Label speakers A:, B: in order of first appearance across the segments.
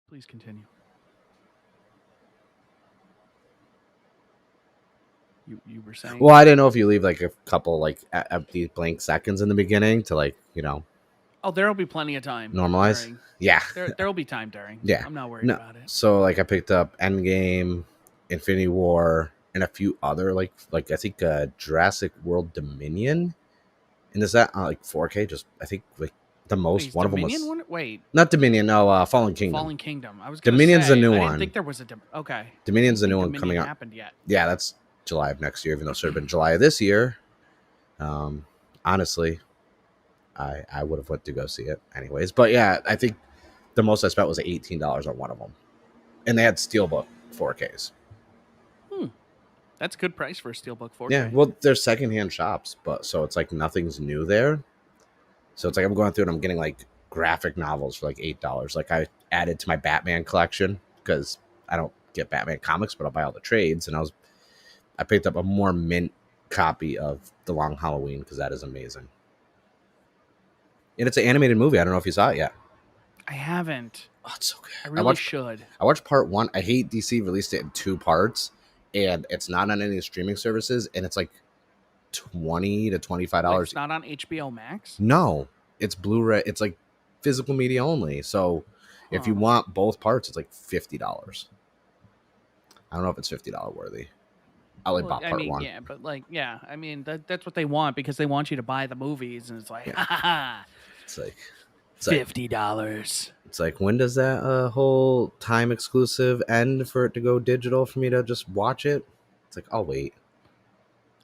A: Please continue. You were saying?
B: Well, I didn't know if you leave like a couple like empty blank seconds in the beginning to like, you know.
A: Oh, there'll be plenty of time.
B: Normalize?
A: During.
B: Yeah.
A: There'll be time during.
B: Yeah.
A: I'm not worried about it.
B: So like I picked up Endgame, Infinity War, and a few other like I think Jurassic World Dominion. And is that like 4K? Just I think like the most.
A: Wait,
B: one
A: Dominion
B: of them was.
A: one? Wait.
B: Not Dominion. No, Fallen Kingdom.
A: Fallen Kingdom. I was gonna
B: Dominion's
A: say,
B: the new
A: I
B: one.
A: didn't think there was a okay.
B: Dominion's the new one coming
A: Dominion
B: out.
A: Happened yet?
B: Yeah, that's July of next year. Even though it should have been July of this year. Honestly, I would have went to go see it anyways. But yeah, I think the most I spent was $18 on one of them, and they had Steelbook 4Ks.
A: That's a good price for a Steelbook 4K.
B: Yeah, well, they're secondhand shops, but so it's like nothing's new there. So it's like I'm going through and I'm getting like graphic novels for like $8. Like I added to my Batman collection because I don't get Batman comics, but I'll buy all the trades. And I picked up a more mint copy of The Long Halloween because that is amazing. And it's an animated movie. I don't know if you saw it yet.
A: I haven't.
B: Oh, it's so good.
A: I really should.
B: I watched part 1. I hate DC released it in 2 parts, and it's not on any streaming services, and it's like $20 to $25.
A: Like it's not on HBO Max?
B: No, it's Blu-ray. It's like physical media only. So if you want both parts, it's like $50. I don't know if it's $50 worthy. I only bought part 1.
A: Yeah, but like, yeah, I mean, that's what they want because they want you to buy the movies, and it's like,
B: it's like
A: $50.
B: It's like, when does that whole time exclusive end for it to go digital for me to just watch it? It's like, I'll wait.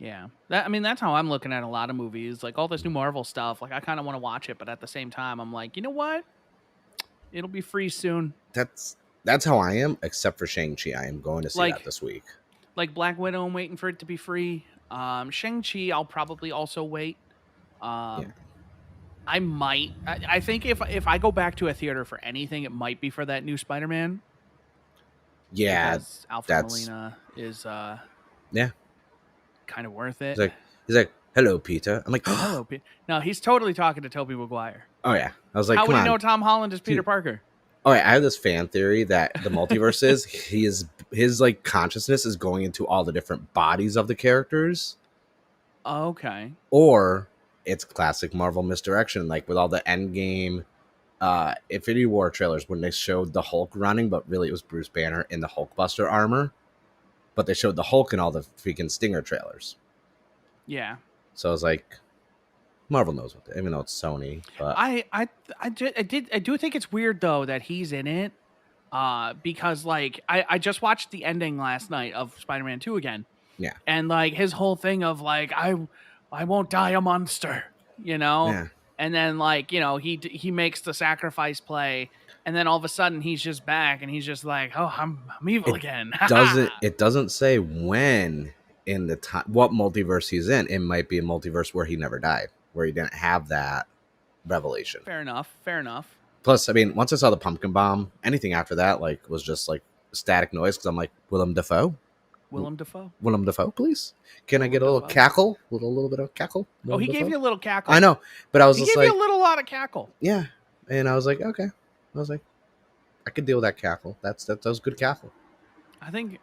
A: Yeah, that's how I'm looking at a lot of movies. Like all this new Marvel stuff, like I kind of want to watch it, but at the same time, I'm like, you know what? It'll be free soon.
B: That's how I am, except for Shang-Chi. I am going to see that this week.
A: Like Black Widow, I'm waiting for it to be free. Shang-Chi, I'll probably also wait. I might. I think if I go back to a theater for anything, it might be for that new Spider-Man.
B: Yeah,
A: because Alfred Molina is kind of worth it.
B: He's like, hello, Peter. I'm like,
A: hello, Peter. No, he's totally talking to Tobey Maguire.
B: Oh yeah, I was like,
A: how would he know Tom Holland is Peter Parker?
B: Oh, yeah, I have this fan theory that the multiverse is his like consciousness is going into all the different bodies of the characters.
A: Okay.
B: Or it's classic Marvel misdirection, like with all the Endgame, Infinity War trailers when they showed the Hulk running, but really it was Bruce Banner in the Hulkbuster armor. But they showed the Hulk in all the freaking Stinger trailers.
A: Yeah.
B: So I was like, Marvel knows what, even though it's Sony. But
A: I do think it's weird though that he's in it, because like I just watched the ending last night of Spider-Man 2 again.
B: Yeah.
A: And like his whole thing of like I won't die a monster, you know.
B: Yeah.
A: And then like, you know, he makes the sacrifice play, and then all of a sudden he's just back and he's just like, oh, I'm evil again.
B: It doesn't say when in the time what multiverse he's in. It might be a multiverse where he never died, where he didn't have that revelation.
A: Fair enough.
B: Plus, I mean, once I saw the pumpkin bomb, anything after that like was just like static noise because I'm like, Willem Dafoe, please. Can I get a little cackle? A little bit of cackle?
A: He gave you a little cackle.
B: I know, but I was
A: just
B: like,
A: he gave you a lot of cackle.
B: Yeah, and I was like, okay. I was like, I could deal with that cackle. That was good cackle.
A: I think,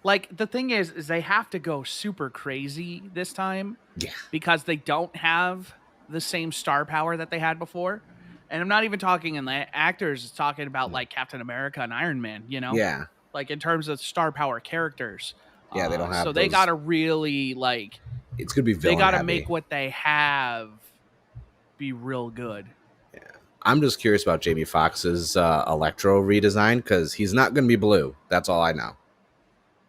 A: like, the thing is they have to go super crazy this time.
B: Yeah.
A: Because they don't have the same star power that they had before. And I'm not even talking in the actors, talking about like Captain America and Iron Man, you know?
B: Yeah.
A: Like in terms of star power characters.
B: Yeah, they don't have
A: so they got to really like...
B: It's going to be villain
A: They got to
B: heavy.
A: make what they have be real good.
B: Yeah. I'm just curious about Jamie Foxx's Electro redesign because he's not going to be blue. That's all I know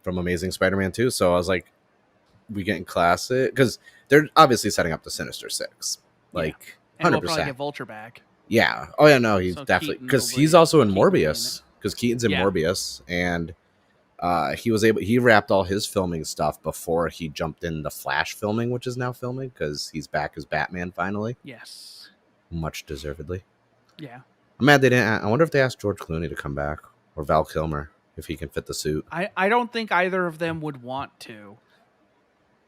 B: from Amazing Spider-Man 2. So I was like, we getting classic? Because they're obviously setting up the Sinister Six. Like,
A: and
B: 100%.
A: We'll probably get Vulture back.
B: Yeah. Oh, yeah, no, he's definitely... Because he's also in Morbius. Because Keaton's in
A: Yeah.
B: Morbius. And he wrapped all his filming stuff before he jumped in the Flash filming, which is now filming because he's back as Batman finally.
A: Yes.
B: Much deservedly.
A: Yeah.
B: I'm mad they didn't. I wonder if they asked George Clooney to come back or Val Kilmer if he can fit the suit.
A: I don't think either of them would want to.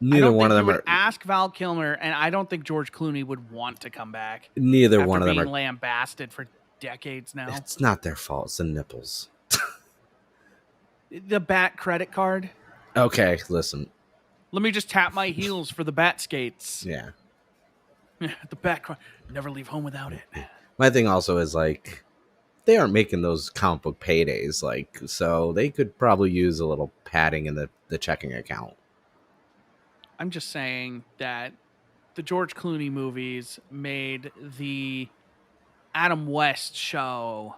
B: Neither one of them
A: would ask Val Kilmer, and I don't think George Clooney would want to come back.
B: Neither
A: after
B: one of them
A: being
B: are
A: lambasted for decades now.
B: It's not their fault. It's the nipples.
A: The Bat credit card.
B: Okay, listen.
A: Let me just tap my heels for the Bat skates.
B: Yeah.
A: The Bat card. Never leave home without it.
B: My thing also is like they aren't making those comic book paydays, like so they could probably use a little padding in the checking account.
A: I'm just saying that the George Clooney movies made the Adam West show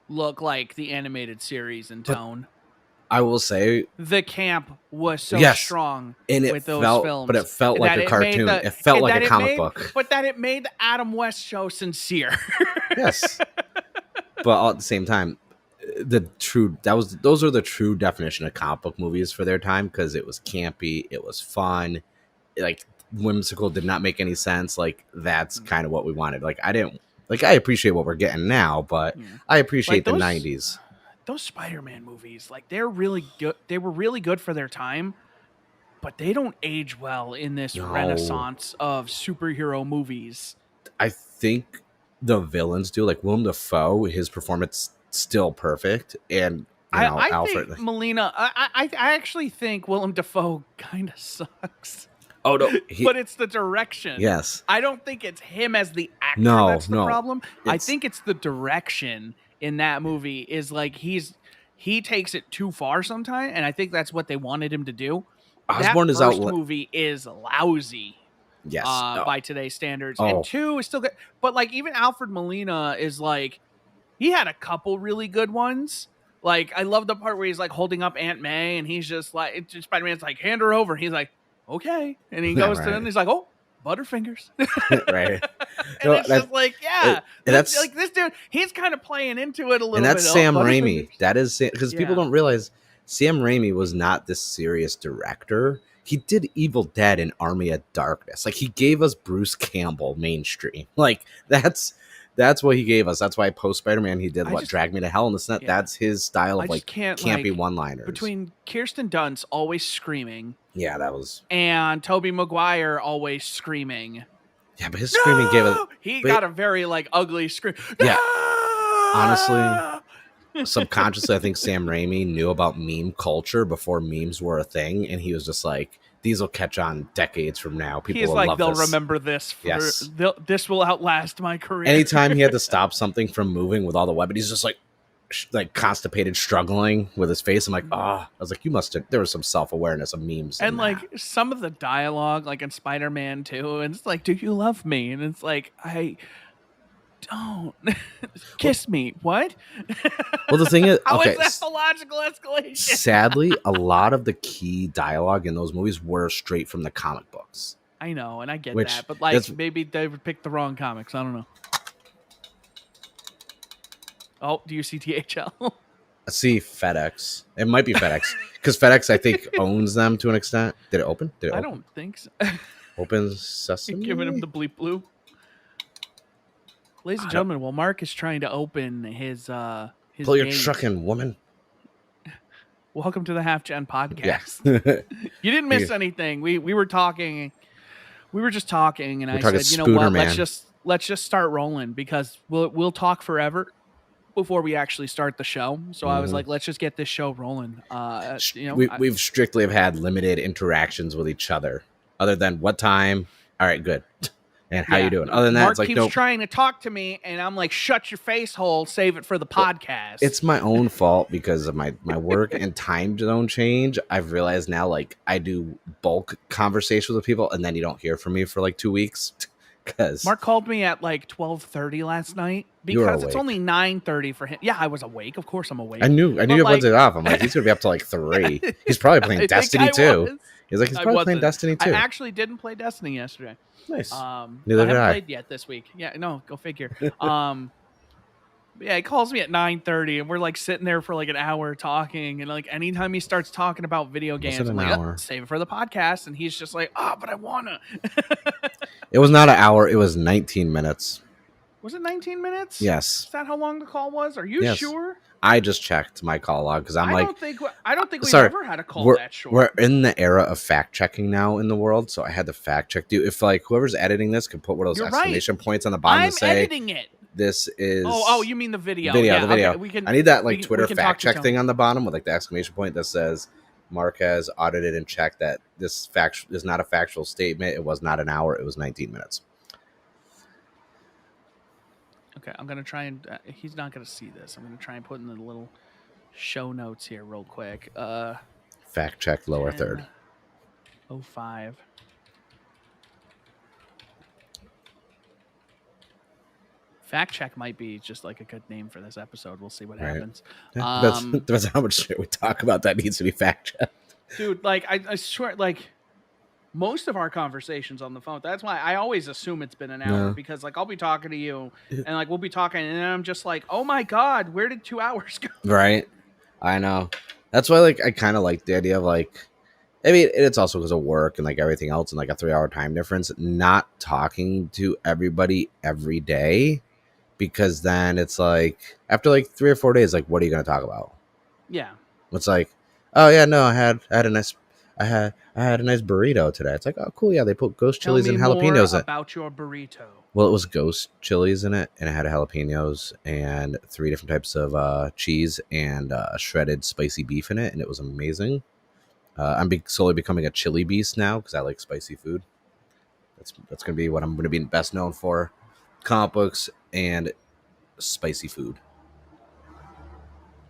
A: look like the animated series in tone.
B: I will say
A: the camp was so strong
B: and
A: with those films.
B: But it felt like a cartoon. It felt like a comic book.
A: But that it made the Adam West show sincere.
B: Yes. But at the same time, those are the true definition of comic book movies for their time because it was campy, it was fun, like whimsical, did not make any sense. Like that's kind of what we wanted. Like I appreciate what we're getting now, but I appreciate the 90s.
A: Those Spider-Man movies, like they're really good. They were really good for their time, but they don't age well in this renaissance of superhero movies.
B: I think the villains do. Like Willem Dafoe, his performance still perfect, and
A: I
B: Alfred.
A: Think Melina. I actually think Willem Dafoe kind of sucks.
B: Oh no!
A: But it's the direction.
B: Yes,
A: I don't think it's him as the actor. That's the problem. I think it's the direction in that movie is like he takes it too far sometimes, and I think that's what they wanted him to do.
B: Osborn
A: that first movie is lousy.
B: Yes,
A: by today's standards, and 2 is still good. But like even Alfred Molina is like he had a couple really good ones. Like I love the part where he's like holding up Aunt May, and he's just like Spider-Man's like hand her over. He's like okay, and he goes to him, and he's like Butterfingers.
B: Right.
A: And it's just like, that's like this dude, he's kind of playing into it a little bit.
B: And that's Sam Raimi. That is because people don't realize Sam Raimi was not this serious director. He did Evil Dead and Army of Darkness. Like he gave us Bruce Campbell mainstream. Like that's what he gave us. That's why post Spider-Man he did Drag Me to Hell in the Net. Yeah. That's his style of like campy one-liners.
A: Between Kirsten Dunst always screaming.
B: Yeah, that was.
A: And Tobey Maguire always screaming.
B: Yeah, but his screaming gave it.
A: He got a very like ugly scream.
B: Yeah. Honestly, subconsciously, I think Sam Raimi knew about meme culture before memes were a thing, and he was just like, "These will catch on decades from now. People will love this.
A: They'll remember this. This will outlast my career."
B: Anytime he had to stop something from moving with all the weapons, he's just like constipated, struggling with his face. I'm like, I was like, you must have. There was some self-awareness of memes,
A: and like some of the dialogue, like in Spider-Man 2, and it's like, "Do you love me?" And it's like, "I don't kiss me." What?
B: Well, the thing is,
A: how is that the logical escalation?
B: Sadly, a lot of the key dialogue in those movies were straight from the comic books.
A: I know, and I get that, but like maybe they would pick the wrong comics. I don't know. Oh, do you see THL?
B: I see FedEx. It might be FedEx because FedEx, I think, owns them to an extent. Did it open?
A: I don't think so.
B: Open Sesame.
A: You're giving him the bleep blue. Ladies and gentlemen, while Mark is trying to open his
B: pull your truck in, woman.
A: Welcome to the HalfGen podcast.
B: Yeah.
A: You didn't miss anything. We were talking. We were just talking, and I said, you know what?
B: Man.
A: Let's just start rolling because we'll talk forever before we actually start the show. So I was like, let's just get this show rolling.
B: We've strictly have had limited interactions with each other, other than what time. All right, good. And how you doing? Other than that,
A: Mark
B: it's like
A: keeps trying to talk to me, and I'm like, shut your face hole, save it for the podcast.
B: It's my own fault because of my work and time zone change. I've realized now, like I do bulk conversations with people, and then you don't hear from me for like 2 weeks. Because
A: Mark called me at like 12:30 last night because it's only 9:30 for him. Yeah, I was awake. Of course, I'm awake.
B: I knew you had it off. I'm like, he's gonna be up to like 3. He's probably playing Destiny 2. He's probably playing Destiny 2.
A: I actually didn't play Destiny yesterday.
B: Nice.
A: Neither did I. Haven't played yet this week. Yeah, no, go figure. Yeah, he calls me at 9:30, and we're like sitting there for like an hour talking. And like anytime he starts talking about video
B: Was it
A: games, I'm
B: an
A: like, oh,
B: hour?
A: save it for the podcast. And he's just like, oh, but I wanna.
B: It was not an hour. It was 19 minutes.
A: Was it 19 minutes?
B: Yes.
A: Is that how long the call was? Are you
B: Yes.
A: sure?
B: I just checked my call log because I'm like,
A: I don't think we've
B: sorry,
A: ever had a call
B: we're
A: that short.
B: we're in the era of fact checking now in the world, so I had to fact check. Dude, if like whoever's editing this could put one of those
A: You're right.
B: exclamation points on the bottom
A: I'm
B: to say
A: editing it.
B: this is
A: Oh, you mean the video?
B: the
A: Yeah,
B: video.
A: okay, we can.
B: I need that like
A: we
B: Twitter
A: can
B: fact
A: talk to
B: check
A: Tony.
B: thing on the bottom with like the exclamation point that says Mark has audited and checked that this fact is not a factual statement. It was not an hour. It was 19 minutes.
A: Okay, I'm gonna try and. He's not gonna see this. I'm gonna try and put in the little show notes here real quick.
B: Fact check lower third.
A: 05. Fact check might be just like a good name for this episode. We'll see what happens.
B: Depends on how much shit we talk about. That needs to be fact checked.
A: Dude, like I swear, like most of our conversations on the phone. That's why I always assume it's been an hour because like I'll be talking to you and like we'll be talking and I'm just like, oh my god, where did 2 hours go?
B: Right, I know. That's why like I kind of like the idea of like. I mean, it's also because of work and like everything else and like a 3-hour time difference. Not talking to everybody every day. Because then it's like after like 3 or 4 days, like what are you going to talk about?
A: Yeah,
B: It's like, oh yeah, no, I had a nice burrito today. It's like, oh cool, yeah, they put ghost chilies and jalapenos in it.
A: About your burrito.
B: Well, it was ghost chilies in it, and it had jalapenos and 3 different types of cheese and shredded spicy beef in it, and it was amazing. I'm slowly becoming a chili beast now because I like spicy food. That's gonna be what I'm gonna be best known for: comic books and spicy food.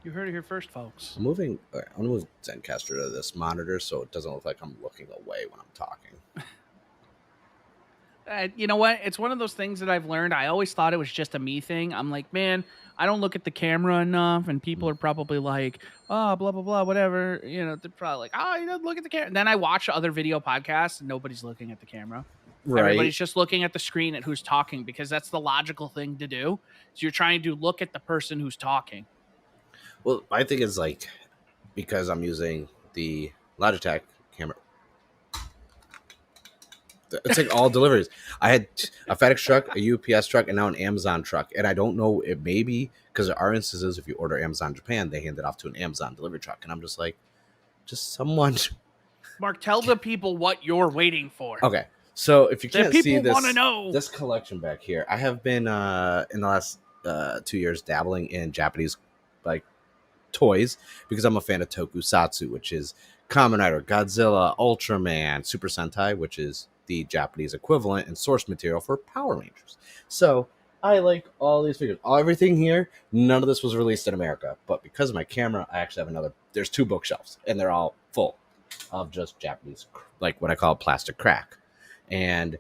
A: You heard it here first, folks.
B: I'm moving. I'm gonna move Zencaster to this monitor so it doesn't look like I'm looking away when I'm talking.
A: You know what? It's one of those things that I've learned. I always thought it was just a me thing. I'm like, man, I don't look at the camera enough, and people are probably like, oh, blah blah blah, whatever. You know, they're probably like, oh, you don't look at the camera. And then I watch other video podcasts, and nobody's looking at the camera. Right. Everybody's just looking at the screen at who's talking because that's the logical thing to do. So you're trying to look at the person who's talking.
B: Well, my thing is like because I'm using the Logitech camera. It's like all deliveries. I had a FedEx truck, a UPS truck, and now an Amazon truck. And I don't know, it may be because there are instances if you order Amazon Japan, they hand it off to an Amazon delivery truck. And I'm just like, just someone.
A: Mark, tell the people what you're waiting for.
B: Okay. So if you can't see this,
A: want to know
B: this collection back here, I have been in the last 2 years dabbling in Japanese like toys because I'm a fan of Tokusatsu, which is Kamen Rider, Godzilla, Ultraman, Super Sentai, which is the Japanese equivalent and source material for Power Rangers. So I like all these figures. Everything here, none of this was released in America, but because of my camera, I actually have there's 2 bookshelves, and they're all full of just Japanese, like what I call plastic crack. And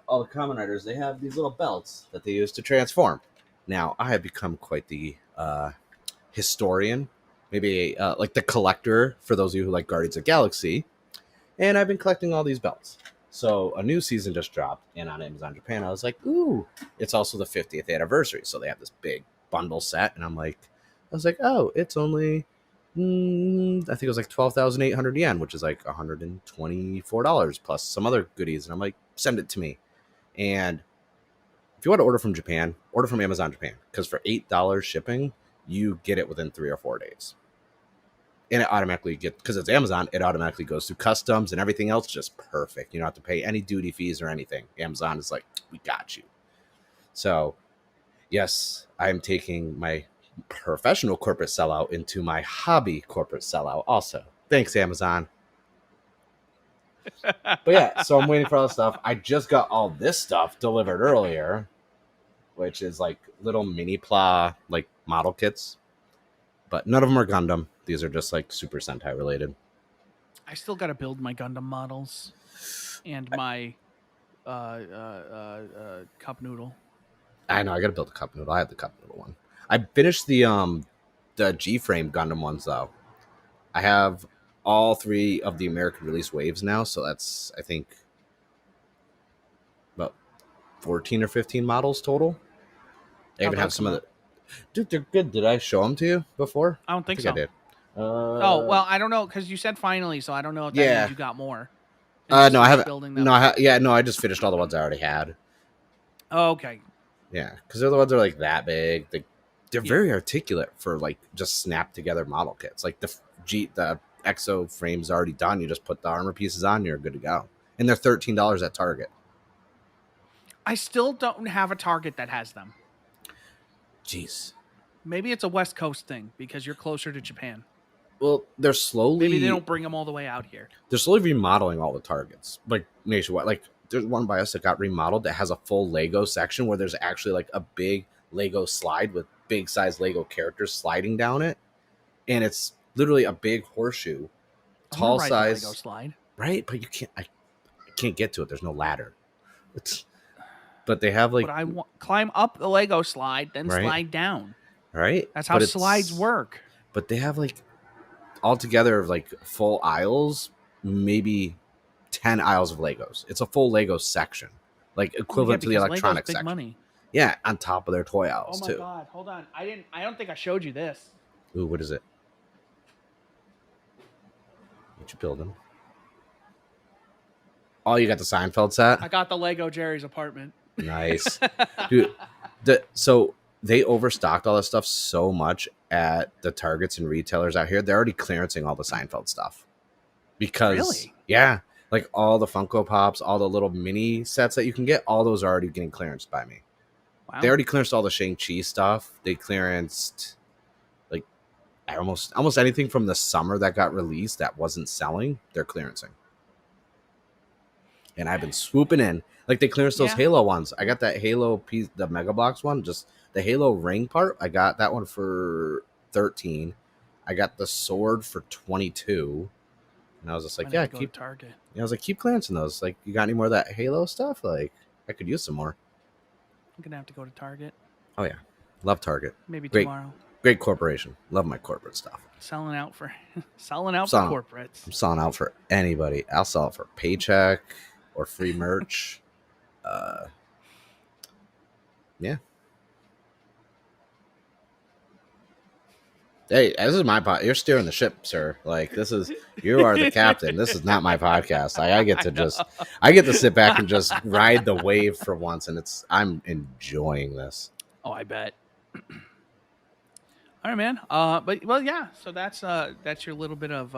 B: all the Kamen Riders, they have these little belts that they use to transform. Now, I have become quite the historian, maybe like the collector for those of you who like Guardians of the Galaxy, and I've been collecting all these belts. So a new season just dropped, and on Amazon Japan, I was like, ooh, it's also the 50th anniversary, so they have this big bundle set, and I was like, oh, it's only, I think it was like 12,800 yen, which is like $124 plus some other goodies, and I'm like, send it to me. And if you want to order from Japan, order from Amazon Japan, because for $8 shipping, you get it within 3 or 4 days. And it automatically because it's Amazon, it automatically goes through customs and everything else just perfect. You don't have to pay any duty fees or anything. Amazon is like, we got you. So, yes, I'm taking my professional corporate sellout into my hobby corporate sellout also. Thanks, Amazon. But yeah, so I'm waiting for all this stuff. I just got all this stuff delivered earlier, which is like little mini Pla like model kits. But none of them are Gundam. These are just like Super Sentai related.
A: I still got to build my Gundam models and my cup noodle.
B: I know I got to build a cup noodle. I have the cup noodle one. I finished the G-frame Gundam ones though. I have all 3 of the American release waves now, so that's I think about 14 or 15 models total. I even have some of the Dude, they're good. Did I show them to you before?
A: I don't
B: I
A: think
B: think I
A: so.
B: did.
A: Oh, well, I don't know because you said finally, so I don't know if that means
B: Yeah.
A: you got more and just
B: No, I
A: finished
B: haven't.
A: building
B: No,
A: them.
B: yeah, no, I just finished all the ones I already had.
A: Oh, okay.
B: Yeah, because they're the ones that are like that big. They're
A: Yeah.
B: very articulate for like just snap together model kits. Like the exo frame's already done. You just put the armor pieces on, you're good to go. And they're $13 at Target.
A: I still don't have a Target that has them.
B: Jeez.
A: Maybe it's a West Coast thing because you're closer to Japan.
B: Well,
A: Maybe they don't bring them all the way out here.
B: they're slowly remodeling all the Targets, like nationwide. Like there's one by us that got remodeled that has a full Lego section where there's actually like a big Lego slide with big size Lego characters sliding down it, and it's literally a big horseshoe,
A: I want
B: tall
A: to ride the Lego
B: size,
A: slide.
B: right? But you can't. I can't get to it. There's no ladder. But they have like
A: But I want climb up the Lego slide, then
B: right,
A: slide down.
B: right.
A: That's how slides work.
B: But they have like altogether like full aisles, maybe 10 aisles of Legos. It's a full Lego section, like equivalent to the electronics
A: big
B: section.
A: Money.
B: Yeah, on top of their toy
A: Oh
B: aisles
A: my
B: too.
A: god, hold on. I don't think I showed you this.
B: Ooh, what is it? What you building? Oh, you got the Seinfeld set?
A: I got the Lego Jerry's apartment.
B: Nice. Dude, so they overstocked all this stuff so much at the Targets and retailers out here. They're already clearancing all the Seinfeld stuff. Because
A: really?
B: Yeah, like all the Funko Pops, all the little mini sets that you can get, all those are already getting clearanced by me. Wow. They already clearanced all the Shang-Chi stuff. They clearanced like almost anything from the summer that got released that wasn't selling, they're clearancing. And I've been swooping in. Like they clearanced those Halo ones. I got that Halo piece, the Mega Box one, just the Halo ring part. I got that one for $13. I got the sword for $22. And I was just like, yeah, keep
A: Target.
B: I was like, keep clearancing those. Like, you got any more of that Halo stuff? Like, I could use some more.
A: I'm gonna have to go to Target.
B: Oh yeah, love Target.
A: Maybe tomorrow.
B: Great corporation. Love my corporate stuff.
A: Selling out for corporates.
B: I'm selling out for anybody. I'll sell it for paycheck or free merch. Yeah. Hey, this is my pod. You're steering the ship, sir. Like you are the captain. This is not my podcast. I get to sit back and just ride the wave for once, and I'm enjoying this.
A: Oh, I bet. All right, man. Yeah. So that's your little bit of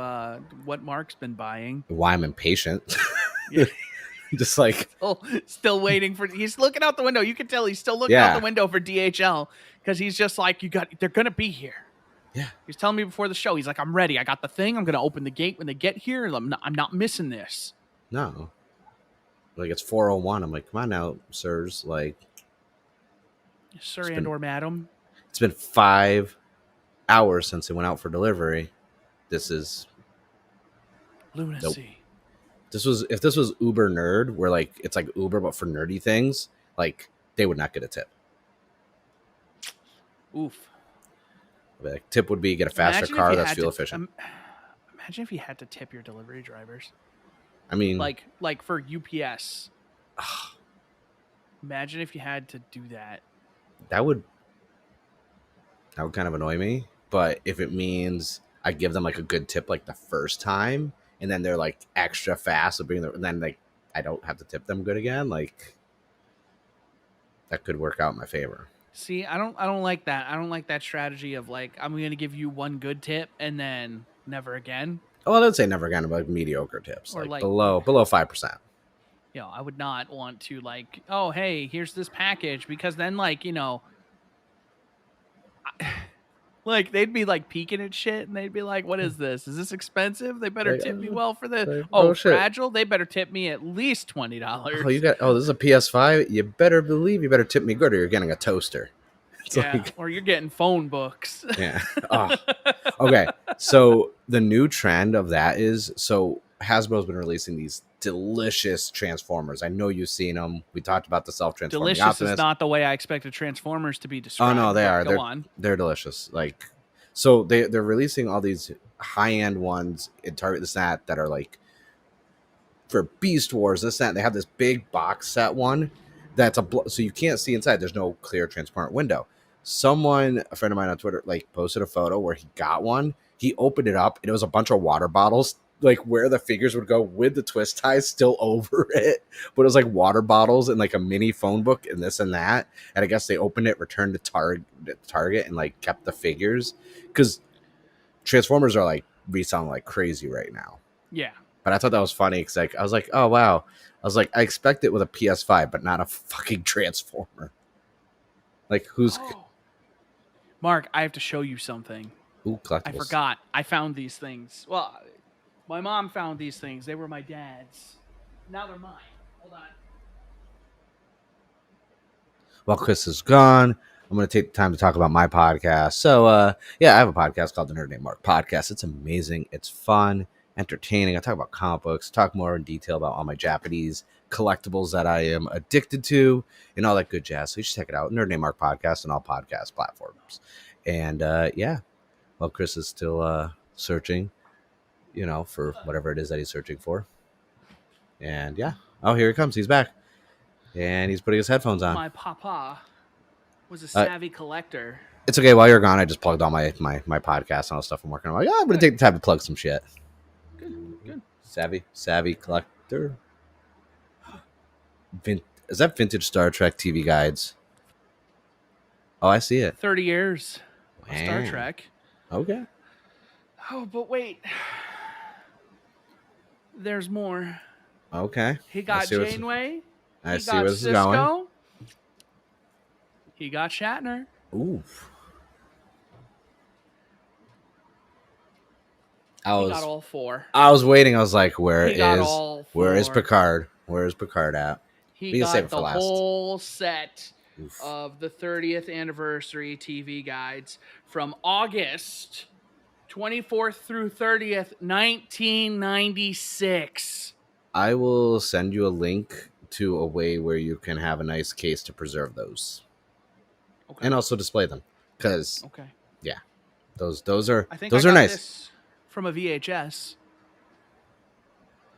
A: what Mark's been buying.
B: Why I'm impatient.
A: Yeah.
B: Just like
A: still waiting for. He's looking out the window. You can tell he's still looking out the window for DHL because he's just like, they're gonna be here.
B: Yeah.
A: He's telling me before the show. He's like, I'm ready. I got the thing. I'm gonna open the gate when they get here. I'm not missing this.
B: No. Like it's 4:01. I'm like, come on now, sirs. Like,
A: sir or madam.
B: It's been 5 hours since it went out for delivery. This is
A: lunacy.
B: Nope. If this was Uber Nerd, where like it's like Uber but for nerdy things, like they would not get a tip.
A: Oof.
B: Like, tip would be get a faster car that's fuel efficient.
A: Imagine if you had to tip your delivery drivers.
B: I mean,
A: like for UPS. Imagine if you had to do that.
B: That would kind of annoy me. But if it means I give them like a good tip like the first time, and then they're like extra fast, and then like I don't have to tip them good again, like that could work out in my favor.
A: See, I don't like that. I don't like that strategy of like I'm going to give you one good tip and then never again.
B: Oh, I would say never again, but mediocre tips, or like below 5%.
A: You know, I would not want to like, oh, hey, here's this package, because then like, you know, like they'd be like peeking at shit and they'd be like, what is this? Is this expensive? They better tip me well for this. Fragile. They better tip me at least $20.
B: This is a PS5. You better believe you better tip me good or you're getting a toaster.
A: Or you're getting phone books.
B: Yeah. Oh. Okay. So the new trend of that is, Hasbro's been releasing these delicious Transformers. I know you've seen them. We talked about the self-transforming
A: Delicious Optimus. Is not the way I expected Transformers to be described.
B: Oh no, they are. They're delicious. Like, so they're releasing all these high-end ones in Target, this and that are like for Beast Wars, this and that. They have this big box set one that's so you can't see inside. There's no clear transparent window. a friend of mine on Twitter, like posted a photo where he got one. He opened it up and it was a bunch of water bottles, like where the figures would go with the twist ties still over it. But it was like water bottles and like a mini phone book and this and that. And I guess they opened it, returned to Target, and like kept the figures because Transformers are like reselling like crazy right now.
A: Yeah.
B: But I thought that was funny because like I was like, oh wow. I was like, I expect it with a PS5, but not a fucking Transformer. Like who's
A: Mark, I have to show you something.
B: Ooh, collectibles.
A: I forgot. I found these things. Well, my mom found these things. They were my dad's. Now they're mine. Hold on.
B: While Chris is gone, I'm going to take the time to talk about my podcast. So, yeah, I have a podcast called the ANerdNamedMark Podcast. It's amazing. It's fun, entertaining. I talk about comic books, talk more in detail about all my Japanese collectibles that I am addicted to, and all that good jazz. So you should check it out. ANerdNamedMark Podcast on all podcast platforms. And, yeah, while Chris is still searching, for whatever it is that he's searching for. And, yeah. Oh, here he comes. He's back. And he's putting his headphones on.
A: My papa was a savvy collector.
B: It's okay. While you're gone, I just plugged all my podcast and all the stuff I'm working on. I'm like, I'm going to take the time to plug some shit.
A: Good.
B: Savvy collector. Is that vintage Star Trek TV guides? Oh, I see it.
A: 30 years of Star Trek.
B: Okay.
A: Oh, but wait. There's more.
B: Okay.
A: He got Janeway.
B: I see where this is going.
A: He got Shatner.
B: Ooh.
A: He got all four.
B: I was waiting. I was like, where is Picard? Where is Picard at?
A: He got the whole set of the 30th anniversary TV guides from August 24th through 30th, 1996.
B: I will send you a link to a way where you can have a nice case to preserve those. Okay. And also display them. Because yeah. Those are nice. This
A: from a VHS.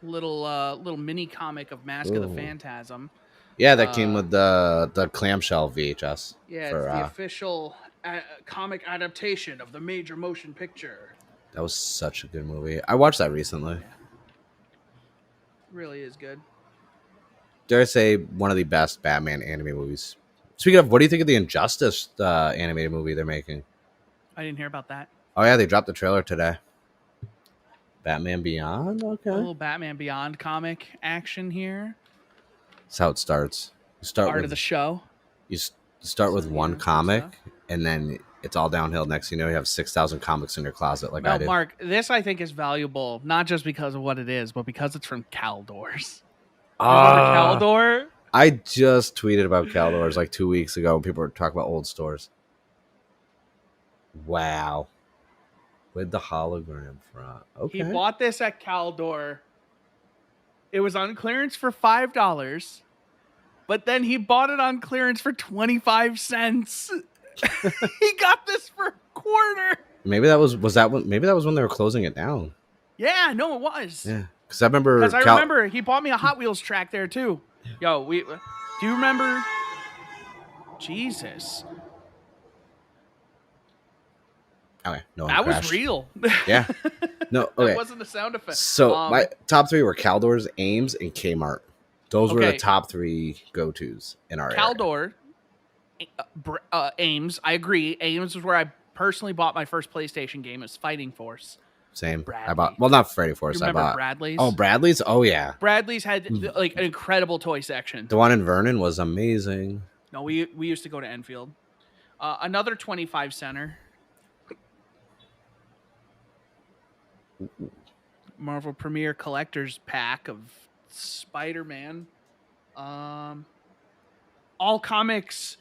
A: Little mini comic of Mask of the Phantasm.
B: Yeah, that came with the clamshell VHS.
A: Yeah, it's the official comic adaptation of the major motion picture.
B: That was such a good movie. I watched that recently. Yeah.
A: Really is good.
B: Dare I say one of the best Batman anime movies. Speaking of, what do you think of the Injustice animated movie they're making?
A: I didn't hear about that.
B: Oh yeah, they dropped the trailer today. Batman Beyond? Okay.
A: A little Batman Beyond comic action here.
B: That's how it starts. You start
A: Part of the show.
B: You start with one comic, and then it's all downhill. Next thing you know, you have 6,000 comics in your closet like I did.
A: Mark, this I think is valuable, not just because of what it is, but because it's from Caldors. Caldor?
B: I just tweeted about Caldors like 2 weeks ago when people were talking about old stores. Wow. With the hologram front. Okay.
A: He bought this at Caldor. It was on clearance for $5, but then he bought it on clearance for 25 cents. He got this for a quarter.
B: Maybe that was when they were closing it down.
A: Yeah, no, it was.
B: Yeah. Because I remember
A: he bought me a Hot Wheels track there too. Yo, do you remember? Jesus.
B: Okay, no,
A: that was real.
B: Yeah. No, okay.
A: That wasn't a sound effect.
B: So my top three were Caldors, Ames, and Kmart. Those were the top three go-tos in our
A: Caldor, Ames. I agree. Ames was where I personally bought my first PlayStation game. It was Fighting Force.
B: Same. Bradley. I bought not Fighting Force.
A: You remember Bradley's?
B: Oh, Bradley's. Oh yeah.
A: Bradley's had like an incredible toy section.
B: The one in Vernon was amazing.
A: No, we used to go to Enfield. Another 25 center. Marvel Premier Collector's Pack of Spider-Man. All comics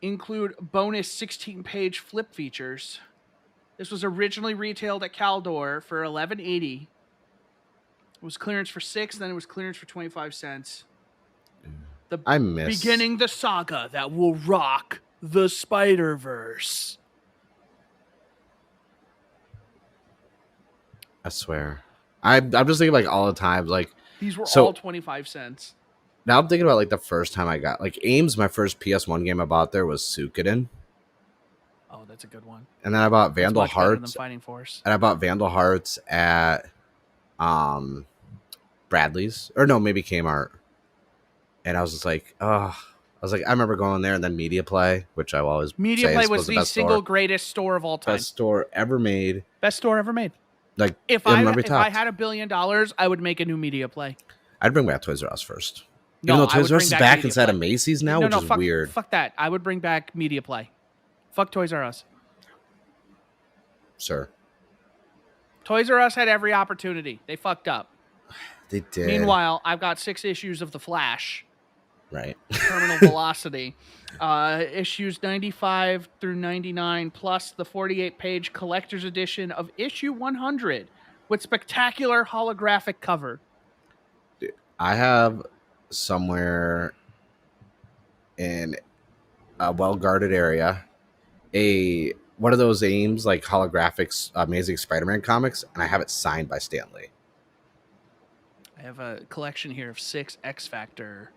A: include bonus 16-page flip features. This was originally retailed at Caldor for $11.80. It was clearance for $6, then it was clearance for 25 cents. Beginning the saga that will rock the Spider-Verse.
B: I swear. I'm just thinking like all the time, like
A: these were all 25 cents.
B: Now I'm thinking about like the first time I got like Ames. My first PS1 game I bought there was Suikoden.
A: That's a good one.
B: And then I bought
A: That's
B: Vandal
A: much better than
B: Hearts.
A: Fighting Force.
B: And I bought Vandal Hearts at Bradley's. Or no, maybe Kmart. And I was just like, oh. I was like, I remember going there and then Media Play, which I will always
A: Media
B: say
A: Play
B: was
A: was
B: the
A: the
B: best
A: single
B: store.
A: greatest store of all time.
B: Best store ever made.
A: Best store ever made.
B: Like,
A: if I had $1 billion, I would make a new Media Play.
B: I'd bring back Toys R Us first.
A: No,
B: Even though Toys R Us is back inside
A: Play.
B: of Macy's now, which is weird.
A: Fuck that. I would bring back Media Play. Fuck Toys R Us.
B: Sir.
A: Toys R Us had every opportunity. They fucked up.
B: They did.
A: Meanwhile, I've got 6 issues of The Flash.
B: Right.
A: Terminal Velocity. Issues 95 through 99, plus the 48-page collector's edition of issue 100 with spectacular holographic cover.
B: Dude, I have somewhere in a well-guarded area one of those Ames, like holographics, Amazing Spider-Man comics, and I have it signed by Stan Lee.
A: I have a collection here of 6 X Factor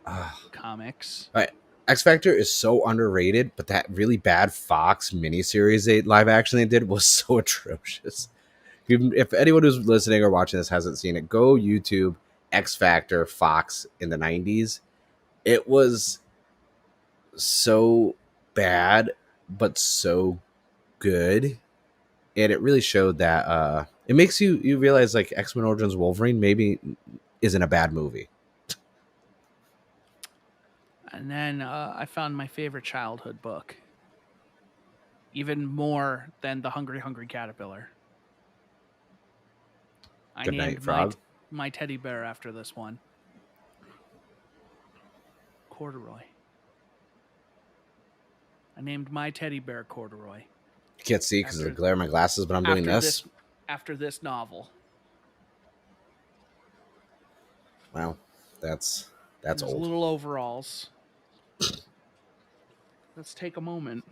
A: comics.
B: All right. X Factor is so underrated, but that really bad Fox miniseries live action they did was so atrocious. If anyone who's listening or watching this hasn't seen it, go YouTube X Factor Fox in the 90s. It was so bad, but so good. And it really showed that it makes you realize like X-Men Origins Wolverine maybe isn't a bad movie.
A: And then I found my favorite childhood book. Even more than The Hungry Hungry Caterpillar. I named my teddy bear after this one. Corduroy. I named my teddy bear Corduroy.
B: You can't see because of the glare of my glasses, but I'm doing this.
A: After this novel.
B: Wow, that's old.
A: Little overalls. Let's take a moment.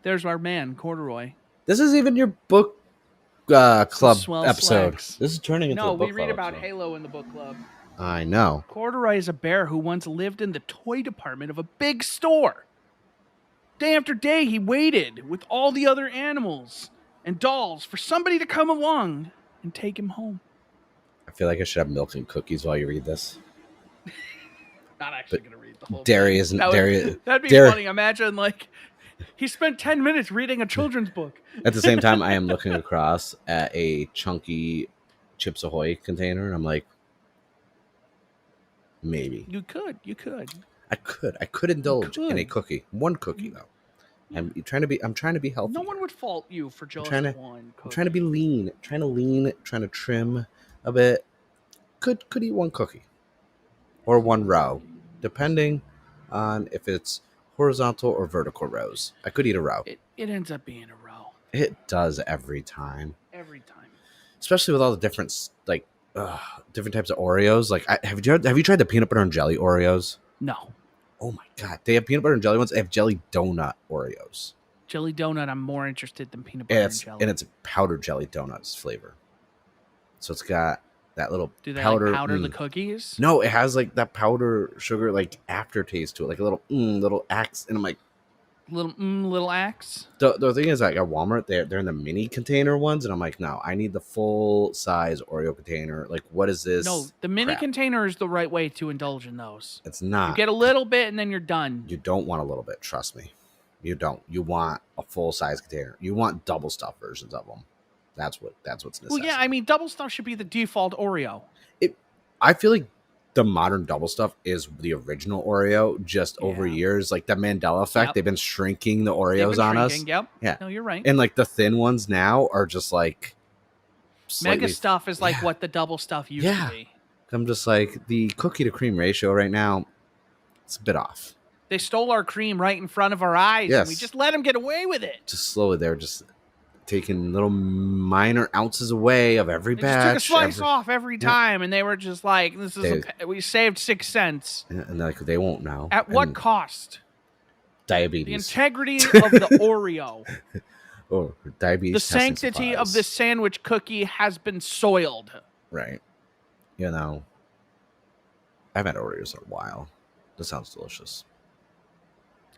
A: There's our man, Corduroy.
B: This is even your book club episode.
A: Slacks.
B: This is turning into a book club.
A: No, we read about Halo in the book club.
B: I know.
A: Corduroy is a bear who once lived in the toy department of a big store. Day after day, he waited with all the other animals and dolls for somebody to come along and take him home.
B: I feel like I should have milk and cookies while you read this.
A: Not actually going to read the whole
B: Dairy
A: thing.
B: isn't...
A: That'd be funny. Imagine, like, he spent 10 minutes reading a children's book.
B: At the same time, I am looking across at a chunky Chips Ahoy container, and I'm like, maybe.
A: You could.
B: I could indulge in a cookie. One cookie, though. I'm trying to be healthy.
A: No one would fault you for just one cookie.
B: I'm trying to be lean. Trying to trim a bit. Could eat one cookie. Or one row. Depending on if it's horizontal or vertical rows. I could eat a row.
A: It ends up being a row.
B: It does every time.
A: Every time.
B: Especially with all the different different types of Oreos. Like, have you tried the peanut butter and jelly Oreos?
A: No.
B: Oh my god, they have peanut butter and jelly ones. They have jelly donut Oreos.
A: Jelly donut, I'm more interested than peanut butter and jelly.
B: And it's powdered jelly donuts flavor. So it's got that little
A: Do they
B: powder.
A: Like powder the cookies?
B: No, it has like that powder sugar like aftertaste to it, like a little axe. And I'm like,
A: little axe.
B: The thing is, like at Walmart, they're in the mini container ones, and I'm like, no, I need the full size Oreo container. Like, what is this?
A: No, the mini container is the right way to indulge in those.
B: It's not.
A: You get a little bit, and then you're done.
B: You don't want a little bit. Trust me, you don't. You want a full size container. You want double stuff versions of them. That's what's necessary.
A: Well, yeah, I mean, double stuff should be the default Oreo.
B: I feel like the modern double stuff is the original Oreo. Just over years, like the Mandela effect, they've been shrinking the Oreos on us.
A: Yep.
B: Yeah.
A: No, you're right.
B: And like the thin ones now are just like
A: Mega stuff is like what the double stuff used to be.
B: I'm just like the cookie to cream ratio right now. It's a bit off.
A: They stole our cream right in front of our eyes, and we just let them get away with it.
B: Just slowly, they're just taking little minor ounces away of every batch.
A: They just took a slice off every time, and they were just like, "This is we saved 6 cents."
B: And like they won't now.
A: At what cost?
B: Diabetes.
A: The integrity of the Oreo.
B: Oh, diabetes.
A: The sanctity of this sandwich cookie has been soiled.
B: Right. You know, I haven't had Oreos in a while. This sounds delicious.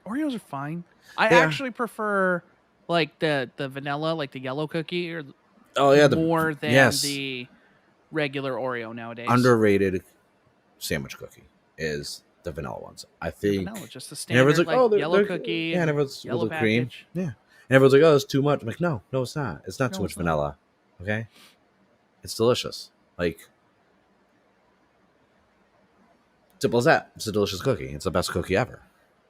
A: Oreos are fine. I
B: They are.
A: actually prefer like the vanilla, like the yellow cookie, or
B: Oh yeah,
A: more than
B: yes,
A: the regular Oreo nowadays.
B: underrated sandwich cookie is the vanilla ones. I
A: The vanilla,
B: think,
A: just the
B: and everyone's
A: standard
B: like,
A: like
B: oh,
A: yellow
B: they're
A: cookie
B: yeah, and
A: and
B: everyone's with
A: yellow
B: the cream,
A: package.
B: yeah, and everyone's like, oh, it's too much. I'm like, no, it's not. It's not too
A: No,
B: much
A: it's not.
B: vanilla. Okay, it's delicious. Like simple as that. It's a delicious cookie. It's the best cookie ever.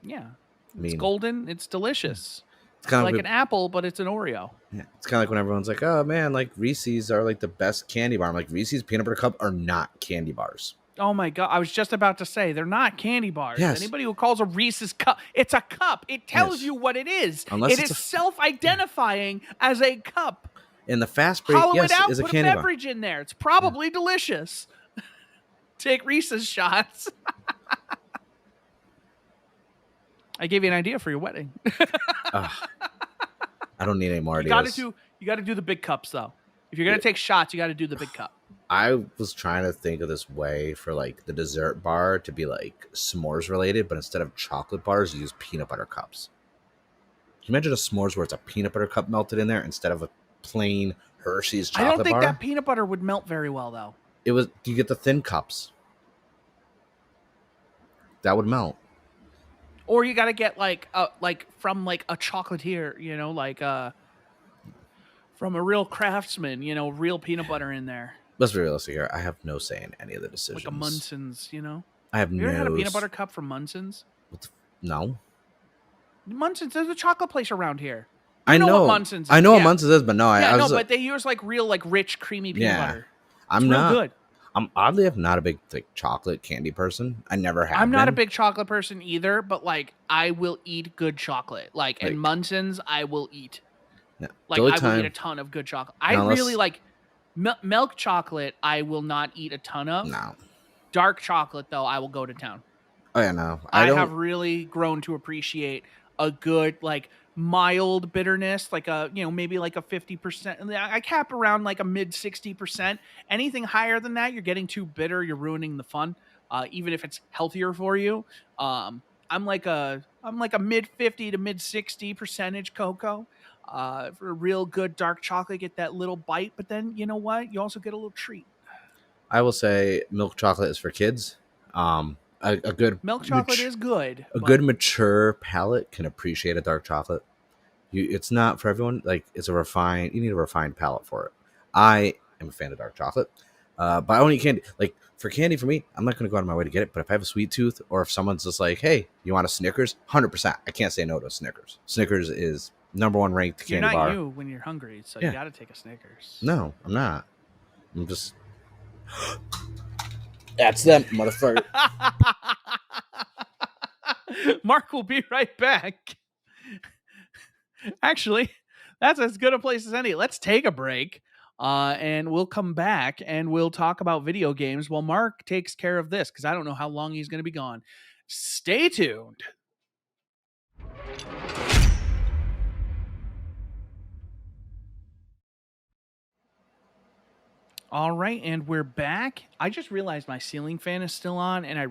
A: Yeah.
B: I
A: It's
B: mean,
A: golden. It's
B: yeah.
A: delicious.
B: It's
A: It's
B: kind
A: like
B: of
A: an apple, but it's an Oreo.
B: yeah, it's kind of like when everyone's like, oh man, like Reese's are like the best candy bar. I'm like, Reese's peanut butter cup are not candy bars.
A: Oh my god! I was just about to say they're not candy bars.
B: Yes,
A: Anybody who calls a Reese's cup, it's a cup. It tells
B: yes.
A: you what it is.
B: Unless
A: It
B: it's
A: is
B: a yeah.
A: self-identifying as a cup.
B: In the fast break,
A: Hollow it
B: yes,
A: out,
B: is a
A: put a
B: candy bar.
A: beverage in there. It's
B: Yeah.
A: probably delicious. Take Reese's shots. I gave you an idea for your wedding.
B: Ugh, I don't need any more
A: You got
B: ideas.
A: to do the big cups though. If you're gonna take shots, you got to do the big cup.
B: I was trying to think of this way for like the dessert bar to be like s'mores related, but instead of chocolate bars, you use peanut butter cups. Can you imagine a s'mores where it's a peanut butter cup melted in there instead of a plain Hershey's
A: I don't
B: chocolate
A: think that
B: bar?
A: peanut butter would melt very well though.
B: It was you get the thin cups. That would melt.
A: Or you got to get like from like a chocolatier, from a real craftsman, real peanut butter in there,
B: Let's be realistic here. I have no say in any of the
A: like a
B: decisions.
A: Munson's.
B: I have
A: You ever had a
B: no.
A: peanut butter cup from Munson's?
B: No.
A: Munson's, there's a chocolate place around here.
B: I
A: What
B: know.
A: Munson's
B: I
A: is?
B: know what
A: Yeah.
B: Munson's is, but no,
A: Yeah,
B: I
A: no,
B: was
A: but they use like real, like rich, creamy peanut
B: yeah.
A: butter.
B: I'm
A: It's real
B: not.
A: good.
B: I'm oddly not a big like chocolate candy person. I never have
A: I'm not a
B: been.
A: big chocolate person either, but like I will eat good chocolate. Like in
B: Like
A: Munson's, I will eat.
B: yeah. The
A: Like
B: only
A: I will eat a
B: time
A: ton of good chocolate. I
B: no,
A: really
B: unless
A: like milk chocolate. I will not eat a ton of.
B: no.
A: Dark chocolate though, I will go to town.
B: Oh yeah, no. I
A: I have
B: don't.
A: really grown to appreciate a good like mild bitterness, like a maybe like a 50%. I cap around like a mid 60%. Anything higher than that, you're getting too bitter. You're ruining the fun. Even if it's healthier for you. I'm like a mid 50 to mid 60 percentage cocoa. For a real good dark chocolate, get that little bite, but then you know what? You also get a little treat.
B: I will say milk chocolate is for kids. A good
A: Milk chocolate is good,
B: a
A: but
B: good mature palate can appreciate a dark chocolate. It's not for everyone. Like it's a refined. You need a refined palate for it. I am a fan of dark chocolate, but I only eat candy. Like for candy, for me, I'm not going to go out of my way to get it. But if I have a sweet tooth, or if someone's just like, "Hey, you want a Snickers?" 100%, I can't say no to a Snickers. Snickers is #1 ranked
A: you're
B: candy
A: not
B: bar.
A: you when you're hungry, so
B: Yeah.
A: you got to take a Snickers.
B: No, I'm not. I'm just. That's them, motherfucker.
A: Mark will be right back. Actually, that's as good a place as any. Let's take a break, and we'll come back and we'll talk about video games while Mark takes care of this because I don't know how long he's going to be gone. Stay tuned. All right, and we're back. I just realized my ceiling fan is still on, and I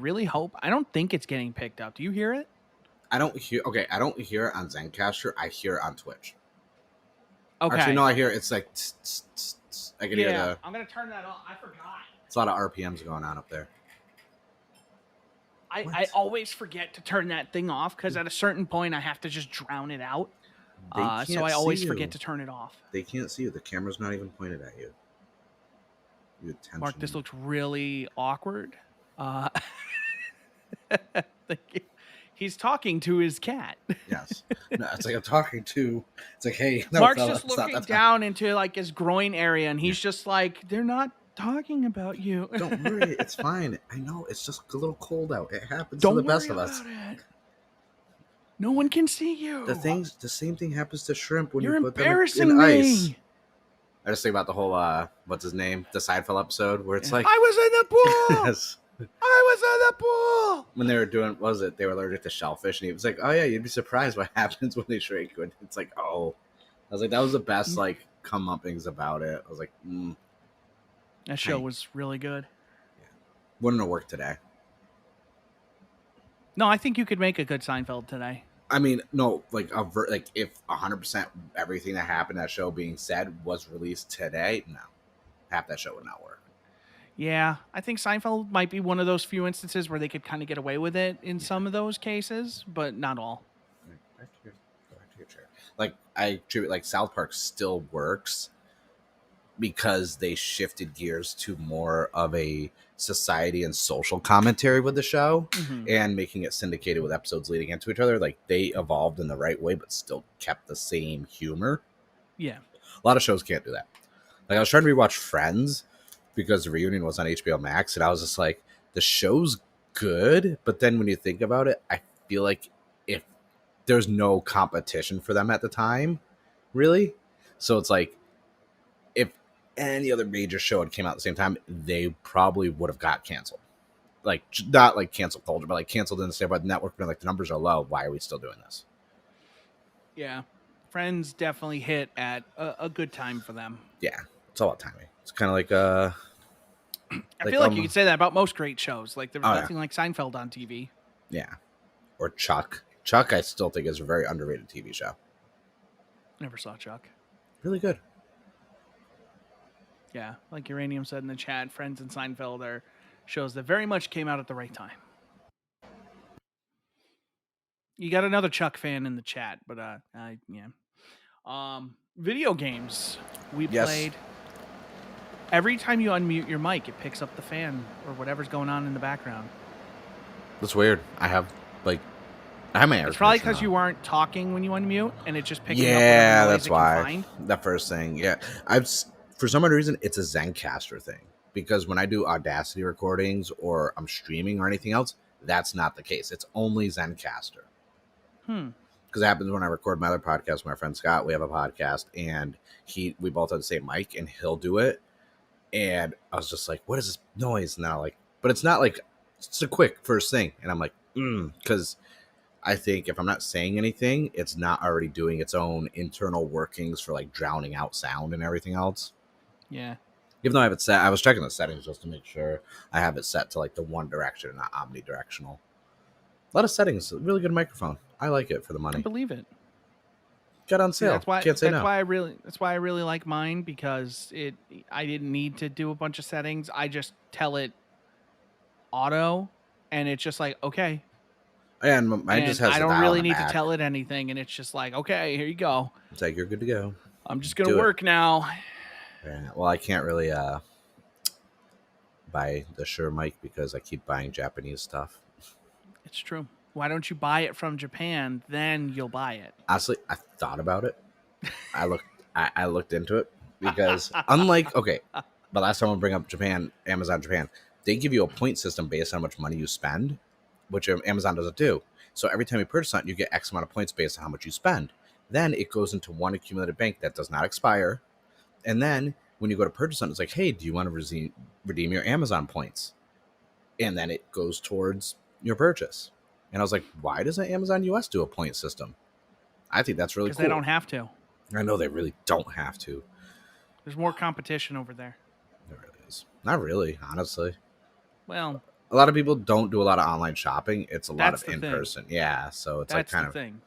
A: don't think it's getting picked up. Do you hear it?
B: I don't hear. Okay, I don't hear it on Zencaster. I hear it on Twitch.
A: Okay.
B: Actually, no, I hear it's like. Tss, tss, tss, tss. I can hear the.
A: I'm gonna turn that off. I forgot.
B: It's a lot of RPMs going on up there.
A: I always forget to turn that thing off because at a certain point I have to just drown it out. So I always forget to turn it off.
B: They can't see you. The camera's not even pointed at you.
A: Mark, this looks really awkward. Thank you. He's talking to his cat.
B: Yes. No, it's like I'm talking to. It's like, hey, no,
A: Mark's
B: fella,
A: just
B: stop,
A: looking
B: that's
A: down into like his groin area, and he's just like, "They're not talking about you."
B: Don't worry, it's fine. I know it's just a little cold out. It happens
A: Don't
B: to the best
A: worry
B: of us.
A: about it. No one can see you.
B: The same thing happens to shrimp when
A: You're
B: you put them
A: embarrassing
B: in
A: me.
B: ice. I just think about the whole what's his name, the Seinfeld episode where it's like
A: I was in the pool.
B: yes,
A: I was in the pool.
B: when they were doing, what was it? They were allergic to shellfish, and he was like, "Oh yeah, you'd be surprised what happens when they shrink." And it's like, oh, I was like, that was the best like come-uppings about it. I was like,
A: That show was really good.
B: Yeah. Wouldn't have worked today.
A: No, I think you could make a good Seinfeld today.
B: I mean, no, like like if 100% everything that happened in that show being said was released today, no, half that show would not work.
A: Yeah, I think Seinfeld might be one of those few instances where they could kind of get away with it in
B: Yeah.
A: some of those cases, but not all.
B: Go back to your chair. Like I treat it like South Park still works because they shifted gears to more of a society and social commentary with the show
A: Hmm.
B: and making it syndicated with episodes leading into each other. Like they evolved in the right way, but still kept the same humor.
A: Yeah.
B: A lot of shows can't do that. Like I was trying to rewatch Friends because the reunion was on HBO Max, and I was just like, the show's good, but then when you think about it, I feel like if there's no competition for them at the time, really. So it's like if any other major show had came out at the same time, they probably would have got canceled. Like not like cancel culture, but like canceled in the same way the network been like the numbers are low. Why are we still doing this?
A: Yeah. Friends definitely hit at a good time for them.
B: Yeah, it's all about timing. It's kind of
A: I feel like you could say that about most great shows. Like there was nothing like Seinfeld on TV.
B: Yeah, or Chuck. Chuck, I still think is a very underrated TV show.
A: Never saw Chuck.
B: Really good.
A: Yeah, like Uranium said in the chat, Friends and Seinfeld are shows that very much came out at the right time. You got another Chuck fan in the chat, but yeah. Video games. We played. Every time you unmute your mic, it picks up the fan or whatever's going on in the background.
B: That's weird. I have my air.
A: It's probably because you aren't talking when you unmute, and it's just picking up.
B: Yeah, that's why. The first thing, yeah, for some other reason, it's a Zencaster thing because when I do Audacity recordings or I'm streaming or anything else, that's not the case. It's only Zencaster. Because it happens when I record my other podcast with my friend Scott. We have a podcast, and we both have the same mic, and he'll do it. And I was just like, "What is this noise?" And now, like, but it's not like it's a quick first thing, and I'm like, because I think if I'm not saying anything, it's not already doing its own internal workings for like drowning out sound and everything else.
A: Yeah.
B: Even though I have it set, I was checking the settings just to make sure I have it set to like the one direction and not omnidirectional. A lot of settings. Really good microphone. I like it for the money.
A: I believe it.
B: Got on sale. Can't say no.
A: That's why I really like mine because I didn't need to do a bunch of settings. I just tell it auto, and it's just like okay.
B: And mine just has.
A: I don't really need to tell it anything, and it's just like okay, here you go.
B: It's like you're good to go.
A: I'm just gonna work now.
B: Yeah, well, I can't really buy the Shure mic because I keep buying Japanese stuff.
A: It's true. Why don't you buy it from Japan? Then you'll buy it.
B: Honestly, I thought about it. I looked into it because unlike the last time I bring up Amazon Japan, they give you a point system based on how much money you spend, which Amazon doesn't do. So every time you purchase something, you get X amount of points based on how much you spend. Then it goes into one accumulated bank that does not expire. And then when you go to purchase something, it's like, hey, do you want to redeem your Amazon points? And then it goes towards your purchase. And I was like, why doesn't Amazon US do a point system? I think that's really cool.
A: Because they don't have to.
B: I know they really don't have to.
A: There's more competition over there.
B: There really is. Not really, honestly.
A: Well,
B: a lot of people don't do a lot of online shopping. It's a lot of in-person. Yeah, so it's
A: that's like kind of thing.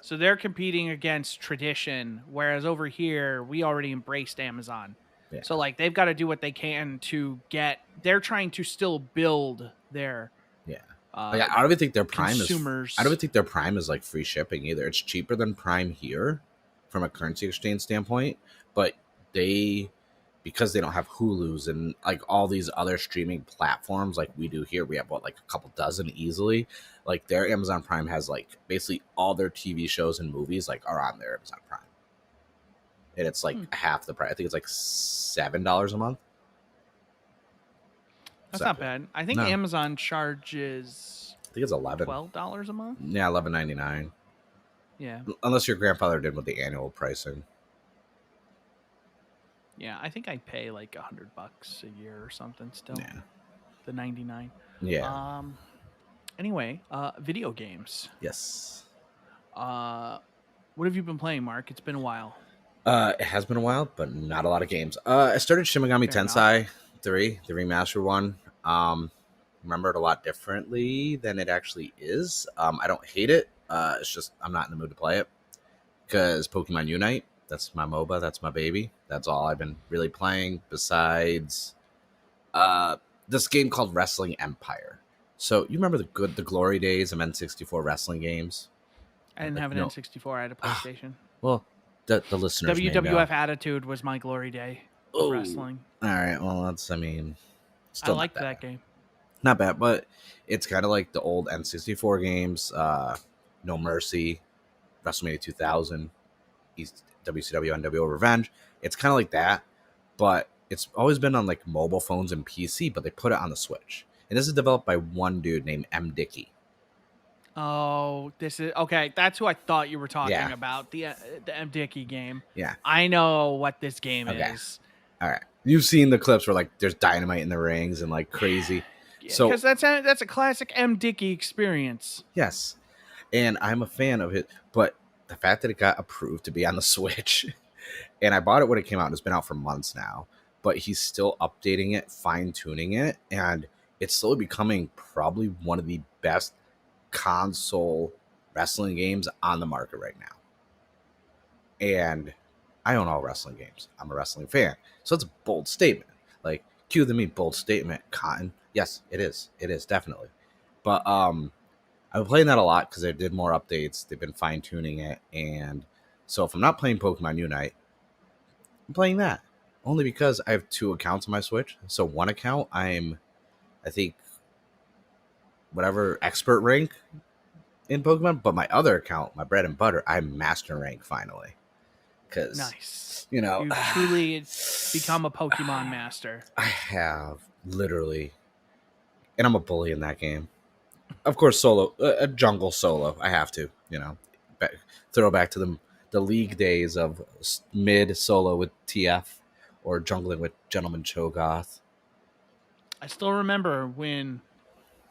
A: So they're competing against tradition, whereas over here, we already embraced Amazon. Yeah. So like they've got to do what they can to they're trying to still build their
B: I don't even think their Prime
A: consumers.
B: I don't even think their Prime is like free shipping either. It's cheaper than Prime here from a currency exchange standpoint, but because they don't have Hulu's and like all these other streaming platforms like we do here, we have like a couple dozen easily. Like their Amazon Prime has like basically all their TV shows and movies like are on their Amazon Prime, and it's like half the price. I think it's like $7 a month.
A: That's not bad. I think Amazon charges.
B: I think it's
A: $12 a month.
B: Yeah, $11.99.
A: Yeah.
B: Unless your grandfather did with the annual pricing.
A: Yeah, I think I pay like $100 a year or something still.
B: Yeah.
A: The 99.
B: Yeah.
A: Anyway, video games.
B: Yes.
A: What have you been playing, Mark? It's been a while.
B: It has been a while, but not a lot of games. I started Shin Megami Tensei 3, the remastered one. Remember it a lot differently than it actually is. I don't hate it. It's just I'm not in the mood to play it because Pokemon Unite. That's my MOBA. That's my baby. That's all I've been really playing besides uh, this game called Wrestling Empire. So you remember the glory days of N64 wrestling games?
A: I didn't
B: Like
A: have an N64. I had a PlayStation.
B: well, the listeners may know.
A: WWF Attitude was my glory day of
B: Oh,
A: wrestling.
B: all right. Well, that's
A: I
B: still not
A: liked
B: that
A: that
B: bad.
A: game.
B: Not bad, but it's kind of like the old N64 games. No Mercy, WrestleMania 2000, WCW NWO Revenge. It's kind of like that, but it's always been on like mobile phones and PC, but they put it on the Switch. And this is developed by one dude named M. Dickey.
A: Oh, this is okay. That's who I thought you were talking
B: Yeah.
A: about. The M Dickey game.
B: Yeah.
A: I know what this game
B: Okay.
A: is.
B: All right. You've seen the clips where like there's dynamite in the rings and like crazy.
A: Yeah,
B: So
A: because that's a classic M Dickey experience.
B: yes, and I'm a fan of it, but the fact that it got approved to be on the Switch, and I bought it when it came out, and it's been out for months now, but he's still updating it, fine tuning it, and it's slowly becoming probably one of the best console wrestling games on the market right now. And I own all wrestling games. I'm a wrestling fan, so it's a bold statement. Like, cue the me bold statement, Cotton. Yes, it is. It is definitely. But I've been playing that a lot because they did more updates. They've been fine tuning it, and so if I'm not playing Pokemon Unite, I'm playing that only because I have 2 accounts on my Switch. So one account I think, whatever expert rank in Pokemon, but my other account, my bread and butter, I'm master rank finally. Because
A: Nice.
B: you know,
A: You truly become a Pokemon master.
B: I have literally, and I'm a bully in that game. Of course, solo, a jungle solo. I have to, throw back to the league days of mid solo with TF or jungling with Gentleman Cho'Gath.
A: I still remember when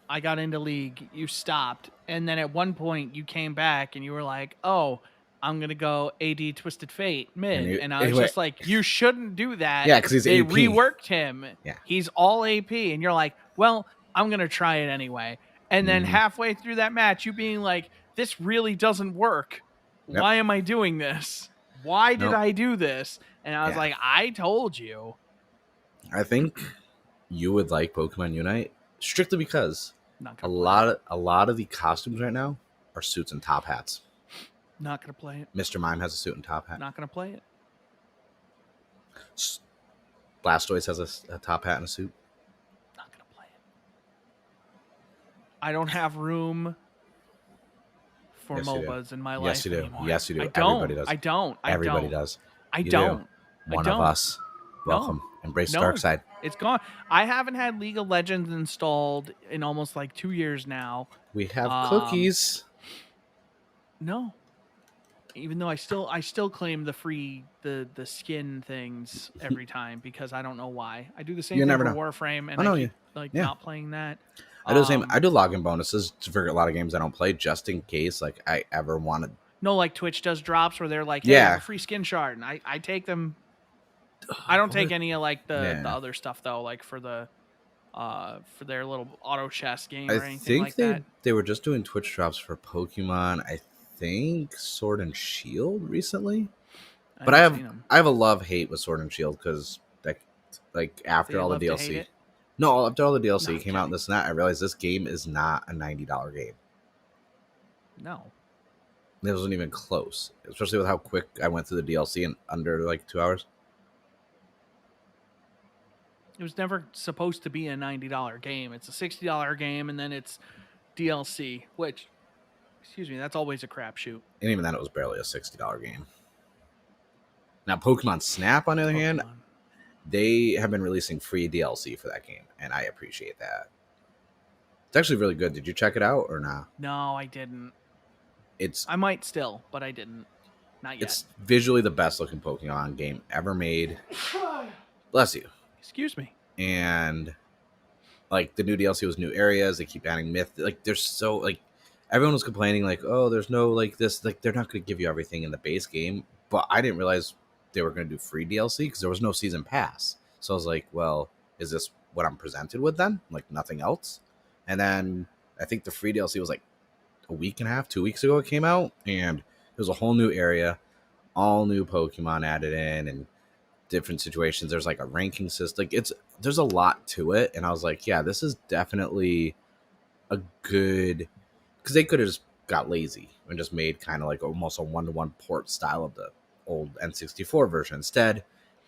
A: I got into League, you stopped, and then at one point you came back and you were like, "Oh, I'm gonna go AD Twisted Fate mid," and I was just like, "You shouldn't do that."
B: Yeah, because he's
A: they
B: AP.
A: reworked him.
B: Yeah,
A: he's all AP, and you're like, "Well, I'm gonna try it anyway." And then halfway through that match, you being like, "This really doesn't work.
B: Yep.
A: Why am I doing this? Why did I do this?" And I was like, "I told you."
B: I think you would like Pokemon Unite strictly because a lot of the costumes right now are suits and top hats.
A: Not gonna play it.
B: Mr. Mime has a suit and top hat.
A: Not gonna play it.
B: Blastoise has a top hat and a suit.
A: Not gonna play it. I don't have room for MOBAs in my life.
B: Yes, you do.
A: Anymore.
B: Yes, you do.
A: I don't.
B: Everybody does.
A: I don't.
B: Everybody does.
A: I don't.
B: One of us. Welcome. Embrace the dark side.
A: It's gone. I haven't had League of Legends installed in almost like 2 years now.
B: We have cookies.
A: No. Even though I still claim the skin things every time because I don't know why. I do the same thing for Warframe and I keep not playing that.
B: I do the same. I do login bonuses for a lot of games I don't play just in case like I ever wanted.
A: No, like Twitch does drops where they're like, "Hey, I have a free skin shard," and I take them. I don't take any of like the other stuff though, like for their little auto chess game or anything like that.
B: They were just doing Twitch drops for Pokemon. I think Sword and Shield recently, but I have a love hate with Sword and Shield because like after all the DLC. No, after all the DLC came out and this and that, I realized this game is not a $90 game.
A: No.
B: It wasn't even close, especially with how quick I went through the DLC in under like 2 hours.
A: It was never supposed to be a $90 game. It's a $60 game, and then it's DLC, which, excuse me, that's always a crapshoot.
B: And even then, it was barely a $60 game. Now, Pokemon Snap, on the other hand, they have been releasing free DLC for that game, and I appreciate that. It's actually really good. Did you check it out or not?
A: No, I didn't. I might still, but I didn't. Not yet.
B: It's visually the best looking Pokemon game ever made. Bless you.
A: Excuse me.
B: And like the new DLC was new areas. They keep adding myth. Like there's so like everyone was complaining like, oh, there's no like this. Like they're not going to give you everything in the base game. But I didn't realize they were going to do free DLC because there was no season pass. So I was like, well, is this what I'm presented with then? Like nothing else? And then I think the free DLC was like a week and a half, 2 weeks ago it came out, and it was a whole new area, all new Pokemon added in, and different situations. There's like a ranking system. Like there's a lot to it, and I was like, yeah, this is definitely a good, because they could have just got lazy and just made kind of like almost a 1-to-1 port style of the old N64 version. Instead,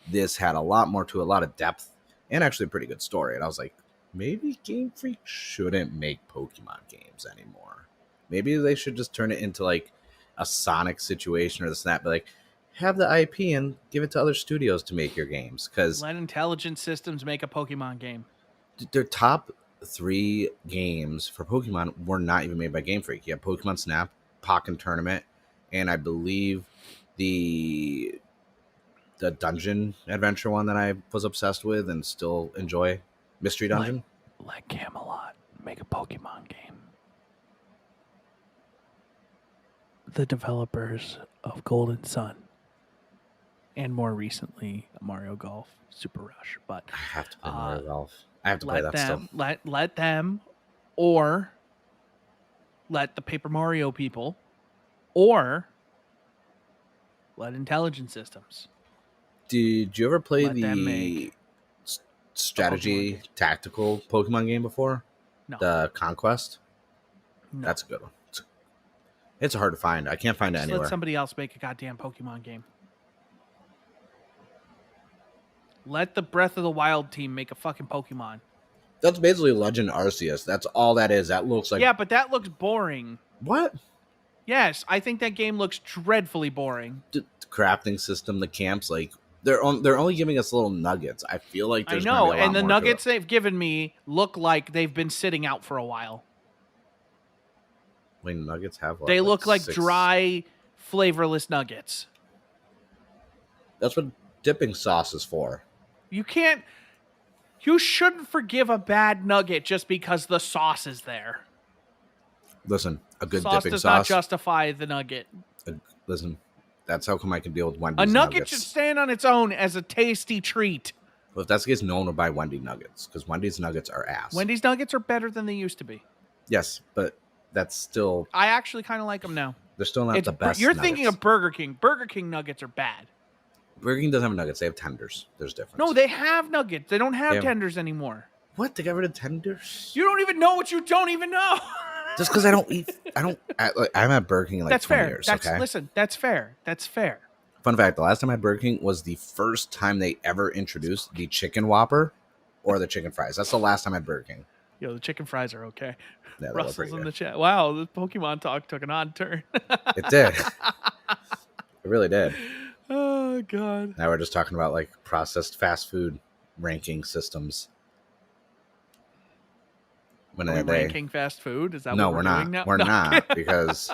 B: this had a lot more to it, a lot of depth, and actually a pretty good story. And I was like, maybe Game Freak shouldn't make Pokemon games anymore. Maybe they should just turn it into like a Sonic situation or this and that, but like have the IP and give it to other studios to make your games. Because
A: Let Intelligent Systems make a Pokemon game.
B: their top 3 games for Pokemon were not even made by Game Freak. You have Pokemon Snap, Pokken Tournament, and I believe the dungeon adventure one that I was obsessed with and still enjoy, Mystery Dungeon.
A: Let Camelot make a Pokemon game. The developers of Golden Sun, and more recently Mario Golf Super Rush. But
B: I have to play Mario Golf. I have to play
A: let
B: that
A: them
B: still.
A: let them, or let the Paper Mario people, or let Intelligent Systems.
B: Did you ever play
A: Let them
B: the
A: make
B: strategy tactical Pokemon game before?
A: No.
B: The Conquest?
A: No.
B: That's a good one. It's hard to find. I can't find it anywhere.
A: Let somebody else make a goddamn Pokemon game. Let the Breath of the Wild team make a fucking Pokemon.
B: That's basically Legend Arceus. That's all that is. That looks like...
A: Yeah, but that looks boring.
B: What?
A: Yes, I think that game looks dreadfully boring.
B: The crafting system, the camps, like... They're only giving us little nuggets. I feel like there's
A: I know,
B: gonna be a lot
A: and the
B: more
A: nuggets
B: to it.
A: they've given me look like they've been sitting out for a while.
B: Wait, nuggets have what?
A: They look like
B: 6...
A: dry, flavorless nuggets.
B: That's what dipping sauce is for.
A: You shouldn't forgive a bad nugget just because the sauce is there.
B: Listen, a good
A: Sauce
B: dipping
A: does
B: sauce...
A: not justify the nugget.
B: Listen, that's how come I can deal with Wendy's
A: A nugget
B: nuggets.
A: should stand on its own as a tasty treat.
B: Well, if that's the case, no one will buy Wendy nuggets because Wendy's nuggets are ass.
A: Wendy's nuggets are better than they used to be.
B: Yes, but that's still...
A: I actually kind of like them now.
B: They're still not the best
A: You're
B: nuggets.
A: thinking of Burger King. Burger King nuggets are bad.
B: Burger King doesn't have nuggets. They have tenders. There's difference.
A: No, they have nuggets. They don't have tenders anymore.
B: What? They got rid of tenders?
A: You don't even know what you don't even know.
B: Just because I don't eat... I'm at Burger King in like
A: that's
B: 20
A: fair.
B: years,
A: That's,
B: okay?
A: Listen, that's fair. That's fair.
B: Fun fact, the last time I had Burger King was the first time they ever introduced the chicken Whopper or the chicken fries. That's the last time I had Burger King.
A: Yo, the chicken fries are okay.
B: Yeah,
A: Russell's in the chat. Wow, the Pokemon talk took an odd turn.
B: It did. It really did.
A: Oh, God.
B: Now we're just talking about like processed fast food ranking systems.
A: Are we ranking fast food? Is that
B: no,
A: what we're
B: not.
A: doing now?
B: We're
A: No.
B: not because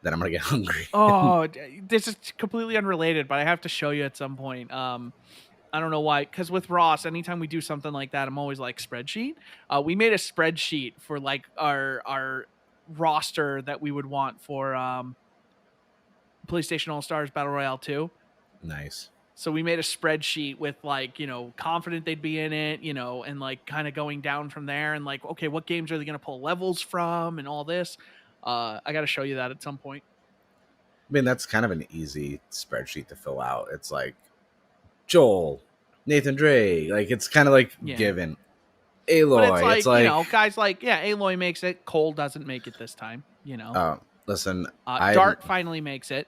B: then I'm gonna get hungry.
A: Oh, this is completely unrelated, but I have to show you at some point. I don't know why, because with Ross, anytime we do something like that, I'm always like spreadsheet. We made a spreadsheet for like our roster that we would want for PlayStation All Stars Battle Royale 2.
B: Nice.
A: So we made a spreadsheet with like, confident they'd be in it, and like kind of going down from there and like, okay, what games are they going to pull levels from and all this. I got to show you that at some point.
B: I mean, that's kind of an easy spreadsheet to fill out. It's like Joel, Nathan Drake, like it's kind of like given. Aloy,
A: but it's like guys like, Aloy makes it. Cole doesn't make it this time,
B: Listen,
A: Dart finally makes it.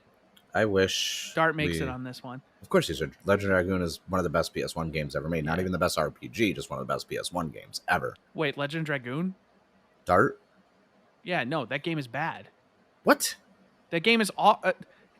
B: I wish
A: Dart makes it on this one.
B: Of course, Legend of Dragoon is one of the best PS1 games ever made. Not even the best RPG, just one of the best PS1 games ever.
A: Wait, Legend of Dragoon?
B: Dart?
A: Yeah, no, that game is bad.
B: What?
A: That game is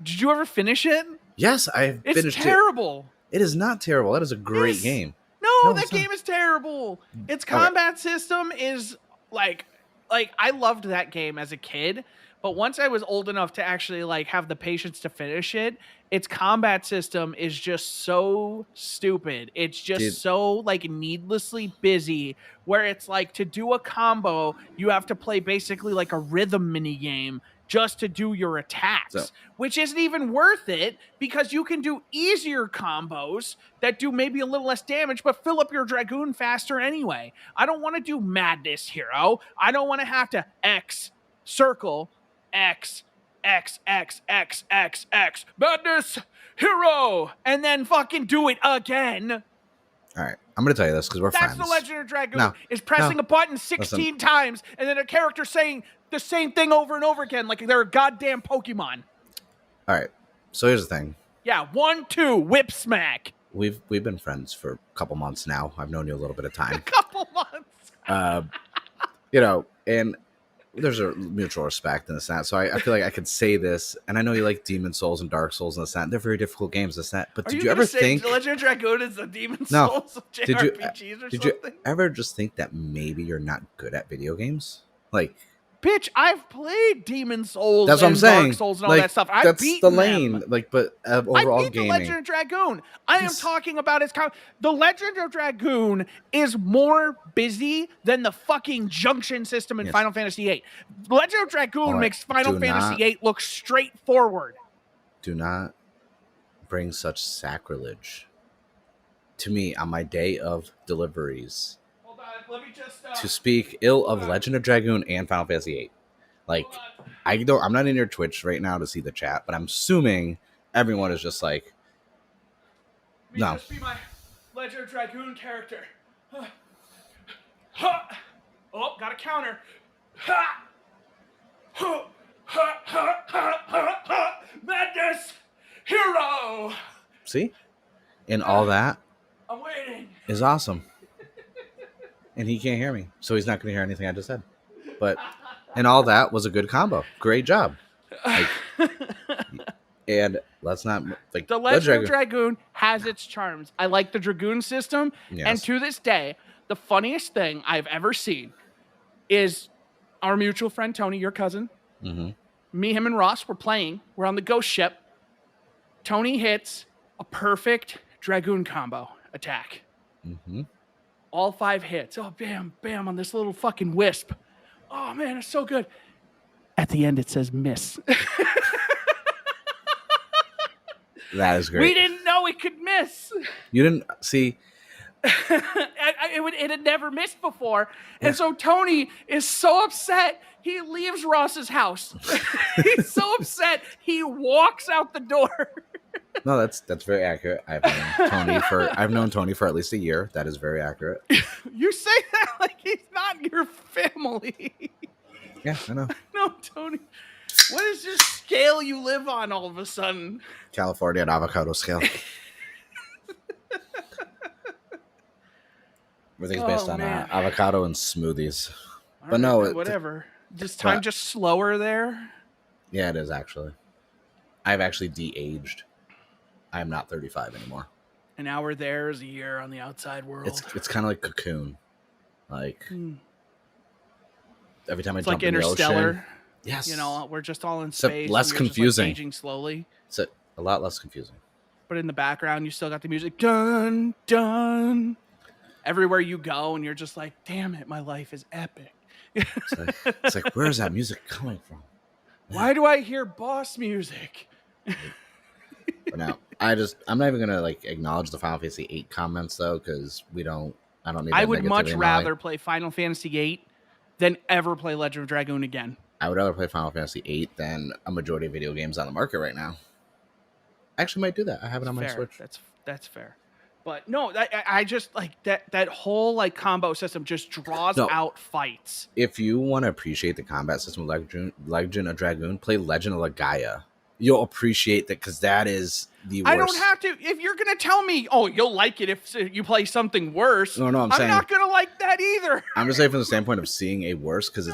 A: did you ever finish it?
B: Yes, I finished it.
A: It's terrible.
B: It is not terrible. That is a great game.
A: No, that game is terrible. Its combat system is like I loved that game as a kid, but once I was old enough to actually like have the patience to finish it, its combat system is just so stupid. It's just so like needlessly busy, where it's like to do a combo, you have to play basically like a rhythm mini game just to do your attacks, which isn't even worth it because you can do easier combos that do maybe a little less damage, but fill up your Dragoon faster anyway. I don't want to do Madness Hero. I don't want to have to X circle, X, X, X, X, X, X, madness, hero, and then fucking do it again.
B: All right, I'm gonna tell you this because we're
A: That's
B: friends.
A: the Legend of Dragoon.
B: No,
A: is pressing a button 16 times and then a character saying the same thing over and over again like they're a goddamn Pokemon.
B: All right, so here's the thing.
A: Yeah, 1, 2, whip smack.
B: We've been friends for a couple months now. I've known you a little bit of time.
A: A couple months.
B: You know, and there's a mutual respect in this and that. So I feel like I could say this, and I know you like Demon Souls and Dark Souls and this and that. They're very difficult games, this and that. But did you ever think
A: Legend of Dragoon is the Demon Souls of JRPGs or something?
B: Did you ever just think that maybe you're not good at video games? Like,
A: bitch, I've played Demon Souls.
B: That's what I'm saying.
A: Dark Souls and all that stuff. I've beaten the lane. Them.
B: Like, but overall
A: I beat
B: gaming.
A: The Legend of Dragoon. I am talking about its. The Legend of Dragoon is more busy than the fucking junction system in Final Fantasy VIII. Legend of Dragoon makes Final Fantasy VIII look straightforward.
B: Do not bring such sacrilege to me on my day of deliveries.
A: Let me just
B: to speak ill of Legend of Dragoon and Final Fantasy VIII. Like, I'm not in your Twitch right now to see the chat, but I'm assuming everyone is just like, no.
A: Just be my Legend of Dragoon character. Oh, got a counter. Madness, hero.
B: See, and all that.
A: I'm waiting.
B: Is awesome. And he can't hear me, so he's not going to hear anything I just said. But, and all that was a good combo. Great job. Like, and let's not like
A: the Legend of Dragoon has its charms. I like the Dragoon system, and to this day, the funniest thing I've ever seen is our mutual friend Tony, your cousin.
B: Mm-hmm.
A: Me, him, and Ross were playing. We're on the ghost ship. Tony hits a perfect Dragoon combo attack.
B: Mm-hmm.
A: All 5 hits. Oh, bam, bam, on this little fucking wisp. Oh, man, it's so good. At the end, it says miss.
B: That is great.
A: We didn't know it could miss.
B: You didn't see.
A: It had never missed before. And so Tony is so upset, he leaves Ross's house. He's so upset, he walks out the door.
B: No, that's very accurate. I've known Tony for at least a year. That is very accurate.
A: You say that like he's not your family.
B: Yeah, I know.
A: No, Tony. What is this scale you live on all of a sudden?
B: California and avocado scale. Everything's based on avocado and smoothies. But no,
A: whatever. Just time just slower there.
B: Yeah, it is actually. I've actually de-aged. I am not 35 anymore.
A: An hour there is a year on the outside world.
B: It's kind of like Cocoon. Like every time I jump
A: like
B: in the
A: Interstellar.
B: ocean. Yes.
A: You know, we're just all in space.
B: Less confusing.
A: Just, like, aging slowly.
B: It's a lot less confusing.
A: But in the background, you still got the music. Dun, dun. Everywhere you go, and you're just like, damn it, my life is epic.
B: It's like, where is that music coming from?
A: Why do I hear boss music?
B: But now, I'm not even gonna like acknowledge the Final Fantasy VIII comments though, because I don't need.
A: I would much rather play Final Fantasy VIII than ever play Legend of Dragoon again.
B: I would rather play Final Fantasy VIII than a majority of video games on the market right now. I actually might do that. I have it on my Switch.
A: That's fair. But no, I just like that whole like combo system just draws out fights.
B: If you want to appreciate the combat system of Legend of Dragoon, play Legend of Legaia. You'll appreciate that because that is the worst.
A: I don't have to. If you're going to tell me, oh, you'll like it if you play something worse.
B: No, I'm saying.
A: I'm not going to like that either.
B: I'm just saying from the standpoint of seeing a worse because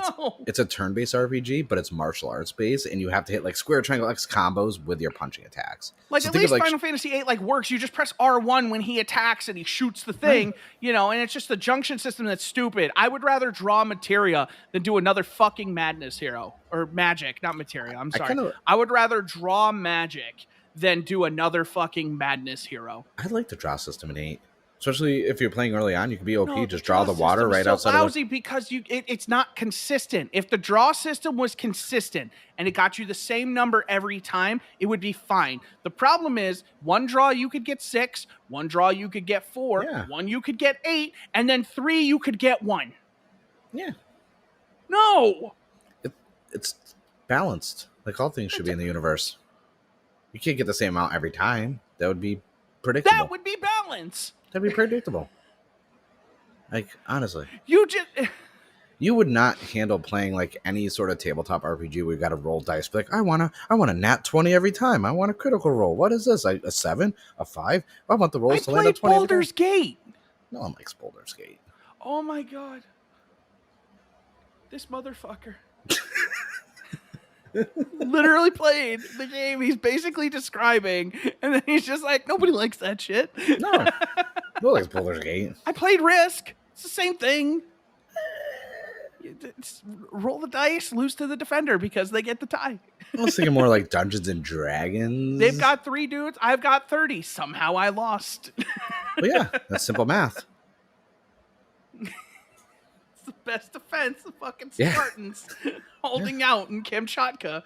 B: it's a turn-based RPG, but it's martial arts based, and you have to hit like square, triangle, X combos with your punching attacks.
A: Like so at least Final Fantasy VIII like works. You just press R1 when he attacks and he shoots the thing, you know, and it's just the junction system that's stupid. I would rather draw materia than do another fucking madness hero or magic, not materia. I'm sorry. I would rather draw magic than do another fucking madness hero.
B: I like the draw system in 8. Especially if you're playing early on, you can be OP, just draw the water right outside of the...
A: because it's not consistent. If the draw system was consistent and it got you the same number every time, it would be fine. The problem is, one draw you could get 6, one draw you could get 4, one you could get 8, and then 3 you could get 1.
B: Yeah.
A: No!
B: it's balanced. Like all things should be in the universe. You can't get the same amount every time. That would be predictable.
A: That would be balance.
B: That'd be predictable. Like, honestly. You would not handle playing like any sort of tabletop RPG where you got to roll dice. Be like, I want a nat 20 every time. I want a critical roll. What is this? A 7? A 5? I want the rolls to land at 20
A: Baldur's Gate.
B: No one likes Baldur's Gate.
A: Oh my god. This motherfucker. Literally played the game he's basically describing, and then he's just like, nobody likes that shit.
B: No. Nobody likes Baldur's Gate.
A: I played Risk. It's the same thing. Roll the dice, lose to the defender because they get the tie.
B: I was thinking more like Dungeons and Dragons.
A: They've got 3 dudes. I've got 30. Somehow I lost.
B: But yeah, that's simple math.
A: It's the best defense. The fucking Spartans holding out in Kamchatka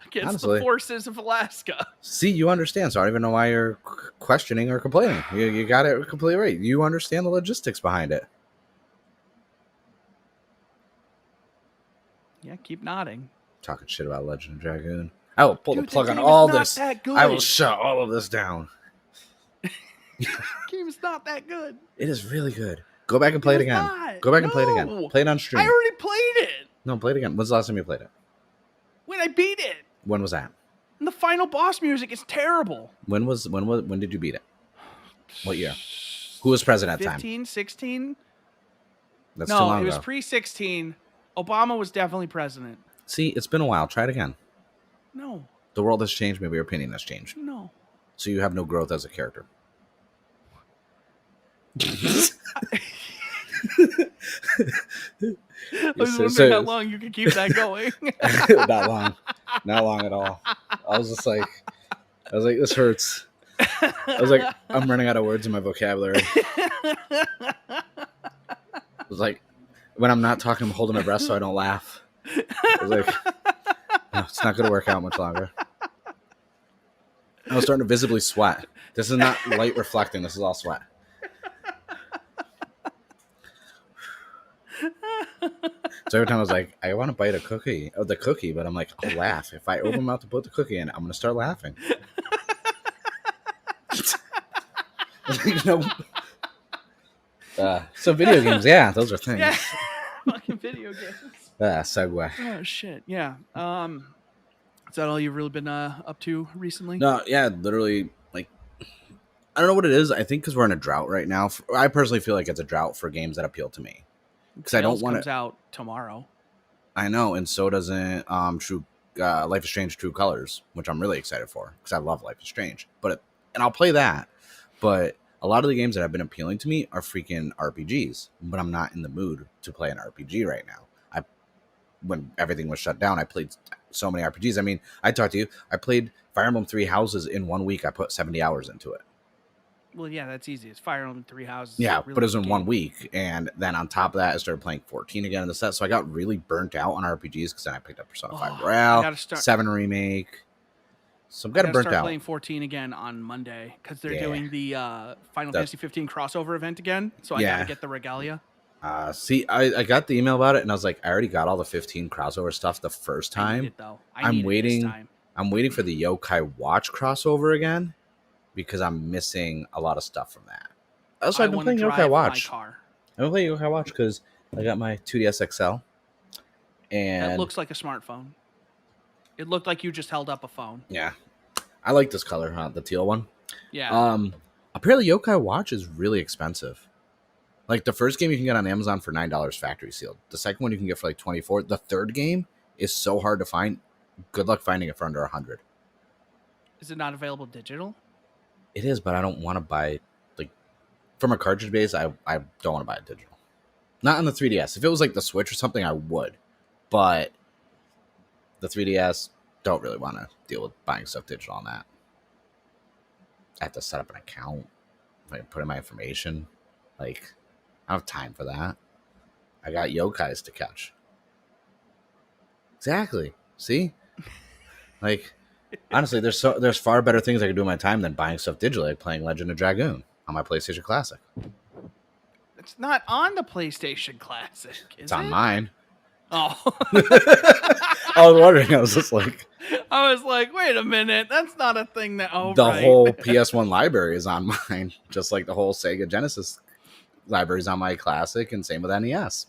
A: against the forces of Alaska.
B: See, you understand, so I don't even know why you're questioning or complaining. You got it completely right. You understand the logistics behind it.
A: Yeah, keep nodding.
B: Talking shit about Legend of Dragoon. I will pull the plug on all this. I will shut all of this down.
A: Game is not that good.
B: It is really good. Go back and play it again. Go back and play it again. Play it on stream.
A: I already played it.
B: No, play it again. When's the last time you played it?
A: When I beat it.
B: When was that?
A: And the final boss music is terrible.
B: When did you beat it? What year? Who was president at that time?
A: 15, 16?
B: That's too long ago.
A: It was pre-16. Obama was definitely president.
B: See, it's been a while. Try it again.
A: No.
B: The world has changed. Maybe your opinion has changed.
A: No.
B: So you have no growth as a character.
A: I was wondering how long you could keep that going.
B: Not long at all. I was like, this hurts. I was like, I'm running out of words in my vocabulary. I was like, when I'm not talking, I'm holding my breath so I don't laugh. I was like, no, it's not going to work out much longer. I was starting to visibly sweat. This is not light reflecting. This is all sweat. So every time I was like, I want to bite the cookie, but I'm like, I'll laugh. If I open my mouth to put the cookie in, I'm going to start laughing. So video games, yeah, those are things.
A: Yeah. Fucking video games.
B: Segue.
A: Oh, shit, yeah. Is that all you've really been up to recently?
B: No, yeah, literally, like, I don't know what it is. I think because we're in a drought right now. I personally feel like it's a drought for games that appeal to me. Because I don't want to.
A: Comes out tomorrow.
B: I know, and so doesn't Life is Strange True Colors, which I'm really excited for because I love Life is Strange. And I'll play that. But a lot of the games that have been appealing to me are freaking RPGs. But I'm not in the mood to play an RPG right now. When everything was shut down, I played so many RPGs. I mean, I talked to you. I played Fire Emblem 3 Houses in 1 week. I put 70 hours into it.
A: Well, yeah, that's easy. It's Fire Emblem 3 Houses.
B: Yeah, really, but it was in 1 week. And then on top of that, I started playing 14 again in the set. So I got really burnt out on RPGs because then I picked up Persona 5 Royale, 7 Remake. So I'm getting burnt out.
A: Playing 14 again on Monday because they're doing the Final Fantasy 15 crossover event again. So I got to get the regalia.
B: See, I got the email about it and I was like, I already got all the 15 crossover stuff the first time. I'm waiting for the Yokai Watch crossover again because I'm missing a lot of stuff from that. Also, I've been playing Yokai Watch. I've been playing Yokai Watch because I got my 2DS XL. And
A: that looks like a smartphone. It looked like you just held up a phone.
B: Yeah. I like this color, the teal one.
A: Yeah.
B: Apparently Yokai Watch is really expensive. Like the first game you can get on Amazon for $9 factory sealed. The second one you can get for like $24. The third game is so hard to find. Good luck finding it for under $100.
A: Is it not available digital?
B: It is, but I don't want to buy like from a cartridge base. I don't want to buy it digital. Not on the 3DS. If it was like the Switch or something, I would. But the 3DS, don't really want to deal with buying stuff digital on that. I have to set up an account. I put in my information. Like, I don't have time for that. I got yokais to catch. Exactly. See? Like, honestly, there's far better things I could do in my time than buying stuff digitally, like playing Legend of Dragoon on my PlayStation Classic.
A: It's not on the PlayStation Classic, is it?
B: It's on mine.
A: Oh.
B: I was wondering. I was just like,
A: I was like, wait a minute, that's not a thing that. Oh,
B: the
A: right.
B: whole PS1 library is on mine, just like the whole Sega Genesis library is on my Classic, and same with NES.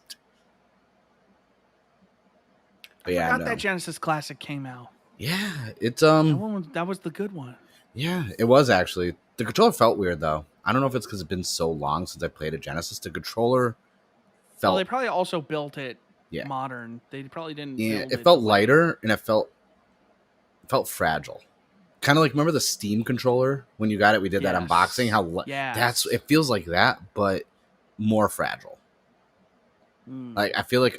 B: But
A: I forgot that Genesis Classic came out.
B: Yeah, it's
A: that was the good one.
B: Yeah, it was actually. The controller felt weird though. I don't know if it's because it's been so long since I played a Genesis. The controller felt.
A: Well, they probably also built it
B: Yeah.
A: modern. They probably didn't.
B: Yeah,
A: build
B: it felt
A: the way-
B: lighter and it felt fragile. Kind of like, remember the Steam controller when you got it? We did that
A: Yes.
B: unboxing.
A: Yes.
B: It feels like that, but more fragile. Like, I feel like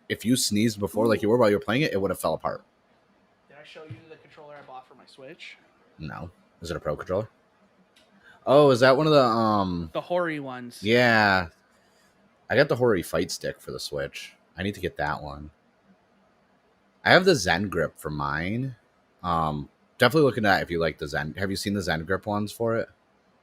B: if you sneezed before, like you were while you were playing it, it would have fell apart.
A: Did I show you the controller I bought for my Switch?
B: No, is it a Pro controller? Oh, is that one of the
A: Hori ones?
B: Yeah, I got the Hori Fight Stick for the Switch. I need to get that one. I have the Zen Grip for mine. Definitely looking at it if you like the Zen. Have you seen the Zen Grip ones for it?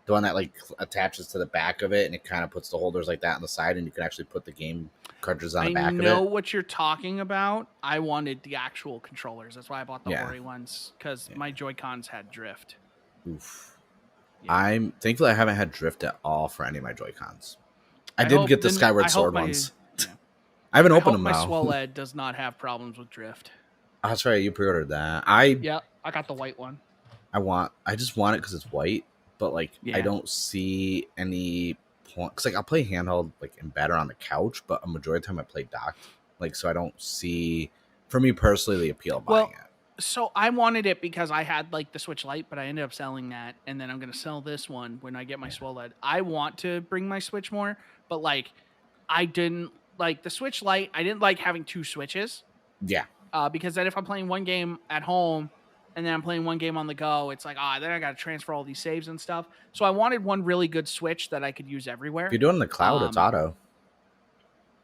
B: The one that like attaches to the back of it and it kind of puts the holders like that on the side, and you can actually put the game cartridges on the back of it. I know
A: what you're talking about. I wanted the actual controllers. That's why I bought the Hori ones, because my Joy-Cons had drift.
B: Oof.
A: Yeah.
B: I'm thankful I haven't had drift at all for any of my Joy-Cons. I did get the Skyward Sword ones. Yeah. I haven't opened them
A: though.
B: My
A: SwellEd does not have problems with drift.
B: Oh, that's right. You pre-ordered that.
A: I got the white one.
B: I just want it because it's white, but like I don't see any point. Because like I'll play handheld like in bed or on the couch, but a majority of the time I play docked. Like, so I don't see, for me personally, the appeal of buying it.
A: So I wanted it because I had like the Switch Lite, but I ended up selling that, and then I'm gonna sell this one when I get my SwellEd. I want to bring my Switch more, but like I didn't like the Switch Lite. I didn't like having two Switches.
B: Yeah.
A: Because then if I'm playing one game at home and then I'm playing one game on the go, it's like, then I got to transfer all these saves and stuff. So I wanted one really good Switch that I could use everywhere.
B: If you're doing it in the cloud, it's auto.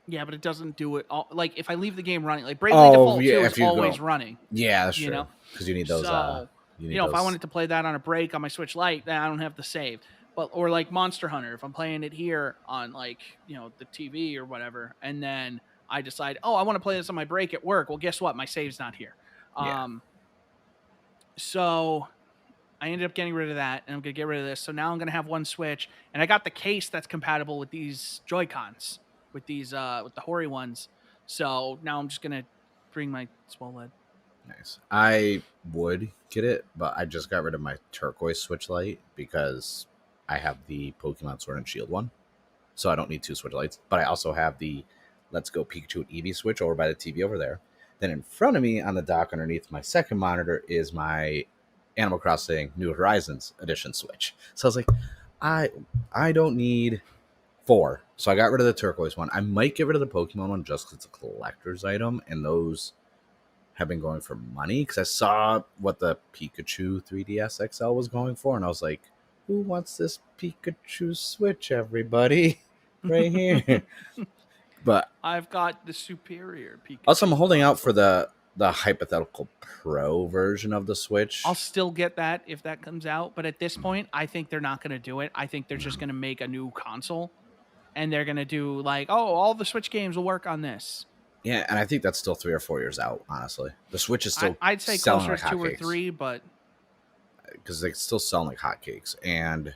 A: Yeah, but it doesn't do it all. Like if I leave the game running, like Bravely Default 2 is always running.
B: Yeah, that's true. Because you need those.
A: So, if I wanted to play that on a break on my Switch Lite, then I don't have the save. But or like Monster Hunter, if I'm playing it here on like the TV or whatever, and then I decide, I want to play this on my break at work. Well, guess what? My save's not here. So I ended up getting rid of that, and I'm going to get rid of this. So now I'm going to have one Switch, and I got the case that's compatible with these Joy-Cons, with these with the Hori ones. So now I'm just going to bring my SwellEd.
B: Nice. I would get it, but I just got rid of my turquoise Switch Lite because I have the Pokemon Sword and Shield one. So I don't need two Switch Lights, but I also have the Let's Go Pikachu and Eevee Switch over by the TV over there. Then in front of me on the dock underneath my second monitor is my Animal Crossing New Horizons Edition Switch. So I was like, I don't need four. So I got rid of the turquoise one. I might get rid of the Pokemon one just because it's a collector's item, and those have been going for money because I saw what the Pikachu 3DS XL was going for, and I was like, who wants this Pikachu Switch, everybody? Right here. But
A: I've got the superior Pikachu.
B: Also, I'm holding out for the hypothetical Pro version of the Switch.
A: I'll still get that if that comes out, but at this point, I think they're not going to do it. I think they're just going to make a new console, and they're going to do like, all the Switch games will work on this.
B: Yeah, and I think that's still 3 or 4 years out, honestly. The Switch is still
A: I'd say closer to 2 or 3, but
B: because they still sell like hotcakes. And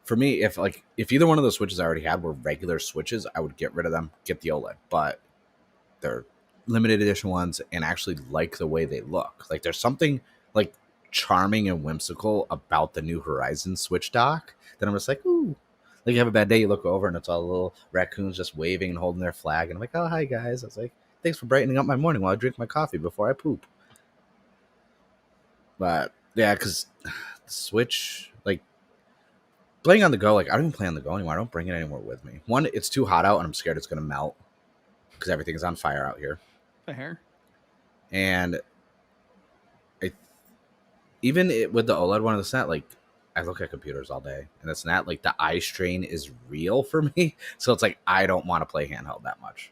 B: for me, if either one of the Switches I already had were regular Switches, I would get rid of them, get the OLED. But they're limited edition ones, and actually like the way they look. Like there's something like charming and whimsical about the New Horizons Switch dock that I'm just like, ooh. Like you have a bad day, you look over and it's all little raccoons just waving and holding their flag, and I'm like, oh hi guys. I was like, thanks for brightening up my morning while I drink my coffee before I poop. But yeah, because the Switch, like playing on the go, like I don't even play on the go anymore. I don't bring it anymore with me. One, it's too hot out and I'm scared it's gonna melt because everything is on fire out here.
A: Fair.
B: And even with the OLED one, it's not like I look at computers all day, and it's not like the eye strain is real for me. So it's like I don't want to play handheld that much.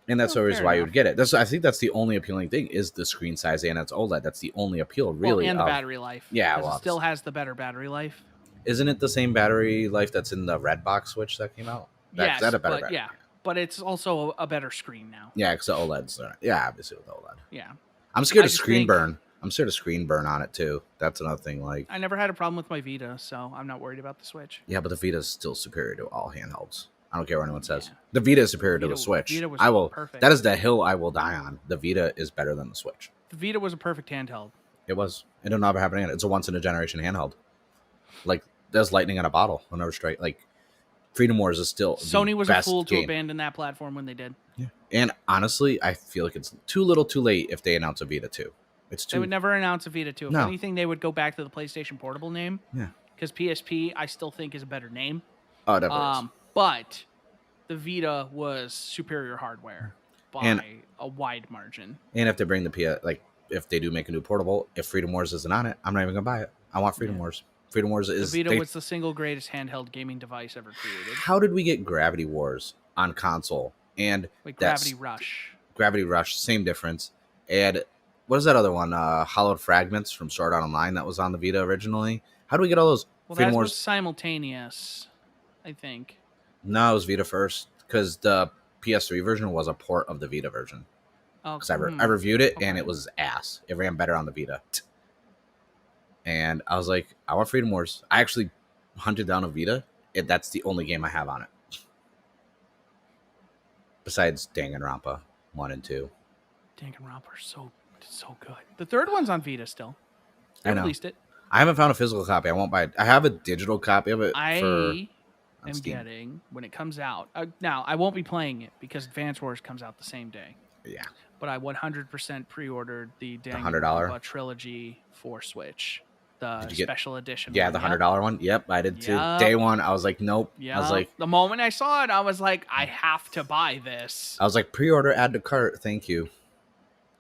B: And that's the reason why you would get it. I think that's the only appealing thing is the screen size and it's OLED. That's the only appeal, really.
A: And the battery life.
B: Yeah,
A: it still has the better battery life.
B: Isn't it the same battery life that's in the red box Switch that came out?
A: Yes,
B: that a better battery?
A: Yeah. but it's also a better screen now.
B: Yeah, because the OLED's there. Yeah, obviously with OLED.
A: Yeah.
B: I'm scared
A: I
B: of
A: just
B: screen
A: think
B: burn. I'm scared of screen burn on it too. That's another thing. Like,
A: I never had a problem with my Vita, so I'm not worried about the Switch.
B: yeah, but the Vita is still superior to all handhelds. I don't care what anyone says.
A: Yeah.
B: The Vita is superior to the
A: Vita,
B: Switch.
A: Vita was
B: I will.
A: perfect.
B: That is the hill I will die on. The Vita is better than the Switch.
A: The Vita was a perfect handheld.
B: It was. It'll never happen again. It's a once in a generation handheld. Like, there's lightning in a bottle. I'll never strike. Like, Freedom Wars is still
A: Sony was a fool to
B: game.
A: abandon that platform when they did.
B: Yeah. And honestly, I feel like it's too little too late if they announce a Vita 2. It's too.
A: They would never announce a Vita 2. If
B: No.
A: anything, they would go back to the PlayStation Portable name.
B: Yeah.
A: Because PSP, I still think, is a better name.
B: Oh, definitely is.
A: But the Vita was superior hardware by a wide margin.
B: And if they bring the PS, like, if they do make a new portable, if Freedom Wars isn't on it, I'm not even gonna buy it. I want Freedom Wars. Freedom Wars is
A: the Vita was the single greatest handheld gaming device ever created.
B: How did we get Gravity Wars on console? And
A: Wait, Gravity Rush.
B: Gravity Rush, same difference. And what is that other one? Hollowed Fragments from Sword Art Online that was on the Vita originally. How do we get all those?
A: Well,
B: Freedom
A: that
B: Wars
A: was simultaneous, I think.
B: No, it was Vita first because the PS3 version was a port of the Vita version.
A: Oh,
B: Because I reviewed it and it was ass. It ran better on the Vita. And I was like, I want Freedom Wars. I actually hunted down a Vita. That's the only game I have on it. Besides Danganronpa 1 and 2.
A: Danganronpa are so good. The third one's on Vita still. They released it.
B: I haven't found a physical copy. I won't buy it. I have a digital copy of it.
A: I am getting when it comes out. Now, I won't be playing it because Advance Wars comes out the same day.
B: Yeah.
A: But I 100% pre-ordered the
B: $100
A: trilogy for Switch. The special edition.
B: Yeah, the $100 one. Yep, I did too.
A: Yep.
B: Day one, I was like, nope.
A: Yeah.
B: I was like,
A: the moment I saw it, I was like, I have to buy this.
B: I was like, pre-order, add to cart. Thank you.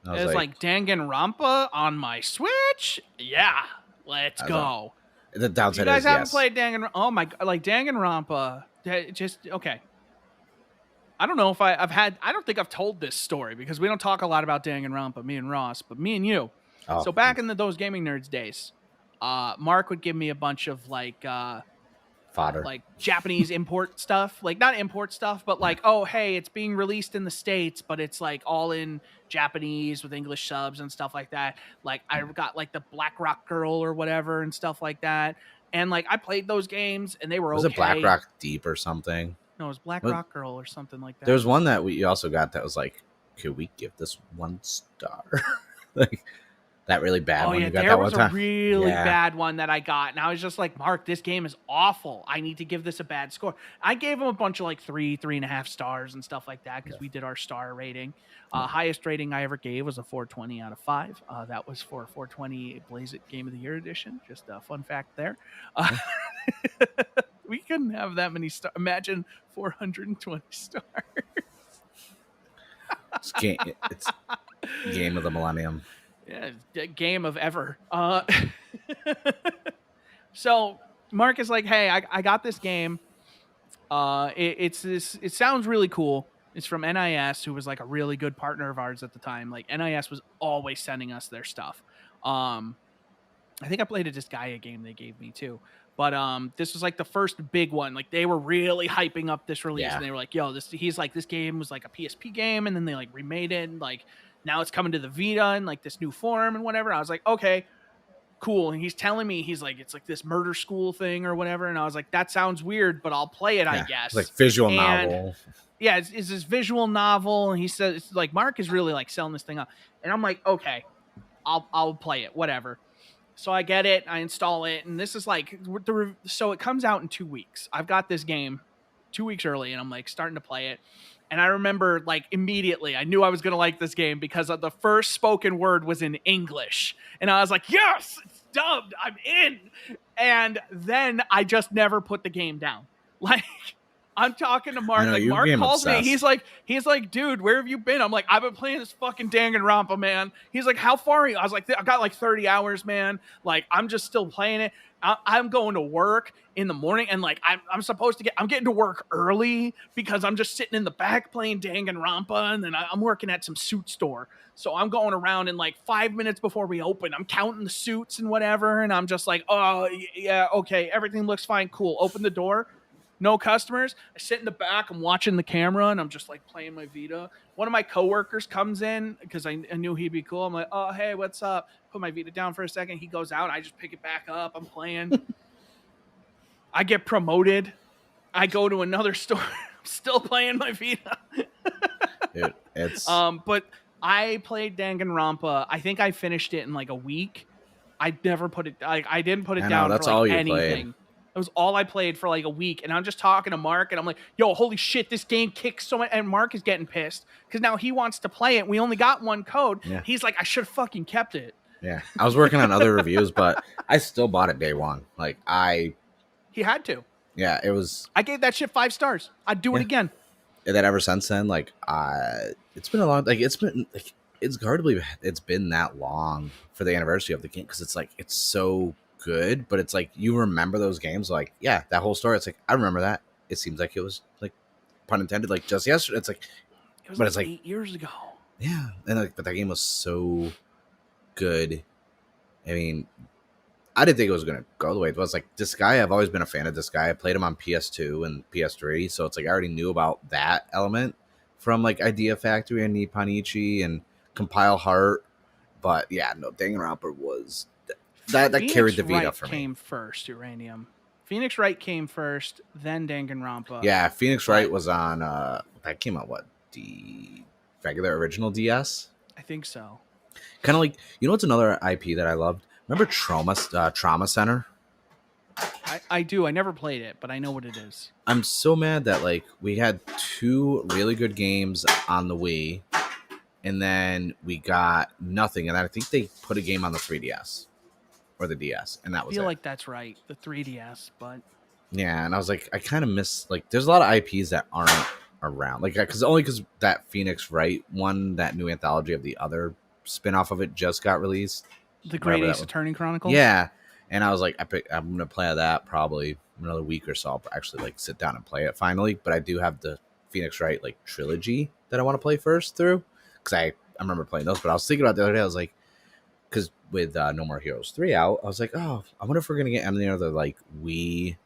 A: It was like Danganronpa on my Switch. Yeah, let's go.
B: The downside
A: you guys
B: is
A: haven't
B: yes.
A: played Danganronpa. Oh my god, like Danganronpa. Just okay. I don't know if I've had. I don't think I've told this story because we don't talk a lot about Danganronpa, me and Ross, but me and you.
B: Oh.
A: So back in those gaming nerds days, Mark would give me a bunch of
B: fodder,
A: like Japanese import stuff, like not import stuff, but like, oh hey, it's being released in the States, but it's like all in Japanese with English subs and stuff like that. Like I got like the Black Rock Girl or whatever and stuff like that, and like I played those games and they were
B: was it Black Rock Deep or something?
A: No, it was Black Rock Girl or something like that.
B: There was one that we also got that was like, could we give this 1 star? Like that really bad one.
A: Yeah,
B: you got
A: there
B: that
A: was
B: one time?
A: a really bad one that I got, and I was just like, Mark, this game is awful. I need to give this a bad score. I gave him a bunch of like 3.5 stars and stuff like that because we did our star rating. Highest rating I ever gave was a 420 out of 5. That was for 420 Blaze It Game of the Year edition. Just a fun fact there. We couldn't have that many stars. Imagine 420 stars.
B: It's game of the millennium.
A: Yeah, game of ever. So Mark is like, hey, I got this game. It sounds really cool. It's from NIS, who was like a really good partner of ours at the time. Like NIS was always sending us their stuff. I think I played a Disgaea game they gave me too. But this was like the first big one. Like they were really hyping up this release, and they were like, "Yo, this." He's like, "This game was like a PSP game, and then they like remade it, and like now it's coming to the Vita in like this new form and whatever." I was like, "Okay, cool." And he's telling me he's like, "It's like this murder school thing or whatever," and I was like, "That sounds weird, but I'll play it, I guess."
B: It's like visual novel.
A: Yeah, it's this visual novel, and he says it's like Mark is really like selling this thing up, and I'm like, "Okay, I'll play it, whatever." So I get it, I install it, and this is like, so it comes out in 2 weeks. I've got this game 2 weeks early, and I'm like starting to play it. And I remember like immediately, I knew I was going to like this game because the first spoken word was in English. And I was like, yes, it's dubbed, I'm in. And then I just never put the game down. Like, I'm talking to Mark. Like Mark calls me. He's like, dude, where have you been? I'm like, I've been playing this fucking Danganronpa, man. He's like, how far are you? I was like, I got like 30 hours, man. Like, I'm just still playing it. I'm going to work in the morning, and like I'm getting to work early because I'm just sitting in the back playing Danganronpa, and then I'm working at some suit store. So I'm going around, and like 5 minutes before we open, I'm counting the suits and whatever, and I'm just like, oh yeah, okay, everything looks fine, cool. Open the door. no customers. I sit in the back, I'm watching the camera, and I'm just like playing my Vita. One of my coworkers comes in because I knew he'd be cool. I'm like, oh, hey, what's up? Put my Vita down for a second. He goes out. I just pick it back up. I'm playing. I get promoted. I go to another store. I'm still playing my Vita.
B: Dude, it's
A: But I played Danganronpa. I think I finished it in like a week. I never put it like I didn't put it
B: I know
A: down for
B: that's
A: like
B: all you played.
A: anything. It was all I played for like a week, and I'm just talking to Mark, and I'm like, "Yo, holy shit, this game kicks so much!" And Mark is getting pissed because now he wants to play it. We only got one code.
B: Yeah.
A: He's like, "I should have fucking kept it."
B: Yeah, I was working on other reviews, but I still bought it day one. Like
A: He had to.
B: yeah, it was.
A: I gave that shit 5 stars. I'd do it again.
B: And then ever since then, like it's been a long. Like it's been like it's hard to believe it's been that long for the anniversary of the game because it's like it's so good, but it's like you remember those games. Like yeah, that whole story. It's like I remember that. It seems like it was like pun intended, like just yesterday. It's like,
A: It was
B: but
A: like
B: it's like
A: 8 years ago.
B: yeah, and like but that game was so good. I mean, I didn't think it was gonna go the way it was. Like this guy, I've always been a fan of this guy. I played him on PS2 and PS3, so it's like I already knew about that element from like Idea Factory and Nipponichi and Compile Heart. But yeah, no, Danganronpa was that carried the Vita
A: Wright
B: for me.
A: came first, Uranium. Phoenix Wright came first, then Danganronpa.
B: Yeah, Phoenix Wright was on. That came out what the regular original DS.
A: I think so.
B: Kind of like what's another IP that I loved. Remember Trauma Center?
A: I do. I never played it, but I know what it is.
B: I'm so mad that like we had 2 really good games on the Wii, and then we got nothing. And I think they put a game on the 3DS or the DS, and that was
A: I feel
B: it.
A: like that's right, the 3DS. But
B: yeah, and I was like, I kind of miss like. There's a lot of IPs that aren't around, like because that Phoenix Wright one, that new anthology of the other spin-off of it just got released.
A: the Great Ace Attorney Chronicles.
B: Yeah, and I was like, I'm gonna play that probably another week or so. I'll actually like sit down and play it finally. But I do have the Phoenix Wright like trilogy that I want to play first through because I remember playing those. But I was thinking about the other day. I was like, because with No More Heroes 3 out, I was like, oh, I wonder if we're gonna get any other like Wii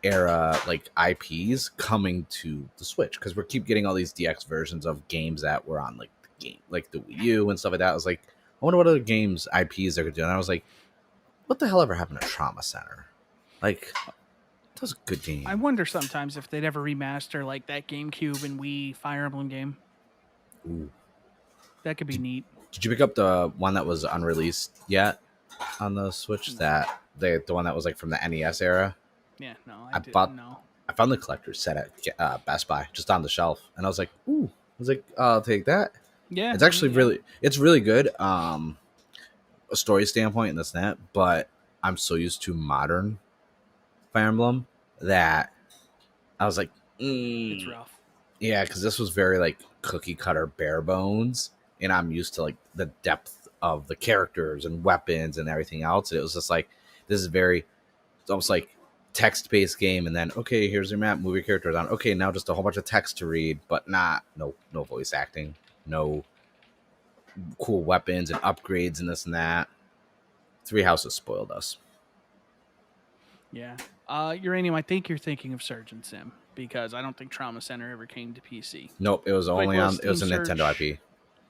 B: era like IPs coming to the Switch because we keep getting all these DX versions of games that were on like the game, like the Wii U and stuff like that. I was like, I wonder what other games IPs they're gonna do. And I was like, what the hell ever happened to Trauma Center? Like, that was a good game.
A: I wonder sometimes if they'd ever remaster like that GameCube and Wii Fire Emblem game.
B: Ooh.
A: That could be neat.
B: Did you pick up the one that was unreleased yet on the Switch? That the one that was like from the NES era?
A: Yeah, no,
B: I found the collector's set at Best Buy just on the shelf, and I was like, ooh. I was like, I'll take that.
A: Yeah,
B: it's actually really good. A story standpoint and this and that, but I'm so used to modern Fire Emblem that I was like,
A: it's rough.
B: Yeah, because this was very like cookie cutter, bare bones, and I'm used to like the depth of the characters and weapons and everything else. And it was just like this is it's almost like text-based game, and then okay, here's your map, move your characters on. Okay, now just a whole bunch of text to read, but no voice acting, no cool weapons and upgrades and this and that. Three Houses spoiled us.
A: Yeah. Uranium, I think you're thinking of Surgeon Sim because I don't think Trauma Center ever came to PC.
B: Nope, it was only on. It was a Nintendo IP.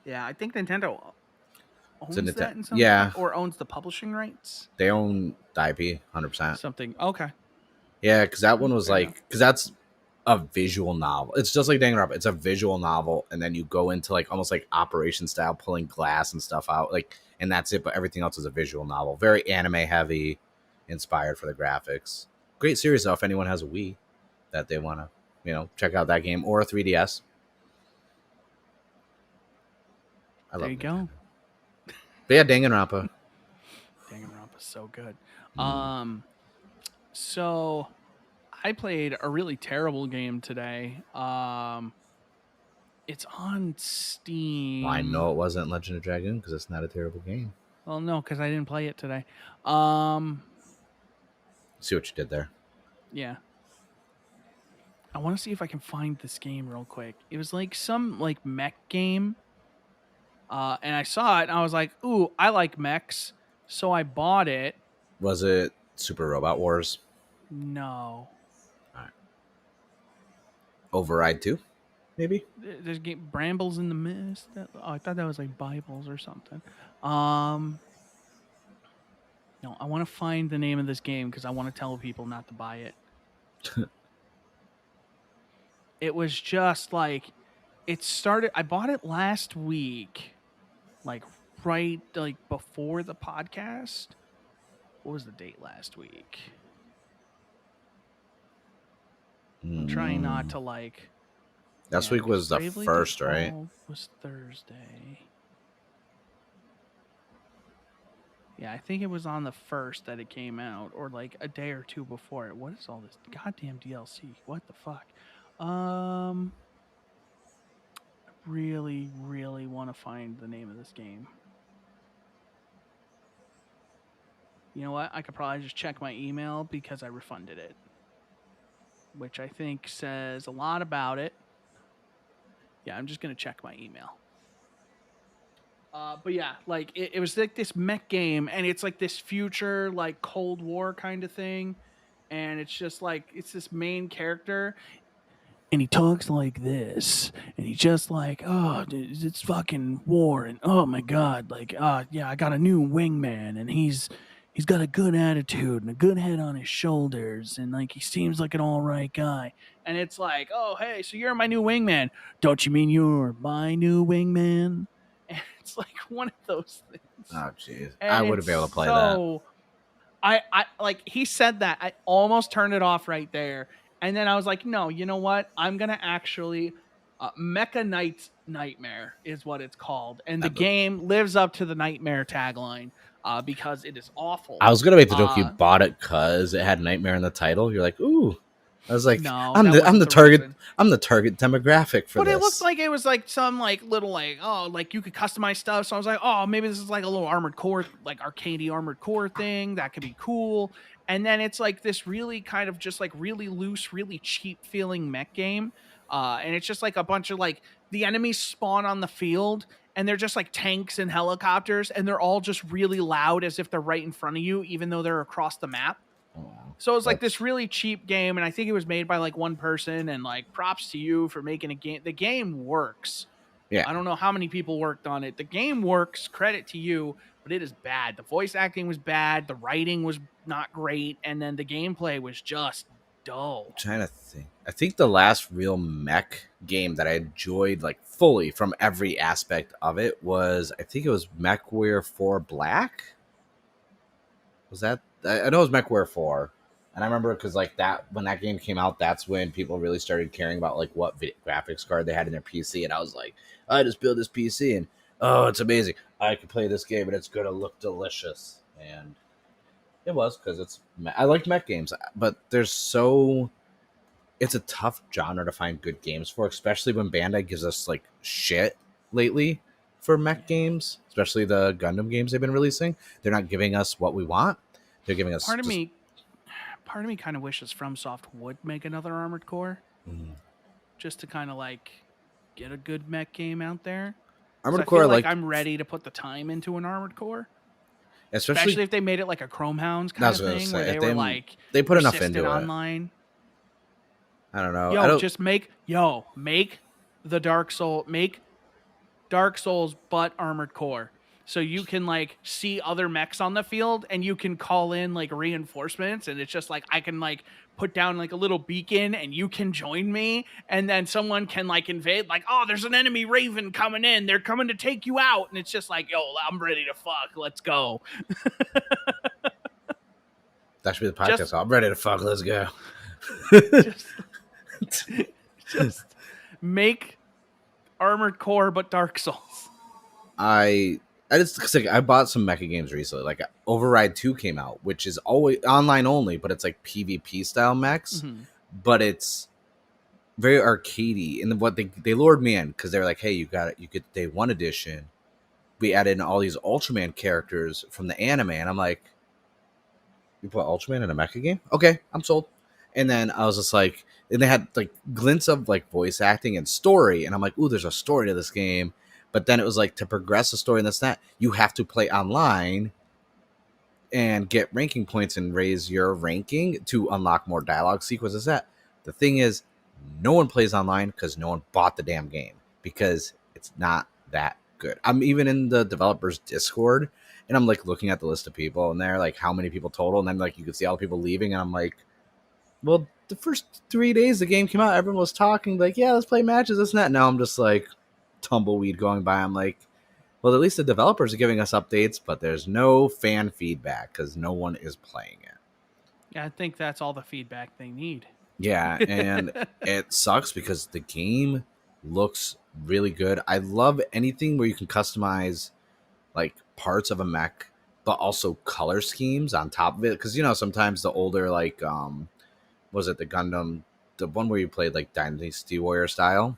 A: Yeah, I think Nintendo owns that in some or owns the publishing rights.
B: They own the IP 100%.
A: Something. Okay.
B: Yeah, because that one was because that's a visual novel. It's just like Danganronpa. It's a visual novel, and then you go into like almost like Operation style, pulling glass and stuff out, like, and that's it. But everything else is a visual novel, very anime heavy, inspired for the graphics. Great series though. If anyone has a Wii that they want to, check out that game or a 3DS.
A: There you go.
B: But yeah, Danganronpa.
A: Danganronpa's so good. So I played a really terrible game today. It's on Steam.
B: Well, I know it wasn't Legend of Dragoon because it's not a terrible game.
A: Well, no, because I didn't play it today.
B: See what you did there.
A: Yeah. I want to see if I can find this game real quick. It was like some like mech game. And I saw it and I was like, ooh, I like mechs. So I bought it.
B: Was it Super Robot Wars?
A: No.
B: All right. Override 2, maybe.
A: There's game Brambles in the Mist. I thought that was like Bibles or something. Um, no, I want to find the name of this game because I want to tell people not to buy it. It was just like it started. I bought it last week, like right like before the podcast. What was the date last week? I'm trying not to like.
B: Last
A: Yeah,
B: week
A: because
B: was the
A: Bravely
B: first, right?
A: Default was Thursday. Yeah, I think it was on the 1st that it came out, or like a day or two before it. What is all this goddamn DLC? What the fuck? I really, really want to find the name of this game. You know what? I could probably just check my email because I refunded it, which I think says a lot about it. Yeah, I'm just gonna check my email. But yeah, like it was like this mech game, and it's like this future, like Cold War kind of thing, and it's just like it's this main character, and he talks like this, and he's just like, oh, it's fucking war, and oh my god, like, yeah, I got a new wingman, and he's got a good attitude and a good head on his shoulders, and like he seems like an all right guy, and it's like, oh hey, so you're my new wingman? Don't you mean you're my new wingman? And it's like one of those things,
B: Oh, jeez. I
A: and
B: would have
A: it's
B: been able to play that.
A: so I like he said that. I almost turned it off right there. And then I was like, no, you know what? I'm gonna actually Mecha Knight's Nightmare is what it's called. And the game lives up to the nightmare tagline because it is awful.
B: I was gonna make the joke you bought it because it had Nightmare in the title. You're like, ooh. I was like,
A: no,
B: I'm the target.
A: reason.
B: I'm the target demographic for this.
A: But it looked like it was like some like little like, oh, like you could customize stuff. So I was like, oh, maybe this is like a little Armored Core, like arcadey Armored Core thing that could be cool. And then it's like this really kind of just like really loose, really cheap feeling mech game. And it's just like a bunch of like the enemies spawn on the field, and they're just like tanks and helicopters, and they're all just really loud as if they're right in front of you, even though they're across the map. So it was like this really cheap game, and I think it was made by like one person, and like props to you for making a game. The game works.
B: Yeah.
A: I don't know how many people worked on it. The game works, credit to you, but it is bad. The voice acting was bad, the writing was not great, and then the gameplay was just dull.
B: I'm trying to think. I think the last real mech game that I enjoyed like fully from every aspect of it was, I think it was MechWarrior 4 Black. Was that? I know it was MechWarrior 4. And I remember because like that when that game came out, that's when people really started caring about like what graphics card they had in their PC. And I was like, I just built this PC and oh, it's amazing. I can play this game and it's gonna look delicious. And it was because I like mech games, but it's a tough genre to find good games for, especially when Bandai gives us like shit lately for mech games, especially the Gundam games they've been releasing. They're not giving us what we want. They're giving us
A: part of me kind of wishes FromSoft would make another Armored Core, just to kind of like get a good mech game out there.
B: Armored Core, like
A: I'm ready to put the time into an Armored Core,
B: especially
A: if they made it like a Chrome Hounds kind of thing, where they were like
B: they put enough into
A: online.
B: I don't know.
A: Just make the Dark Souls but Armored Core. So you can like see other mechs on the field, and you can call in like reinforcements, and it's just like I can like put down like a little beacon, and you can join me, and then someone can like invade, like, oh, there's an enemy Raven coming in, they're coming to take you out, and it's just like, yo, I'm ready to fuck, let's go.
B: That should be the podcast. I'm ready to fuck, let's go.
A: just make Armored Core but Dark Souls.
B: I bought some mecha games recently. Like Override 2 came out, which is always online only, but it's like PvP style mechs. Mm-hmm. But it's very arcadey. And what they lured me in because they're like, hey, you get Day 1 edition. We added in all these Ultraman characters from the anime, and I'm like, you put Ultraman in a mecha game? Okay, I'm sold. And then I was just like, and they had like glints of like voice acting and story, and I'm like, ooh, there's a story to this game. But then it was like, to progress the story and this and that, you have to play online and get ranking points and raise your ranking to unlock more dialogue sequences. The thing is, No one plays online because no one bought the damn game because it's not that good. I'm even in the developers Discord and I'm like looking at the list of people and they're like how many people total, and then like you can see all the people leaving and I'm like, well, the first 3 days the game came out, everyone was talking like, yeah, let's play matches, this and that. Now I'm just like tumbleweed going by. I'm like, well, at least the developers are giving us updates, but there's no fan feedback because no one is playing it.
A: Yeah, I think that's all the feedback they need.
B: Yeah, and it sucks because the game looks really good. I love anything where you can customize like parts of a mech, but also color schemes on top of it. Because sometimes the older was it the Gundam, the one where you played like Dynasty Warrior style?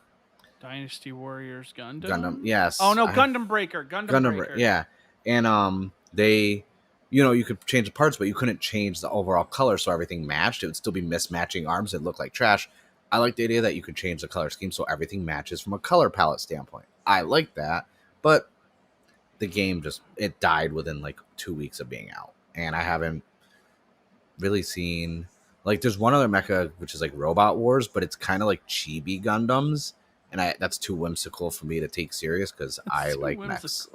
A: Dynasty Warriors
B: Gundam,
A: Gundam? Oh
B: yes.
A: no, Gundam Breaker. Gundam Breaker.
B: Yeah. And they you could change the parts, but you couldn't change the overall color so everything matched. It would still be mismatching arms that look like trash. I like the idea that you could change the color scheme so everything matches from a color palette standpoint. I like that, but the game it died within like 2 weeks of being out. And I haven't really seen like there's one other mecha which is like Robot Wars, but it's kind of like chibi Gundams. And that's too whimsical for me to take serious because I like mechs.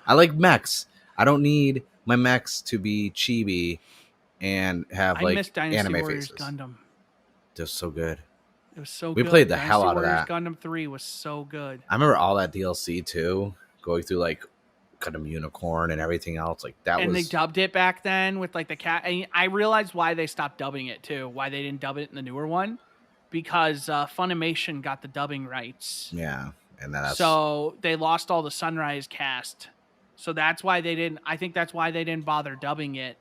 B: I like mechs. I don't need my mechs to be chibi and have like
A: miss Dynasty
B: anime
A: Warriors
B: faces.
A: Gundam.
B: They're so good.
A: It was so
B: we
A: good.
B: played the
A: Dynasty
B: hell out
A: Warriors
B: of that.
A: Gundam 3 was so good.
B: I remember all that DLC too, going through like Gundam Unicorn and everything else. Like that
A: and
B: was.
A: They dubbed it back then with like the cat. And I realized why they stopped dubbing it too. Why they didn't dub it in the newer one, because Funimation got the dubbing rights.
B: Yeah, and that's
A: so they lost all the Sunrise cast. So that's why they didn't. I think that's why they didn't bother dubbing it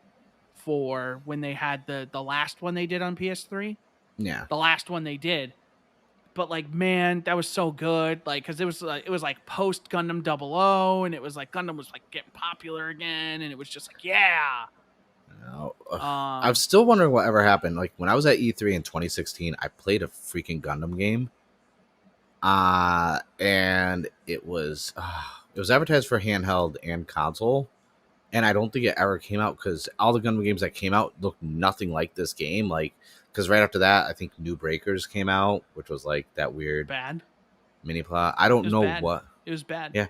A: for when they had the last one they did on PS3.
B: Yeah,
A: the last one they did. But like, man, that was so good. Like, because it was like post Gundam 00, and it was like Gundam was like getting popular again, and it was just like, yeah.
B: I'm still wondering whatever happened. Like when I was at E3 in 2016, I played a freaking Gundam game, and it was advertised for handheld and console, and I don't think it ever came out because all the Gundam games that came out looked nothing like this game. Like, because right after that, I think New Breakers came out, which was like that weird
A: bad
B: mini plot. I don't know what
A: it was bad.
B: Yeah,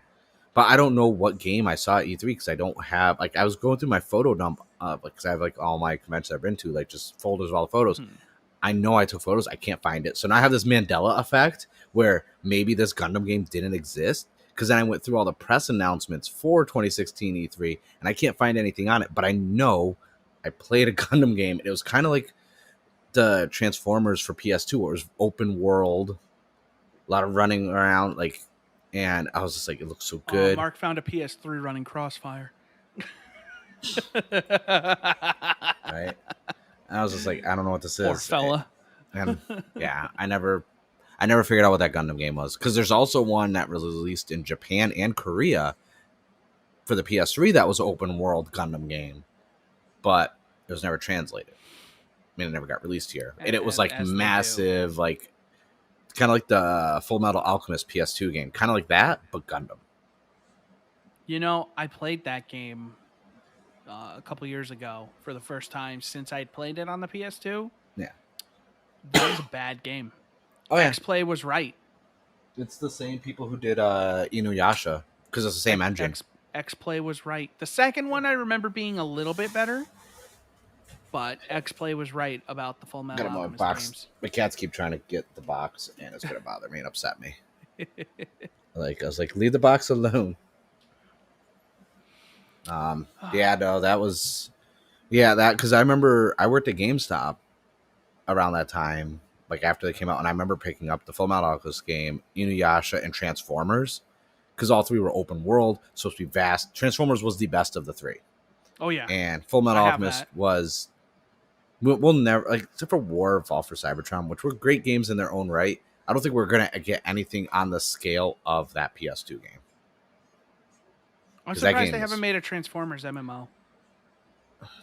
B: but I don't know what game I saw at E3 because I don't have like I was going through my photo dump because I have like all my conventions I've been to, like just folders of all the photos. I know I took photos. I can't find it. So now I have this Mandela effect where maybe this Gundam game didn't exist because then I went through all the press announcements for 2016 E3 and I can't find anything on it. But I know I played a Gundam game. And it was kind of like the Transformers for PS2 where it was open world, a lot of running around, like, and I was just like, it looks so good.
A: Mark found a PS3 running Crossfire.
B: Right? And I was just like, I don't know what this is.
A: Poor fella.
B: And yeah, I never figured out what that Gundam game was because there's also one that was released in Japan and Korea for the PS3 that was open world Gundam game, but it was never translated. I mean, it never got released here, and it was like massive, like kind of like the Full Metal Alchemist PS2 game, kind of like that, but Gundam.
A: I played that game a couple years ago for the first time since I'd played it on the PS2.
B: Yeah.
A: That was a bad game.
B: Oh, yeah.
A: X-Play was right.
B: It's the same people who did Inuyasha because it's the same engine.
A: X-Play was right. The second one I remember being a little bit better, but X-Play was right about the Full Metal Alchemist games.
B: My cats keep trying to get the box, and it's going to bother me and upset me. I was like, leave the box alone. Yeah, no, that was... Yeah, that... Because I remember I worked at GameStop around that time, like after they came out, and I remember picking up the Full Metal Alchemist game, Inuyasha, and Transformers, because all three were open world, supposed to be vast. Transformers was the best of the three.
A: Oh, yeah.
B: And Full Metal Alchemist was... We'll never... Like, except for War of Fall for Cybertron, which were great games in their own right, I don't think we're going to get anything on the scale of that PS2 game.
A: I'm surprised they haven't made a Transformers MMO.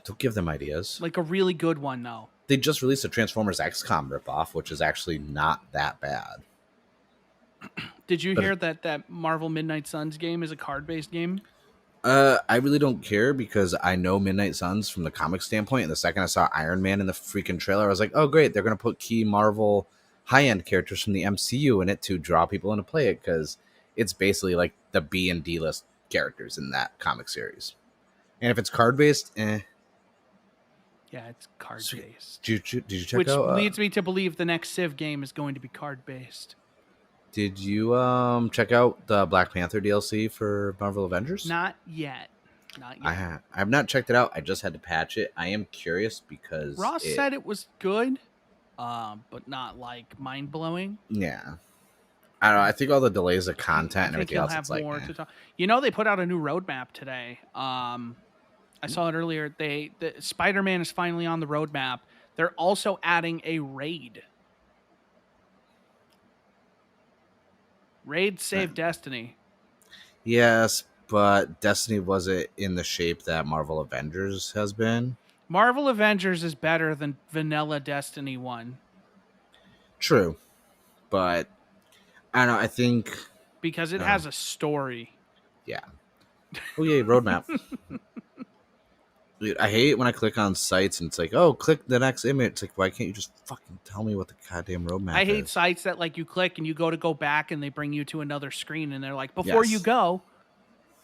B: Don't give them ideas.
A: Like a really good one, though.
B: They just released a Transformers XCOM ripoff, which is actually not that bad.
A: Did you hear that Marvel Midnight Suns game is a card-based game?
B: I really don't care because I know Midnight Suns from the comic standpoint, and the second I saw Iron Man in the freaking trailer, I was like, oh, great, they're going to put key Marvel high-end characters from the MCU in it to draw people in to play it, because it's basically like the B and D list characters in that comic series. And if it's card based,
A: Yeah, it's card
B: So,
A: based.
B: did you check
A: Which
B: out?
A: leads me to believe the next Civ game is going to be card based.
B: Did you check out the Black Panther DLC for Marvel Avengers?
A: Not yet. Not yet.
B: I have not checked it out. I just had to patch it. I am curious because
A: Ross said it was good, but not like mind blowing.
B: Yeah, I don't know. I think all the delays of content and
A: I think
B: everything
A: he'll
B: else.
A: have
B: It's like,
A: more to talk. You know, they put out a new roadmap today. I saw it earlier. The Spider-Man is finally on the roadmap. They're also adding a raid. Raid saved Destiny.
B: Yes, but Destiny wasn't in the shape that Marvel Avengers has been.
A: Marvel Avengers is better than vanilla Destiny 1.
B: True, but I don't know. I think
A: because it has a story.
B: Yeah. Oh yeah, roadmap. Dude, I hate when I click on sites and it's like, oh, click the next image. It's like, why can't you just fucking tell me what the goddamn roadmap is?
A: I hate sites that like you click and you go back and they bring you to another screen and they're like, before you go.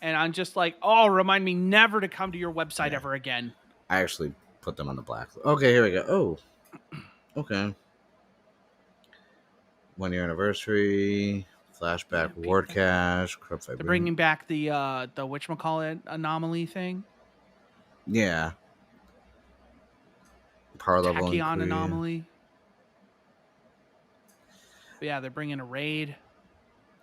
A: And I'm just like, oh, remind me never to come to your website ever again.
B: I actually put them on the blacklist. Okay, here we go. Oh, okay. 1 year anniversary, flashback, reward cache, corrupt
A: They're bringing back the whatchamacallit anomaly thing.
B: Yeah. Power level
A: Tachyon anomaly. But yeah, they're bringing a raid.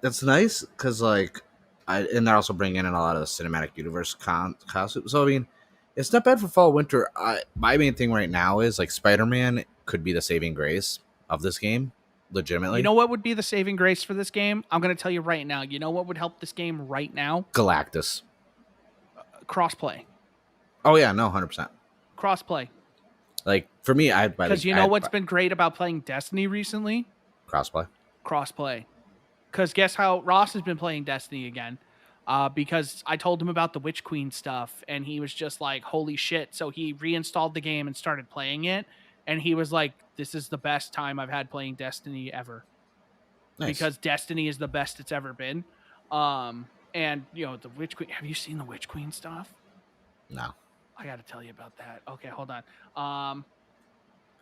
B: That's nice because like, and they're also bringing in a lot of the cinematic universe costumes. So I mean, it's not bad for fall winter. My main thing right now is like Spider-Man could be the saving grace of this game. Legitimately.
A: You know what would be the saving grace for this game? I'm going to tell you right now. You know what would help this game right now?
B: Galactus.
A: Crossplay.
B: Oh yeah, no, 100%.
A: Crossplay.
B: Like for me, I'd buy.
A: Because you know what's been great about playing Destiny recently? Crossplay. Because guess how Ross has been playing Destiny again? Because I told him about the Witch Queen stuff, and he was just like, "Holy shit!" So he reinstalled the game and started playing it, and he was like, "This is the best time I've had playing Destiny ever." Nice. Because Destiny is the best it's ever been. And you know the Witch Queen. Have you seen the Witch Queen stuff?
B: No.
A: I got to tell you about that. Okay, hold on.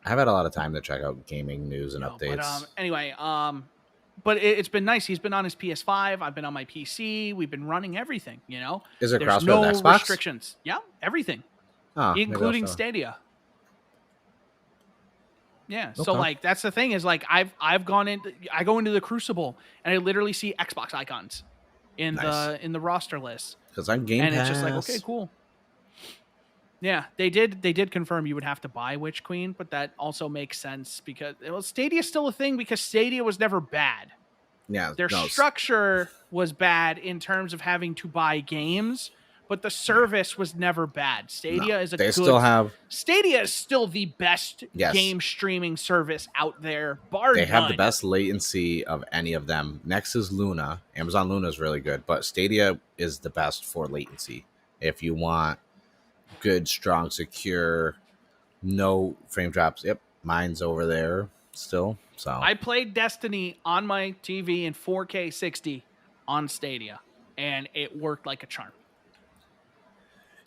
B: I've had a lot of time to check out gaming news and updates.
A: But anyway, but it's been nice. He's been on his PS5. I've been on my PC. We've been running everything. You know,
B: is it crossplay
A: no
B: with Xbox?
A: Restrictions? Yeah, everything, including Stadia. Yeah. Okay. So like that's the thing is like I go into the Crucible and I literally see Xbox icons in the roster list
B: because I'm Game Pass.
A: And it's just like, okay, cool. Yeah, they did confirm you would have to buy Witch Queen, but that also makes sense because Stadia is still a thing because Stadia was never bad.
B: Yeah,
A: their structure was bad in terms of having to buy games, but the service was never bad. Stadia is Stadia is still the best game streaming service out there, bar
B: They
A: none.
B: have the best latency of any of them. Next is Luna. Amazon Luna is really good, but Stadia is the best for latency. If you want good, strong, secure, no frame drops. Yep, mine's over there still. So
A: I played Destiny on my TV in 4K 60 on Stadia, and it worked like a charm.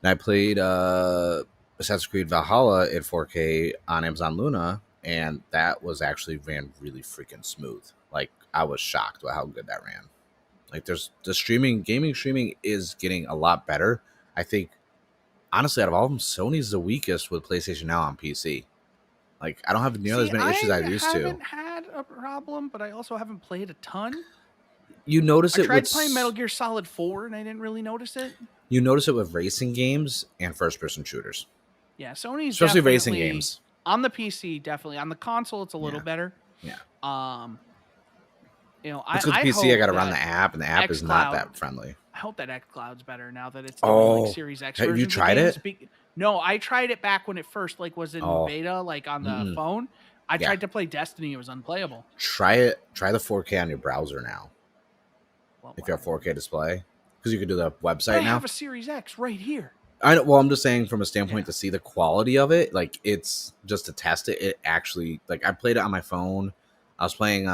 B: And I played Assassin's Creed Valhalla in 4K on Amazon Luna, and that was actually ran really freaking smooth. Like I was shocked by how good that ran. Like there's the gaming streaming is getting a lot better. I think. Honestly, out of all of them, Sony's the weakest with PlayStation Now on PC. Like, I don't have nearly as many issues as I used to.
A: I haven't had a problem, but I also haven't played a ton.
B: You notice it.
A: I tried playing Metal Gear Solid 4, and I didn't really notice it.
B: You notice it with racing games and first-person shooters.
A: Yeah, Sony's
B: especially racing games
A: on the PC. Definitely on the console, it's a little better.
B: Yeah.
A: You know,
B: it's with the PC. I got to run the app, and the app is not that friendly.
A: I hope that xCloud's better now that it's like Series X.
B: Have you tried it?
A: No, I tried it back when it first was in beta, like on the phone. I tried to play Destiny; it was unplayable.
B: Try it. Try the 4K on your browser now. If you have 4K display, because you can do the website now.
A: I have a Series X right here.
B: I know. Well, I'm just saying from a standpoint to see the quality of it. Like it's just to test it. It actually I played it on my phone. I was playing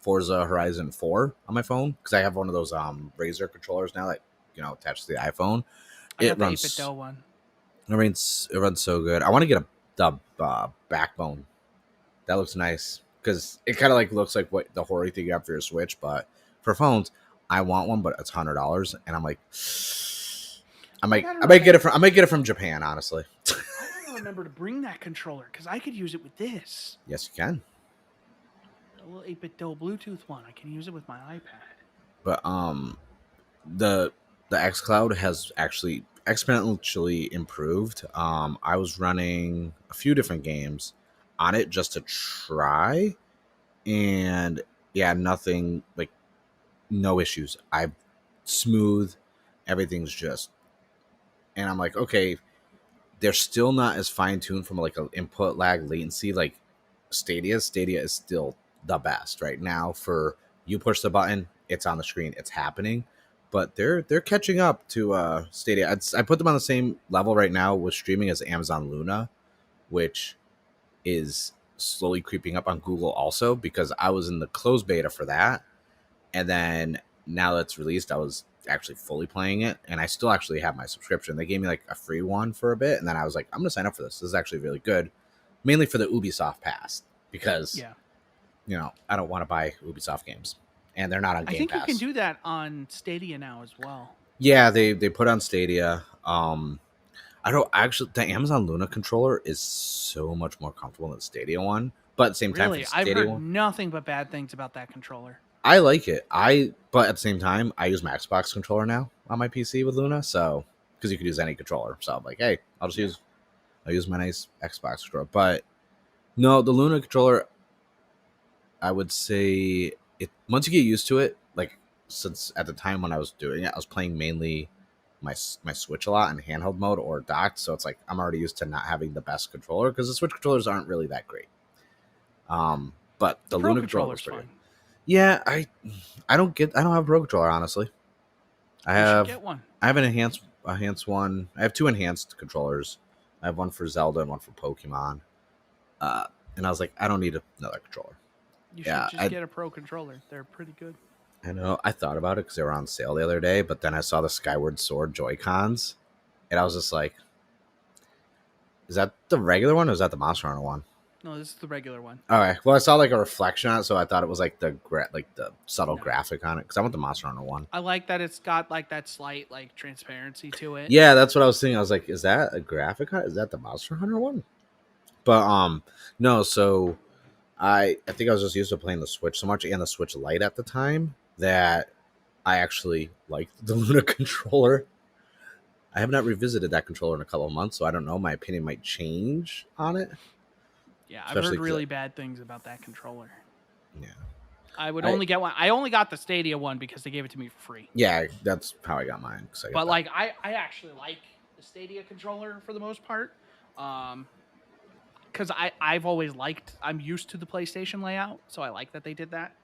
B: Forza Horizon 4 on my phone because I have one of those Razer controllers now that attached to the iPhone.
A: I
B: It
A: got the 8-bit
B: runs
A: dough one.
B: it runs so good. I want to get the backbone. That looks nice because it kind of like looks like what the horror thing you have for your Switch, but for phones, I want one, but it's $100, and I'm like, I might get it from Japan, honestly.
A: I gotta remember to bring that controller because I could use it with this.
B: Yes, you can.
A: A little 8-bit dough Bluetooth one. I can use it with my iPad.
B: But the xCloud has actually exponentially improved. I was running a few different games on it just to try, and yeah, nothing like no issues. I smooth, everything's just, and I'm like, okay, they're still not as fine tuned from like an input lag latency like Stadia. Stadia is still the best right now. For you push the button, it's on the screen, it's happening. But they're catching up to Stadia. I put them on the same level right now with streaming as Amazon Luna, which is slowly creeping up on Google also because I was in the closed beta for that, and then now that it's released, I was actually fully playing it, and I still actually have my subscription. They gave me like a free one for a bit, and then I was like, I'm gonna sign up for this. This is actually really good, mainly for the Ubisoft Pass because
A: Yeah.
B: I don't want to buy Ubisoft games, and they're not on
A: I
B: Game
A: think
B: Pass.
A: you can do that on Stadia now as well.
B: Yeah, they put on Stadia. I don't actually. The Amazon Luna controller is so much more comfortable than the Stadia one, but at the same time, for
A: Really,
B: the
A: I've
B: Stadia
A: heard
B: one,
A: nothing but bad things about that controller.
B: I like it. But at the same time, I use my Xbox controller now on my PC with Luna, so because you could use any controller. So I'm like, hey, I'll use my nice Xbox controller. But no, the Luna controller, I would say it once you get used to it, like since at the time when I was doing it, I was playing mainly my Switch a lot in handheld mode or docked, so it's like I'm already used to not having the best controller because the Switch controllers aren't really that great. But
A: The
B: the
A: Pro
B: Luna controller was
A: controller's
B: pretty good.
A: fine.
B: Yeah, I don't have a Pro controller honestly.
A: You should get one.
B: I have an enhanced one. I have two enhanced controllers. I have one for Zelda and one for Pokemon. Uh, and I was like, I don't need another controller.
A: You should
B: Yeah,
A: just get a Pro controller. They're pretty good.
B: I know. I thought about it because they were on sale the other day, but then I saw the Skyward Sword Joy Cons, and I was just like, is that the regular one or is that the Monster Hunter one?
A: No, this is the regular one.
B: All right. Well, I saw like a reflection on it, so I thought it was like the subtle
A: No.
B: graphic on it because I want the Monster Hunter one.
A: I like that it's got like that slight like transparency to it.
B: Yeah, that's what I was thinking. I was like, is that a graphic? Is that the Monster Hunter one? But no. So I think I was just used to playing the Switch so much and the Switch Lite at the time that I actually liked the Luna controller. I have not revisited that controller in a couple of months, so I don't know. My opinion might change on it.
A: Yeah, I've heard really bad things about that controller.
B: Yeah.
A: I would only get one. I only got the Stadia one because they gave it to me for free.
B: Yeah, that's how I got mine.
A: But like, I actually like the Stadia controller for the most part. Because I've always liked, I'm used to the PlayStation layout, so I like that they did that.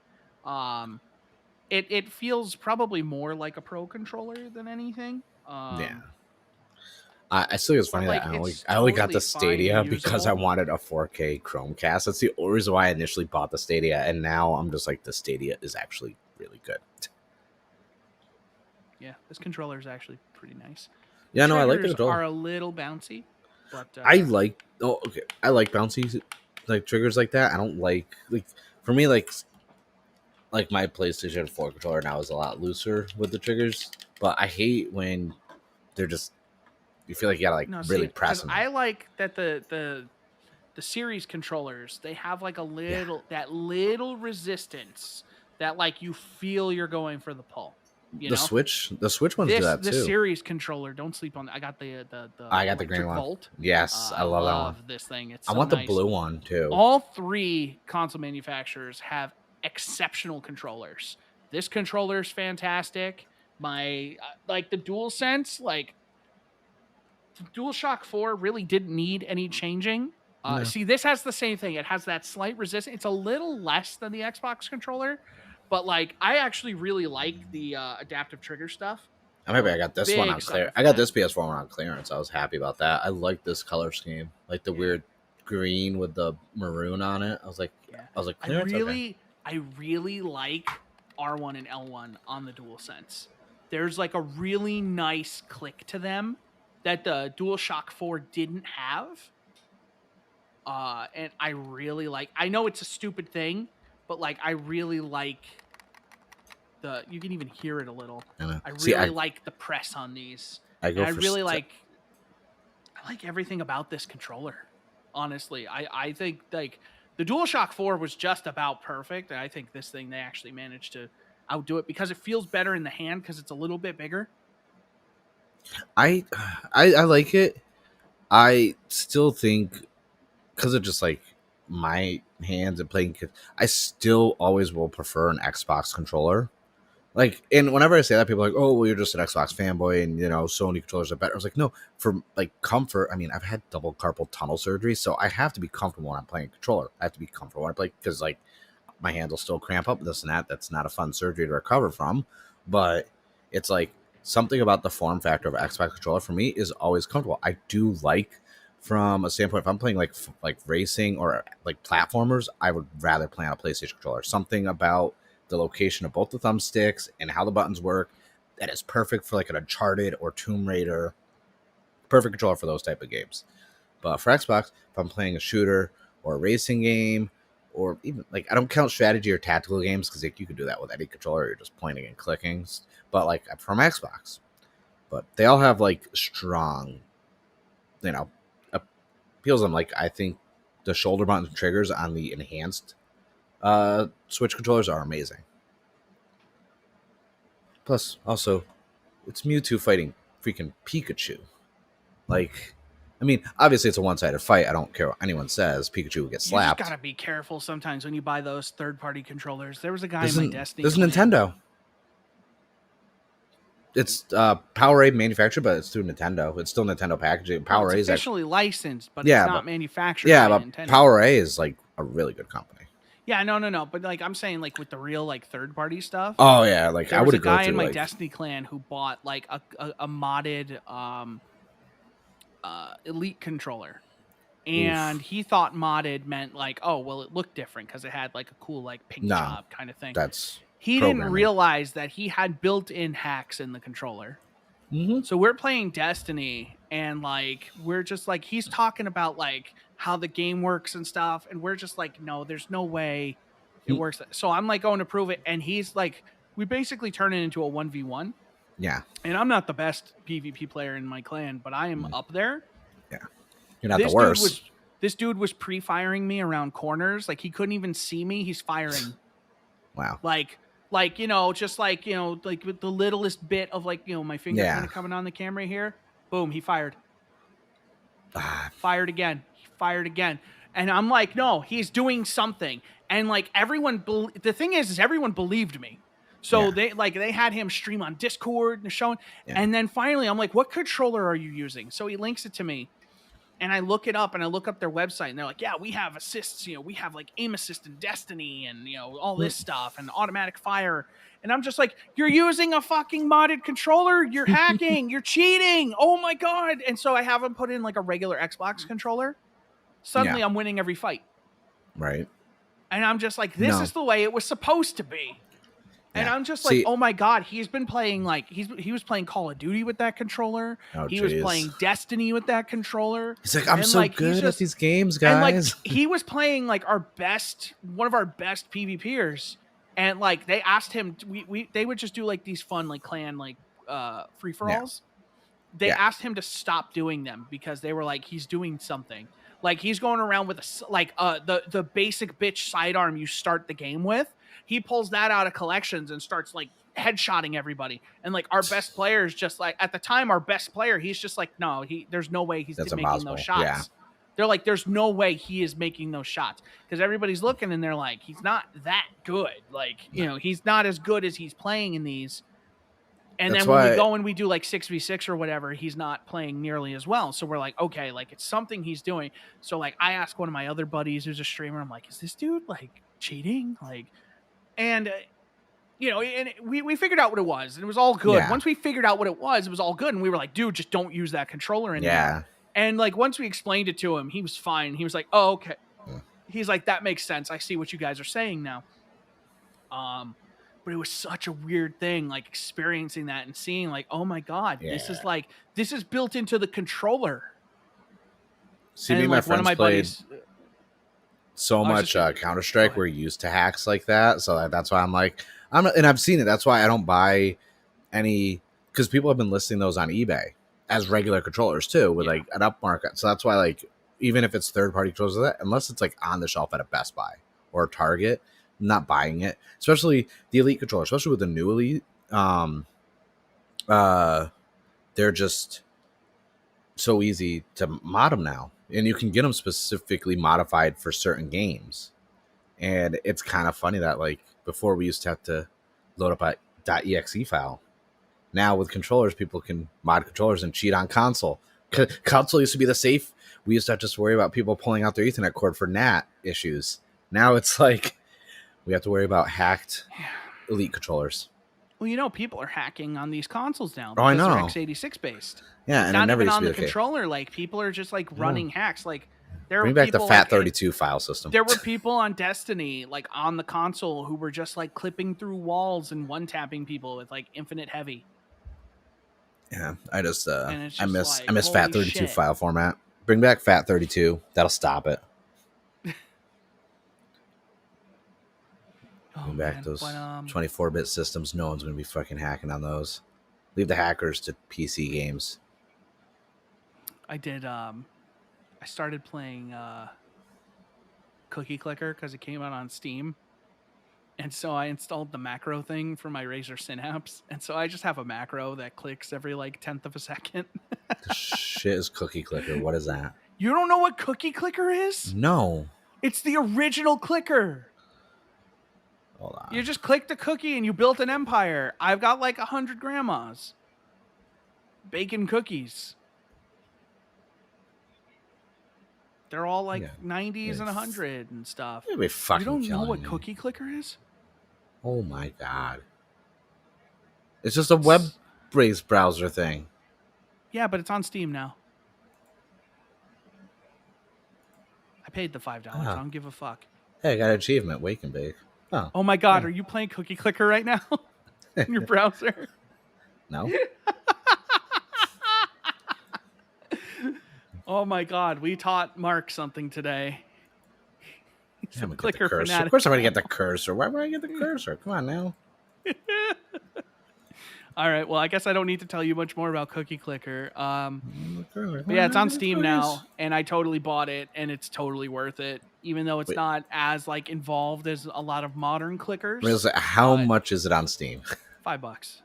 A: It feels probably more like a Pro controller than anything.
B: Yeah. I still think it's funny
A: like,
B: that I only got the Stadia because I wanted a 4K Chromecast. That's the only reason why I initially bought the Stadia, and now I'm just like, the Stadia is actually really good.
A: Yeah, this controller is actually pretty nice.
B: Yeah, no, I like the
A: controller.
B: controller.
A: Are a little bouncy, but
B: I like bouncy like triggers like that. I don't like for me like my PlayStation 4 controller now is a lot looser with the triggers, but I hate when they're just, you feel like you gotta really press them.
A: I like that the series controllers, they have like a little that little resistance that like you feel you're going for the pull. The
B: Switch ones do that too.
A: The series controller, don't sleep on. I got the
B: I got the green one.
A: Volt.
B: Yes, I love that one.
A: This thing. It's
B: I want the blue one too.
A: All three console manufacturers have exceptional controllers. This controller is fantastic. My like the DualSense, like the DualShock 4 really didn't need any changing. No. See, this has the same thing. It has that slight resistance. It's a little less than the Xbox controller, but like I actually really like the adaptive trigger stuff.
B: Maybe I got this one on clearance. I got this PS4 one on clearance. I was happy about that. I like this color scheme, like the weird green with the maroon on it. I was like, clearance.
A: I really like R1 and L1 on the DualSense. There's like a really nice click to them that the DualShock 4 didn't have. And I really like, I know it's a stupid thing, but like I really like you can even hear it a little.
B: I know.
A: I
B: See,
A: really like the press on these.
B: I
A: And
B: go for
A: I like everything about this controller. Honestly, I think like the DualShock 4 was just about perfect, and I think this thing they actually managed to outdo it because it feels better in the hand because it's a little bit bigger.
B: I I like it. I still think because of just like my hands and playing, I still always will prefer an Xbox controller. Like, and whenever I say that, people are like, "Oh, well, you're just an Xbox fanboy, and Sony controllers are better." I was like, no, for like comfort. I mean, I've had double carpal tunnel surgery, so I have to be comfortable when I'm playing a controller. I have to be comfortable when I play because like my hands will still cramp up, this and that. That's not a fun surgery to recover from, but it's like something about the form factor of an Xbox controller for me is always comfortable. I do like from a standpoint if I'm playing like racing or like platformers, I would rather play on a PlayStation controller. Something about the location of both the thumbsticks and how the buttons work that is perfect for like an Uncharted or Tomb Raider. Perfect controller for those type of games. But for Xbox, if I'm playing a shooter or a racing game, or even like I don't count strategy or tactical games because like, you could do that with any controller. You're just pointing and clicking. But like from Xbox, but they all have like strong, you know, appeals. Them like I think the shoulder buttons and triggers on the enhanced Switch controllers are amazing. Plus, also, it's Mewtwo fighting freaking Pikachu. Like, I mean, obviously it's a one-sided fight. I don't care what anyone says. Pikachu will get
A: You just
B: slapped.
A: gotta be careful sometimes when you buy those third-party controllers. There was a guy
B: This
A: in my
B: is
A: Destiny
B: this is
A: clan.
B: Nintendo. It's Powerade manufactured, but it's through Nintendo. It's still Nintendo packaging.
A: Well, it's
B: Powerade is
A: officially licensed, but
B: yeah,
A: it's not
B: but
A: manufactured
B: yeah,
A: by
B: but
A: Nintendo.
B: Powerade is like a really good company.
A: Yeah, no. But like I'm saying, like with the real like third-party stuff.
B: Oh yeah, like
A: There
B: I
A: was
B: would
A: a
B: go
A: guy
B: through
A: in my
B: like
A: Destiny clan who bought like a modded Elite controller. And
B: oof.
A: he thought modded meant like, oh, well, it looked different because it had like a cool like paint
B: No,
A: job kind of thing.
B: that's
A: He didn't
B: programming.
A: realize that he had built-in hacks in the controller.
B: Mm-hmm.
A: So we're playing Destiny and like we're just like he's talking about like how the game works and stuff, and we're just like, no, there's no way it works. So I'm like going to prove it, and he's like, we basically turn it into a 1v1.
B: Yeah.
A: And I'm not the best PvP player in my clan, but I am up there.
B: Yeah. You're not the
A: This dude
B: worst.
A: was this dude was pre-firing me around corners. Like he couldn't even see me. He's firing.
B: Wow.
A: Like just like like with the littlest bit of like my finger kind of coming on the camera here. Boom, he fired. Fired again. He fired again. And I'm like, no, he's doing something. And like the thing is everyone believed me. So they had him stream on Discord and showing. Yeah. And then finally I'm like, what controller are you using? So he links it to me. And I look it up and I look up their website and they're like, yeah, we have assists, we have like aim assist in Destiny and, all this stuff and automatic fire. And I'm just like, you're using a fucking modded controller. You're hacking. You're cheating. Oh my God. And so I have them put in like a regular Xbox controller. Suddenly I'm winning every fight.
B: Right.
A: And I'm just like, this is the way it was supposed to be. And I'm just like, oh my God, he's been playing like he was playing Call of Duty with that controller. He was playing Destiny with that controller.
B: He's like, I'm so good at these games, guys. And
A: like he was playing like one of our best PvPers. And like they asked him, they would just do like these fun like clan like free for alls. Yeah. They asked him to stop doing them because they were like, he's doing something. Like he's going around with the basic bitch sidearm you start the game with. He pulls that out of collections and starts like headshotting everybody. And like our best player is just like at the time, our best player, he's just like, no, there's no way he's making those shots. Yeah. They're like, there's no way he is making those shots because everybody's looking and they're like, he's not that good. Like, he's not as good as he's playing in these. And then when we go and we do like 6v6 or whatever, he's not playing nearly as well. So we're like, okay, like it's something he's doing. So like I asked one of my other buddies who's a streamer, I'm like, is this dude like cheating? Like, and and we figured out what it was and it was all good. Yeah. Once we figured out what it was all good. And we were like, dude, just don't use that controller anymore. Yeah. And like, once we explained it to him, he was fine. He was like, oh, okay. Yeah. He's like, that makes sense. I see what you guys are saying now. But it was such a weird thing, like experiencing that and seeing like, oh my god,
B: Yeah.
A: this is built into the controller.
B: See, me
A: And
B: and my
A: like one of
B: friends
A: my
B: played
A: buddies,
B: so
A: I was just
B: much
A: gonna
B: Counter
A: go
B: Strike.
A: ahead.
B: We're used to hacks like that, so that's why I'm like, and I've seen it. That's why I don't buy any, because people have been listing those on eBay as regular controllers too, with
A: Yeah.
B: like an upmarket. So that's why, like, even if it's third party controllers, like that, unless it's like on the shelf at a Best Buy or a Target, I'm not buying it. Especially the Elite controller, especially with the new Elite. Um, uh, they're just so easy to mod them now, and you can get them specifically modified for certain games. And it's kind of funny that, like, before we used to have to load up a .exe file. Now with controllers, people can mod controllers and cheat on console. Console used to be the safe. We used to have to just worry about people pulling out their Ethernet cord for NAT issues. Now it's like we have to worry about hacked Elite controllers.
A: Well, people are hacking on these consoles now
B: Oh, I
A: because they're
B: know.
A: x86 based.
B: Yeah,
A: It's
B: and it
A: not
B: never
A: even
B: used to
A: on
B: be
A: the
B: the case.
A: controller. Like people are just like running hacks. Like there are
B: Bring back the
A: people like
B: FAT32 file system.
A: there were people on Destiny like on the console who were just like clipping through walls and one tapping people with like infinite heavy.
B: Yeah, I just
A: And it's
B: I
A: just
B: miss
A: like, holy
B: FAT32
A: shit.
B: file format. Bring back FAT32. That'll stop it.
A: Oh
B: Bring back
A: man.
B: those
A: But
B: 24-bit systems. No one's going to be fucking hacking on those. Leave the hackers to PC games.
A: I did I started playing Cookie Clicker because it came out on Steam. And so I installed the macro thing for my Razer Synapse. And so I just have a macro that clicks every like tenth of a second.
B: The shit is Cookie Clicker. What is that?
A: You don't know what Cookie Clicker is?
B: No.
A: It's the original clicker.
B: Hold
A: You
B: on.
A: just clicked a cookie and you built an empire. I've got like 100 grandmas baking cookies. They're all like
B: Yeah.
A: 90s and 100 and stuff.
B: You'll be fucking
A: You don't know
B: killing
A: what
B: me.
A: Cookie Clicker is?
B: Oh my god. It's just a web-based browser thing.
A: Yeah, but it's on Steam now. I paid the $5.
B: Oh.
A: I don't give a fuck.
B: Hey, I got an achievement. Wake and bake.
A: Oh my god,
B: Yeah.
A: are you playing Cookie Clicker right now in your browser?
B: No.
A: Oh my god, we taught Mark something today. He's a clicker fanatic.
B: Of course I'm going to get the cursor. Why would I get the cursor? Come on now.
A: All right, well, I guess I don't need to tell you much more about Cookie Clicker. But yeah, it's on Steam now, and I totally bought it, and it's totally worth it, even though it's not as like involved as a lot of modern clickers.
B: How much is it on Steam?
A: $5.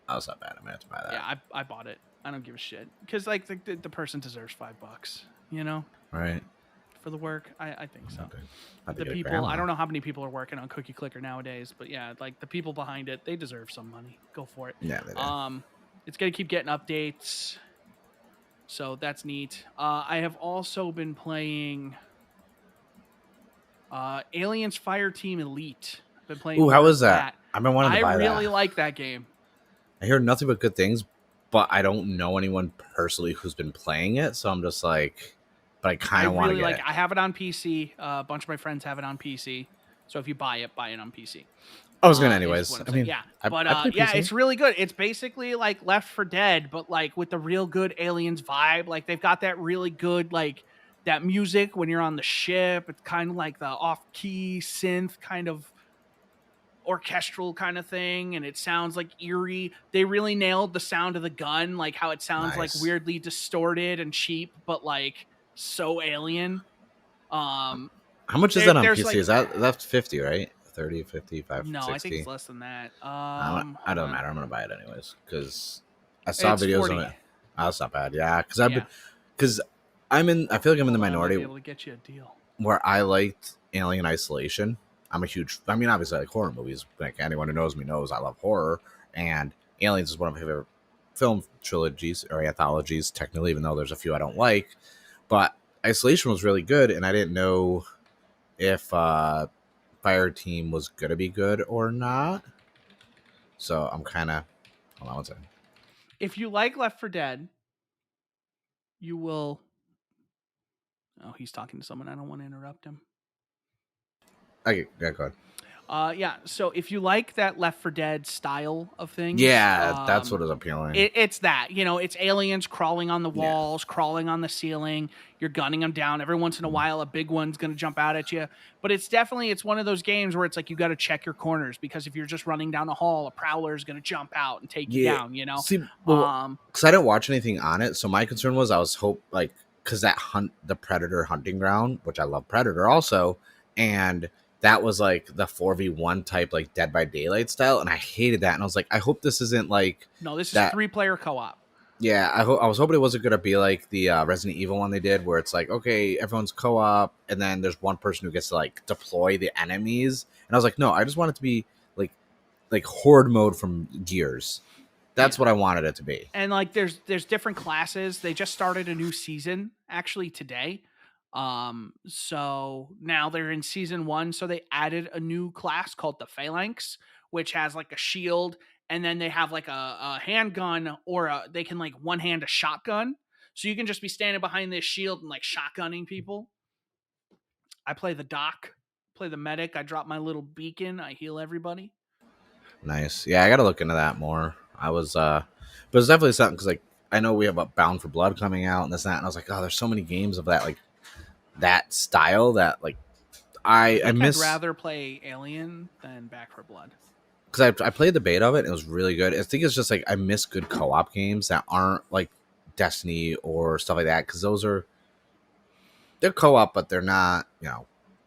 B: Oh, it's not bad. I'm going to have to buy that.
A: Yeah, I bought it. I don't give a shit because like the person deserves $5.
B: Right.
A: For the work. I think so.
B: Okay.
A: The people, I don't know how many people are working on Cookie Clicker nowadays, but yeah, like the people behind it, they deserve some money. Go for it.
B: Yeah, they do.
A: It's gonna keep getting updates, so that's neat. I have also been playing Aliens Fireteam Elite. I've been playing.
B: Ooh, how is that? I've been wanting to buy that.
A: I really like that game.
B: I hear nothing but good things, but I don't know anyone personally who's been playing it, so I'm just like, but I kind of want to get it.
A: I have it on PC. A bunch of my friends have it on PC. So if you buy it on PC.
B: I was gonna anyways. I mean,
A: yeah,
B: yeah,
A: it's really good. It's basically like Left 4 Dead, but like with the real good Aliens vibe. Like they've got that really good like that music when you're on the ship. It's kind of like the off-key synth kind of orchestral kind of thing, and it sounds like eerie. They really nailed the sound of the gun, like how it sounds like weirdly distorted and cheap, but like so alien.
B: How much is that on PC? Like, is that's 50, right? 30, 55,
A: no,
B: 60?
A: I think it's less than that.
B: I don't matter. I'm gonna buy it anyways because I saw videos
A: 40.
B: on it. Oh, that's not bad. Yeah, because I feel like I'm in the minority.
A: I might be able to get you a deal.
B: Where I liked Alien Isolation. I'm a huge. I mean, obviously, I like horror movies. Like anyone who knows me knows I love horror, and Aliens is one of my favorite film trilogies or anthologies. Technically, even though there's a few I don't like, but Isolation was really good, and I didn't know if Fire Team was gonna be good or not. So I'm kind of. Hold on one second.
A: If you like Left 4 Dead, you will. Oh, he's talking to someone. I don't want to interrupt him.
B: Okay, yeah, go ahead.
A: Yeah. So if you like that Left 4 Dead style of things,
B: Yeah, that's what is appealing.
A: it's that, it's aliens crawling on the
B: Yeah.
A: walls, crawling on the ceiling. You're gunning them down. Every once in a while, a big one's going to jump out at you. But it's one of those games where it's like you got to check your corners, because if you're just running down a hall, a prowler is going to jump out and take you
B: Yeah.
A: down.
B: See, well, because I didn't watch anything on it, so my concern was because that the Predator hunting ground, which I love Predator also, and that was like the 4v1 type, like Dead by Daylight style, and I hated that. And I was like, I hope this isn't like
A: No, this is
B: that.
A: 3-player co-op.
B: Yeah, I was hoping it wasn't gonna be like the Resident Evil one they did, where it's like, okay, everyone's co-op, and then there's one person who gets to like deploy the enemies. And I was like, no, I just want it to be like horde mode from Gears. That's what I wanted it to be.
A: And like there's different classes. They just started a new season actually today. So now they're in season 1, so they added a new class called the Phalanx, which has like a shield, and then they have like a handgun, or they can like one hand a shotgun. So you can just be standing behind this shield and like shotgunning people. I play the doc, play the medic. I drop my little beacon. I heal everybody.
B: Nice. Yeah, I got to look into that more. But it's definitely something, because like I know we have a Bound for Blood coming out and this and that, and I was like, oh, there's so many games of that, like that style that like I miss.
A: I'd rather play Alien than Back for Blood,
B: because I played the beta of it and it was really good. I think it's just like I miss good co-op games that aren't like Destiny or stuff like that, because they're co-op, but they're not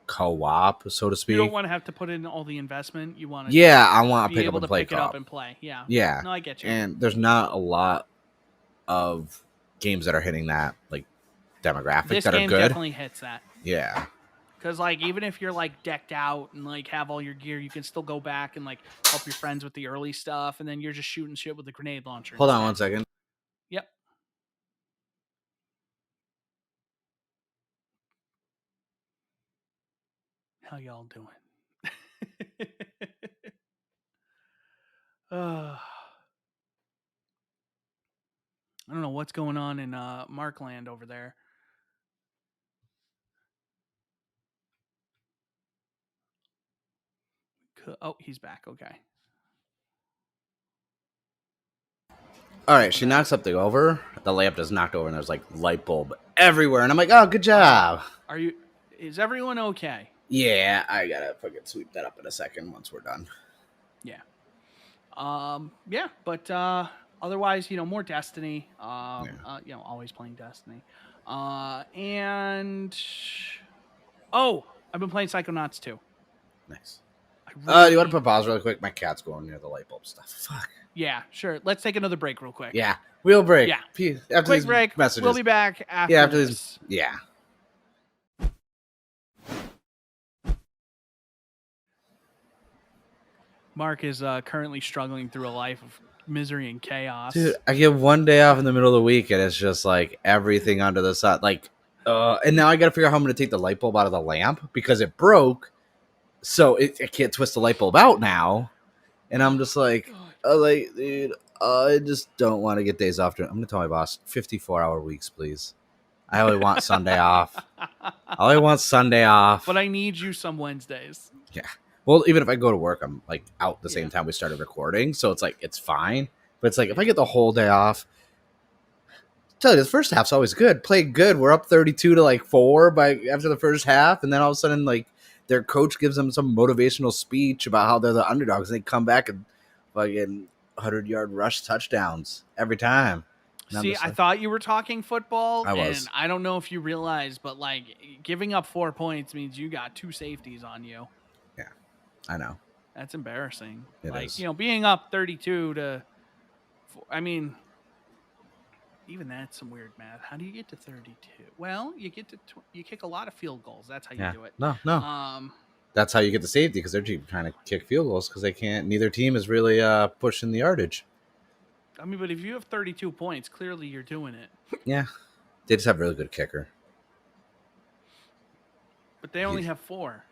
B: co-op, so to speak.
A: You don't want to have to put in all the investment. You want to
B: I want to pick up and play co-op.
A: It up and play.
B: Yeah.
A: No, I get you.
B: And there's not a lot of games that are hitting that like demographic
A: this
B: that are
A: game
B: good.
A: Definitely hits that.
B: Yeah.
A: Because like even if you're like decked out and like have all your gear, you can still go back and like help your friends with the early stuff, and then you're just shooting shit with a grenade launcher.
B: Hold on one second.
A: Yep. How y'all doing? I don't know what's going on in Markland over there. Oh, he's back. Okay.
B: All right, she knocks something over. The lamp is knocked over, and there's like light bulb everywhere. And I'm like, oh, good job.
A: Is everyone okay?
B: Yeah, I gotta fucking sweep that up in a second once we're done.
A: Yeah. Yeah, but otherwise, more Destiny. Always playing Destiny. And I've been playing Psychonauts 2.
B: Nice. Do you want to put pause really quick? My cat's going near the light bulb stuff. Fuck.
A: Yeah, sure. Let's take another break real quick.
B: Yeah, we'll break.
A: Yeah.
B: After
A: quick break.
B: Messages.
A: We'll be back after.
B: Yeah, after
A: this.
B: Yeah.
A: Mark is currently struggling through a life of misery and chaos.
B: Dude, I get one day off in the middle of the week, and it's just like everything under the sun. Like, and now I got to figure out how I'm going to take the light bulb out of the lamp because it broke. So I can't twist the light bulb out now. And I'm just like, dude, I just don't want to get days off. I'm going to tell my boss, 54-hour weeks, please. I only want Sunday off. I only want Sunday off.
A: But I need you some Wednesdays.
B: Yeah. Well, even if I go to work, I'm like out the same time we started recording. So it's like, it's fine. But it's like, if I get the whole day off, I tell you, the first half's always good. Played good. We're up 32 to like 4 after the first half. And then all of a sudden, like, their coach gives them some motivational speech about how they're the underdogs. And they come back and fucking 100-yard rush touchdowns every time.
A: See, I thought you were talking football.
B: I was.
A: And I don't know if you realize, but like giving up 4 points means you got 2 safeties on you.
B: Yeah, I know.
A: That's embarrassing.
B: It is.
A: Being up 32 to, even that's some weird math. How do you get to 32? Well, you get to you kick a lot of field goals. That's how you do it.
B: No. That's how you get the safety, because they're trying to kick field goals because they can't. Neither team is really pushing the yardage.
A: But if you have 32 points, clearly you're doing it.
B: Yeah, they just have a really good kicker.
A: But they only have 4.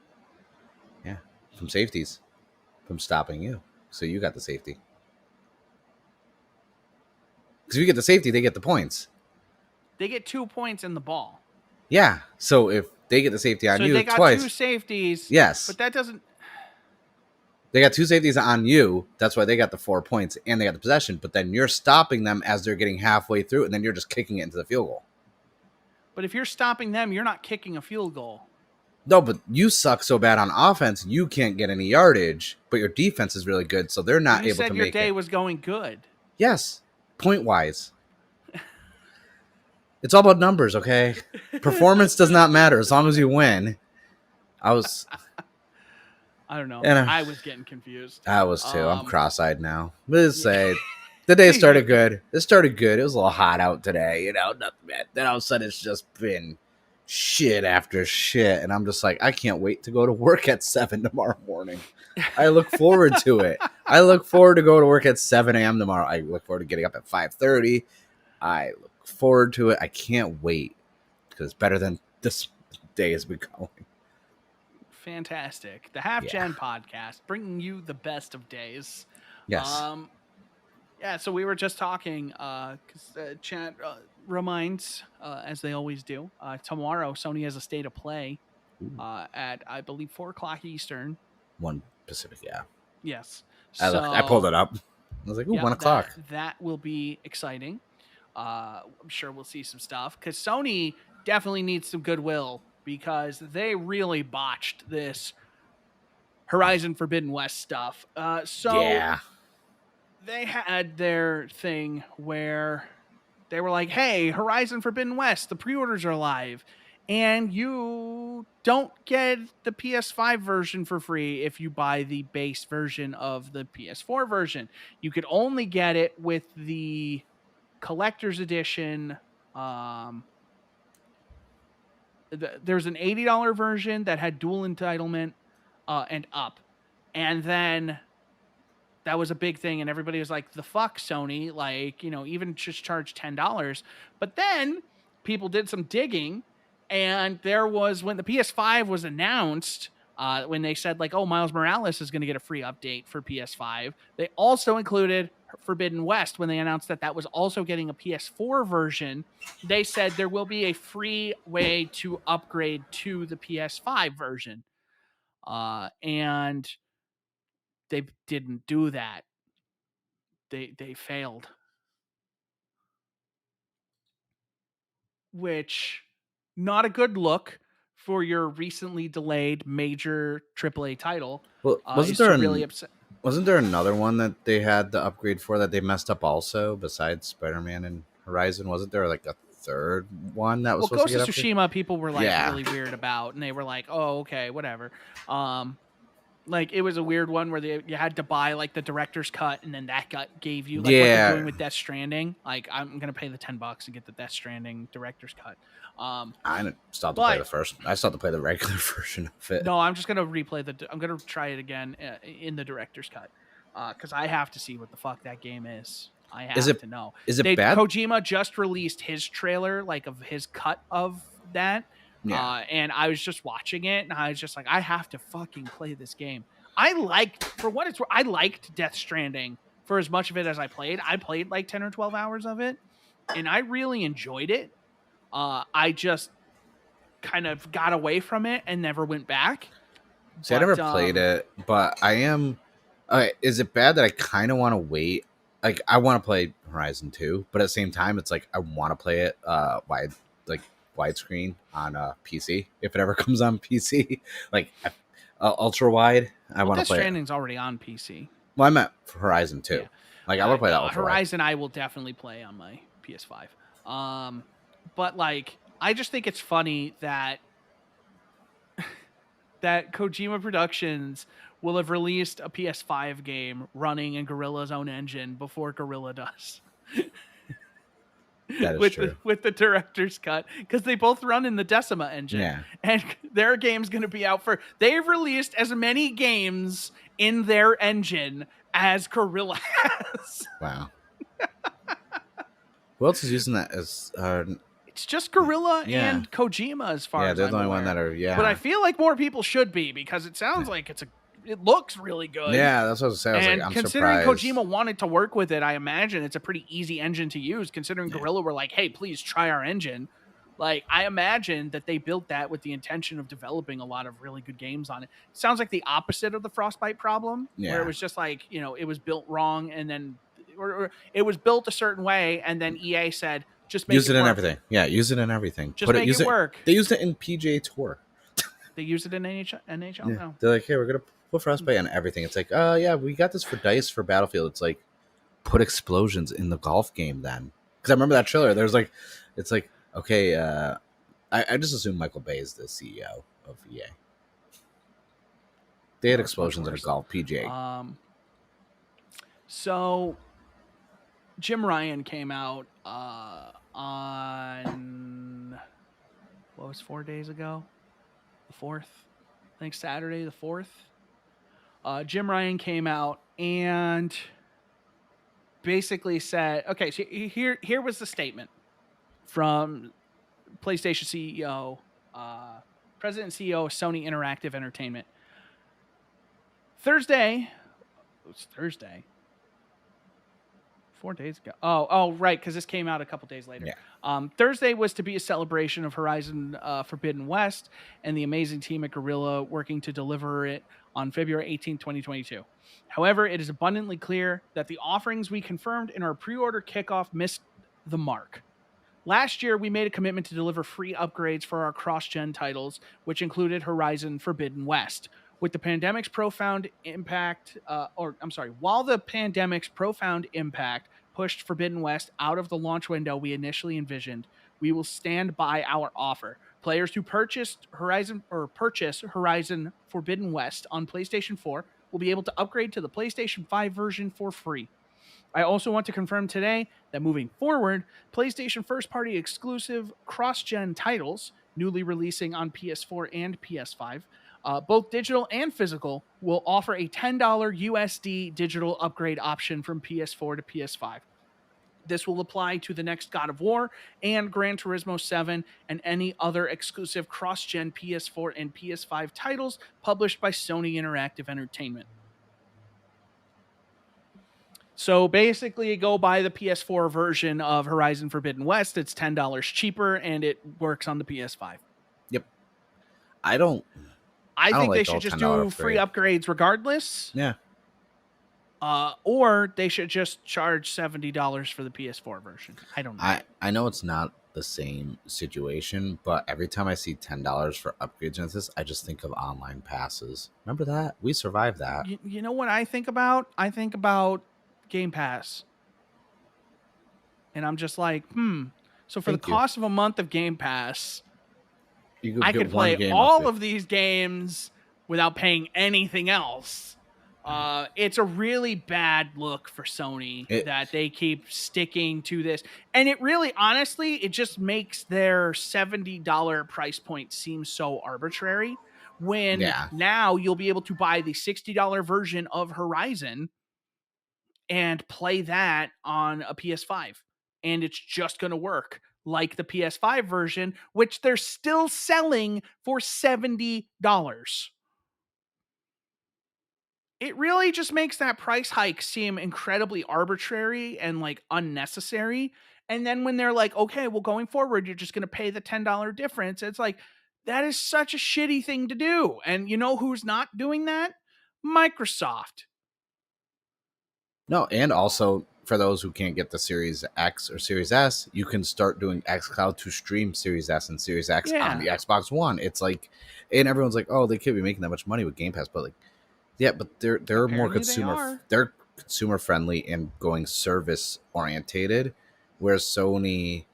B: Yeah, from safeties, from stopping you. So you got the safety. Because if you get the safety, they get the points.
A: They get 2 points in the ball.
B: Yeah. So if they get the safety on you
A: they got
B: twice.
A: 2 safeties.
B: Yes.
A: But that doesn't.
B: They got 2 safeties on you. That's why they got the 4 points and they got the possession. But then you're stopping them as they're getting halfway through, and then you're just kicking it into the field goal.
A: But if you're stopping them, you're not kicking a field goal.
B: No, but you suck so bad on offense, you can't get any yardage, but your defense is really good, so they're not able to make it.
A: You said your day was going good.
B: Yes, point-wise. It's all about numbers, okay? Performance does not matter as long as you win.
A: I don't know. I was getting confused.
B: I was too. I'm cross-eyed now. Let's say the day started good. It started good. It was a little hot out today, nothing bad. Then all of a sudden it's just been shit after shit, and I'm just like, I can't wait to go to work at 7 tomorrow morning. I look forward to it. I look forward to go to work at 7 a.m. tomorrow. I look forward to getting up at 5:30. I look forward to it. I can't wait because it's better than this day has been going.
A: Fantastic. The HalfGen podcast, bringing you the best of days.
B: Yes.
A: So we were just talking because chat reminds, as they always do, tomorrow Sony has a state of play at, I believe, 4 o'clock Eastern.
B: 1 Pacific, yeah.
A: Yes.
B: I pulled it up. I was like, ooh, 1 o'clock.
A: That will be exciting. I'm sure we'll see some stuff because Sony definitely needs some goodwill because they really botched this Horizon Forbidden West stuff. They had their thing where they were like, hey, Horizon Forbidden West, the pre-orders are live, and you don't get the PS5 version for free if you buy the base version of the PS4 version. You could only get it with the collector's edition. There's an $80 version that had dual entitlement and up. And then that was a big thing, and everybody was like, the fuck, Sony? Like, even just charge $10. But then people did some digging, and there was, when the PS5 was announced, when they said, like, oh, Miles Morales is going to get a free update for PS5, they also included Forbidden West. When they announced that was also getting a PS4 version, they said there will be a free way to upgrade to the PS5 version. And they didn't do that. They failed. Which, not a good look for your recently delayed major AAA title.
B: Well, wasn't there another one that they had the upgrade for that they messed up also besides Spider-Man and Horizon? Wasn't there like a third one that was supposed to get
A: Ghost of Tsushima people were like really weird about, and they were like, oh, okay, whatever. Like, it was a weird one where you had to buy, like, the director's cut, and then that gave you, like, what they're doing with Death Stranding. Like, I'm going to pay the $10 and get the Death Stranding director's cut.
B: I stopped to play the first. I stopped to play the regular version of it.
A: No, I'm just going to replay I'm going to try it again in the director's cut. Because I have to see what the fuck that game is. I have to know.
B: Is it bad?
A: Kojima just released his trailer, like, of his cut of that. Yeah. And I was just watching it, and I was just like, I have to fucking play this game. I liked Death Stranding for as much of it as I played. I played like 10 or 12 hours of it, and I really enjoyed it. I just kind of got away from it and never went back.
B: See, I never played it, but I am... is it bad that I kind of want to wait? Like, I want to play Horizon 2, but at the same time, it's like I want to play it widescreen on PC if it ever comes on PC, like ultra wide. I want to play.
A: Death Stranding's already on PC.
B: Well, I meant for Horizon 2. Yeah. Like, I want to play that ultra
A: Horizon.
B: Wide.
A: I will definitely play on my PS5. But like, I just think it's funny that Kojima Productions will have released a PS5 game running in Guerrilla's own engine before Guerrilla does.
B: That is true.
A: With the director's cut, because they both run in the Decima engine, and their game's going to be out for. They've released as many games in their engine as Guerrilla has.
B: Wow. Who else is using that as?
A: It's just Guerrilla and Kojima, as far as
B: they're
A: I'm
B: the only
A: aware.
B: one that are. Yeah,
A: but I feel like more people should be, because it sounds like it looks really good.
B: Yeah, that's what I was saying.
A: And
B: I'm
A: considering
B: surprised.
A: Kojima wanted to work with it, I imagine it's a pretty easy engine to use, considering Guerrilla were like, hey, please try our engine. Like, I imagine that they built that with the intention of developing a lot of really good games on it. Sounds like the opposite of the Frostbite problem, where it
B: Yeah.
A: was just like, it was built wrong and then or it was built a certain way and then EA said, just make
B: Use
A: it
B: it in
A: work.
B: everything. Yeah, use it in everything.
A: Just make
B: Use
A: it
B: it.
A: work.
B: They used it in PGA Tour.
A: They use it in NHL
B: Yeah,
A: now.
B: they're like, hey, we're gonna put Frostbite on everything. It's like, oh yeah, we got this for Dice for Battlefield. It's like, put explosions in the golf game then, because I remember that trailer. There's like, it's like, okay, I just assume Michael Bay is the CEO of EA. They had explosions in a golf PGA.
A: So Jim Ryan came out on what was 4 days ago? The 4th? I think Saturday the 4th. Jim Ryan came out and basically said, okay, so here was the statement from PlayStation CEO, President and CEO of Sony Interactive Entertainment. Thursday, it was Thursday, 4 days ago. Oh, right, because this came out a couple days later.
B: Yeah.
A: Thursday was to be a celebration of Horizon Forbidden West and the amazing team at Guerrilla working to deliver it on February 18, 2022. However, it is abundantly clear that the offerings we confirmed in our pre-order kickoff missed the mark. Last year, we made a commitment to deliver free upgrades for our cross-gen titles, which included Horizon Forbidden West. While the pandemic's profound impact pushed Forbidden West out of the launch window we initially envisioned, we will stand by our offer. Players who purchase Horizon Forbidden West on PlayStation 4 will be able to upgrade to the PlayStation 5 version for free. I also want to confirm today that moving forward, PlayStation first-party exclusive cross-gen titles, newly releasing on PS4 and PS5, both digital and physical, will offer a $10 USD digital upgrade option from PS4 to PS5. This will apply to the next God of War and Gran Turismo 7 and any other exclusive cross-gen PS4 and PS5 titles published by Sony Interactive Entertainment. So basically, go buy the PS4 version of Horizon Forbidden West. It's $10 cheaper, and it works on the PS5.
B: Yep. I think
A: they
B: like
A: should just do free upgrades regardless.
B: Yeah.
A: Or they should just charge $70 for the PS4 version. I don't know.
B: I know it's not the same situation, but every time I see $10 for upgrades into this, I just think of online passes. Remember that? We survived that.
A: You know what I think about? I think about Game Pass. And I'm just like, So for the cost of a month of Game Pass, I could play all of these games without paying anything else. It's a really bad look for Sony that they keep sticking to this. And it really, honestly, it just makes their $70 price point seem so arbitrary when now you'll be able to buy the $60 version of Horizon and play that on a PS5. And it's just going to work like the PS5 version, which they're still selling for $70. It really just makes that price hike seem incredibly arbitrary and like unnecessary. And then when they're like, okay, well, going forward, you're just going to pay the $10 difference. It's like, that is such a shitty thing to do. And you know who's not doing that? Microsoft.
B: No, and also for those who can't get the Series X or Series S, you can start doing xCloud to stream Series S and Series X on the Xbox One. It's like, and everyone's like, oh, they can't be making that much money with Game Pass, but like, yeah, but they're apparently more consumer. They're consumer friendly and going service orientated, whereas Sony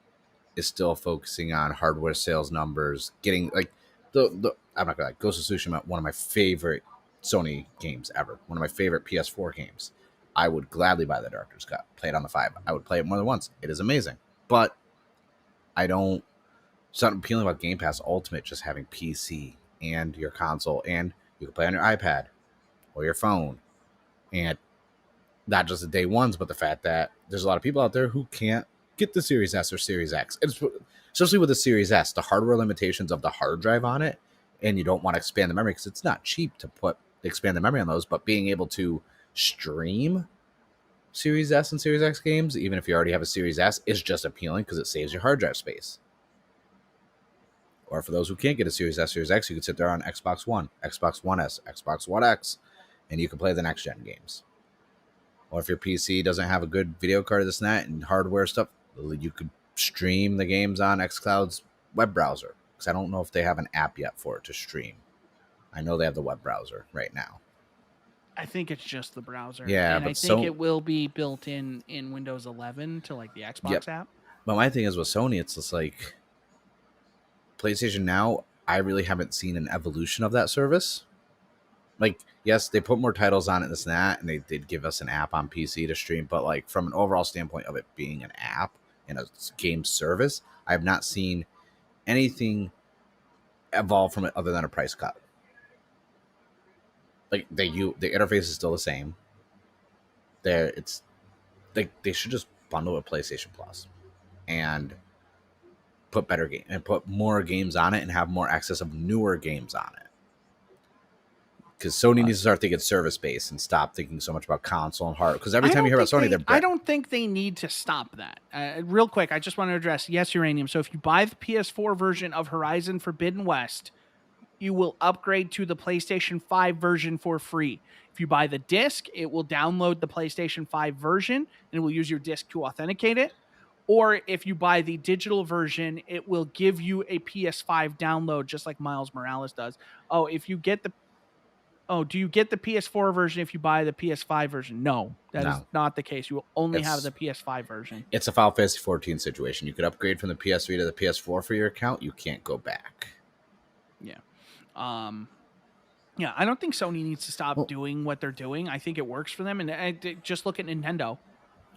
B: is still focusing on hardware sales numbers, getting like the I'm not gonna lie, Ghost of Tsushima, one of my favorite Sony games ever, one of my favorite PS4 games. I would gladly buy the Director's Cut, play it on the 5. I would play it more than once. It is amazing. But I don't... Something appealing about Game Pass Ultimate just having PC and your console, and you can play on your iPad or your phone. And not just the day ones, but the fact that there's a lot of people out there who can't get the Series S or Series X. It's, especially with the Series S, the hardware limitations of the hard drive on it, and you don't want to expand the memory because it's not cheap to expand the memory on those, but being able to stream Series S and Series X games, even if you already have a Series S, is just appealing because it saves your hard drive space. Or for those who can't get a Series S, Series X, you can sit there on Xbox One, Xbox One S, Xbox One X, and you can play the next gen games. Or if your PC doesn't have a good video card, this and that, and hardware stuff, you could stream the games on xCloud's web browser. Because I don't know if they have an app yet for it to stream. I know they have the web browser right now.
A: I think it's just the browser.
B: Yeah,
A: and I think it will be built in Windows 11 to like the Xbox app.
B: But my thing is with Sony, it's just like PlayStation Now, I really haven't seen an evolution of that service. Like, yes, they put more titles on it, this and that, and they did give us an app on PC to stream. But like from an overall standpoint of it being an app and a game service, I have not seen anything evolve from it other than a price cut. Like the interface is still the same. It's like they should just bundle with PlayStation Plus and put better game and put more games on it and have more access of newer games on it. Because Sony needs to start thinking service based and stop thinking so much about console and hardware. Because every time you hear about Sony, they're
A: I don't think they need to stop that. Real quick, I just want to address yes, Uranium. So if you buy the PS4 version of Horizon Forbidden West, you will upgrade to the PlayStation 5 version for free. If you buy the disc, it will download the PlayStation 5 version and it will use your disc to authenticate it. Or if you buy the digital version, it will give you a PS5 download, just like Miles Morales does. Do you get the PS4 version if you buy the PS5 version? No, that is not the case. You will only have the PS5 version.
B: It's a Final Fantasy 14 situation. You could upgrade from the PS3 to the PS4 for your account. You can't go back.
A: Yeah. I don't think Sony needs to stop doing what they're doing. I think it works for them. And just look at Nintendo.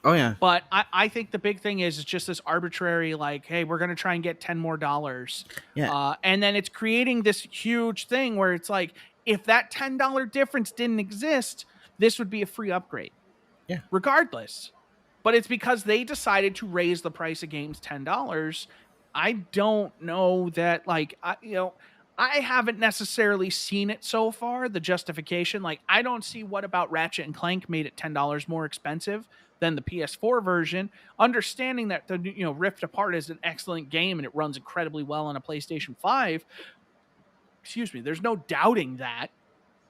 B: Oh, yeah.
A: But I think the big thing is just this arbitrary, like, hey, we're going to try and get $10 more.
B: Yeah.
A: And then it's creating this huge thing where it's like, if that $10 difference didn't exist, this would be a free upgrade.
B: Yeah.
A: Regardless. But it's because they decided to raise the price of games $10. I don't know that, like, I haven't necessarily seen it so far, the justification. Like, I don't see what about Ratchet and Clank made it $10 more expensive than the PS4 version, understanding that the Rift Apart is an excellent game and it runs incredibly well on a PlayStation 5. Excuse me, there's no doubting that.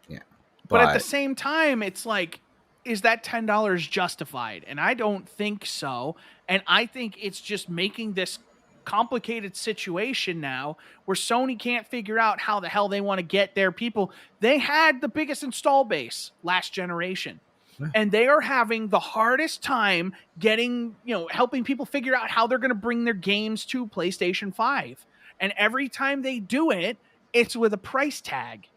B: Yeah.
A: But at the same time, it's like, is that $10 justified? And I don't think so. And I think it's just making this complicated situation now where Sony can't figure out how the hell they want to get their people. They had the biggest install base last generation. Yeah. And they are having the hardest time getting, helping people figure out how they're going to bring their games to PlayStation 5. And every time they do it, it's with a price tag.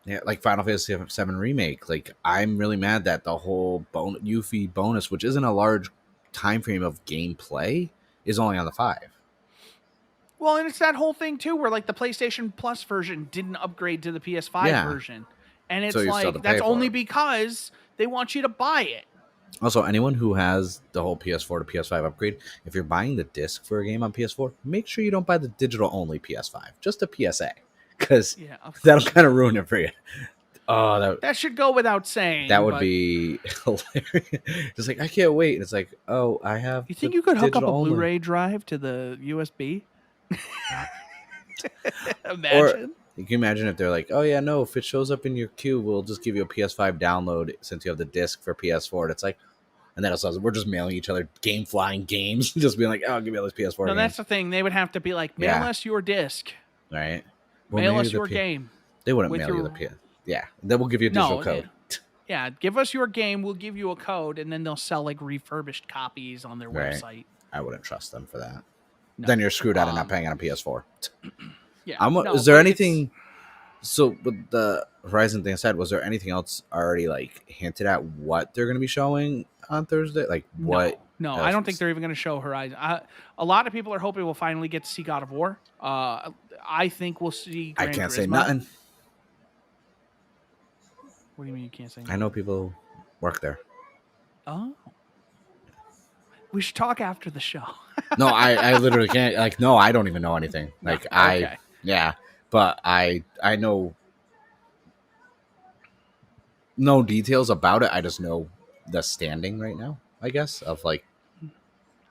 B: Yeah, like Final Fantasy VII Remake. Like, I'm really mad that the whole Yuffie bonus, which isn't a large time frame of gameplay, is only on the 5.
A: Well, and it's that whole thing, too, where, like, the PlayStation Plus version didn't upgrade to the PS5 version. And it's like, that's only because they want you to buy it.
B: Also, anyone who has the whole PS4 to PS5 upgrade, if you're buying the disc for a game on PS4, make sure you don't buy the digital-only PS5. Just a PSA. Because that'll kind of ruin it for you. Oh,
A: that should go without saying.
B: That would be hilarious. Just like, I can't wait. And it's like, oh, I have.
A: You think you could hook up a Blu-ray drive to the USB? Imagine.
B: Or you can imagine if they're like, oh yeah, no, if it shows up in your queue, we'll just give you a PS5 download since you have the disc for PS4. And it's like, and then also we're just mailing each other game flying games, just being like, oh, give me all this PS4.
A: No, that's the thing. They would have to be like, mail us your disc.
B: Right.
A: Mail us your game.
B: They wouldn't mail you the PS. Yeah, then we'll give you a digital code.
A: Yeah, give us your game. We'll give you a code, and then they'll sell like refurbished copies on their website.
B: I wouldn't trust them for that. No. Then you're screwed out of not paying on a PS4.
A: Yeah.
B: Is there anything? So with the Horizon thing aside, was there anything else already like hinted at what they're going to be showing on Thursday? Like what?
A: No, I don't think they're even going to show Horizon. A lot of people are hoping we'll finally get to see God of War. I think we'll see.
B: I can't say nothing.
A: What do you mean you can't say nothing?
B: I know people who work there.
A: Oh. We should talk after the show.
B: No, I literally can't. Like, no, I don't even know anything. Like, but I know no details about it. I just know the standing right now, I guess, of like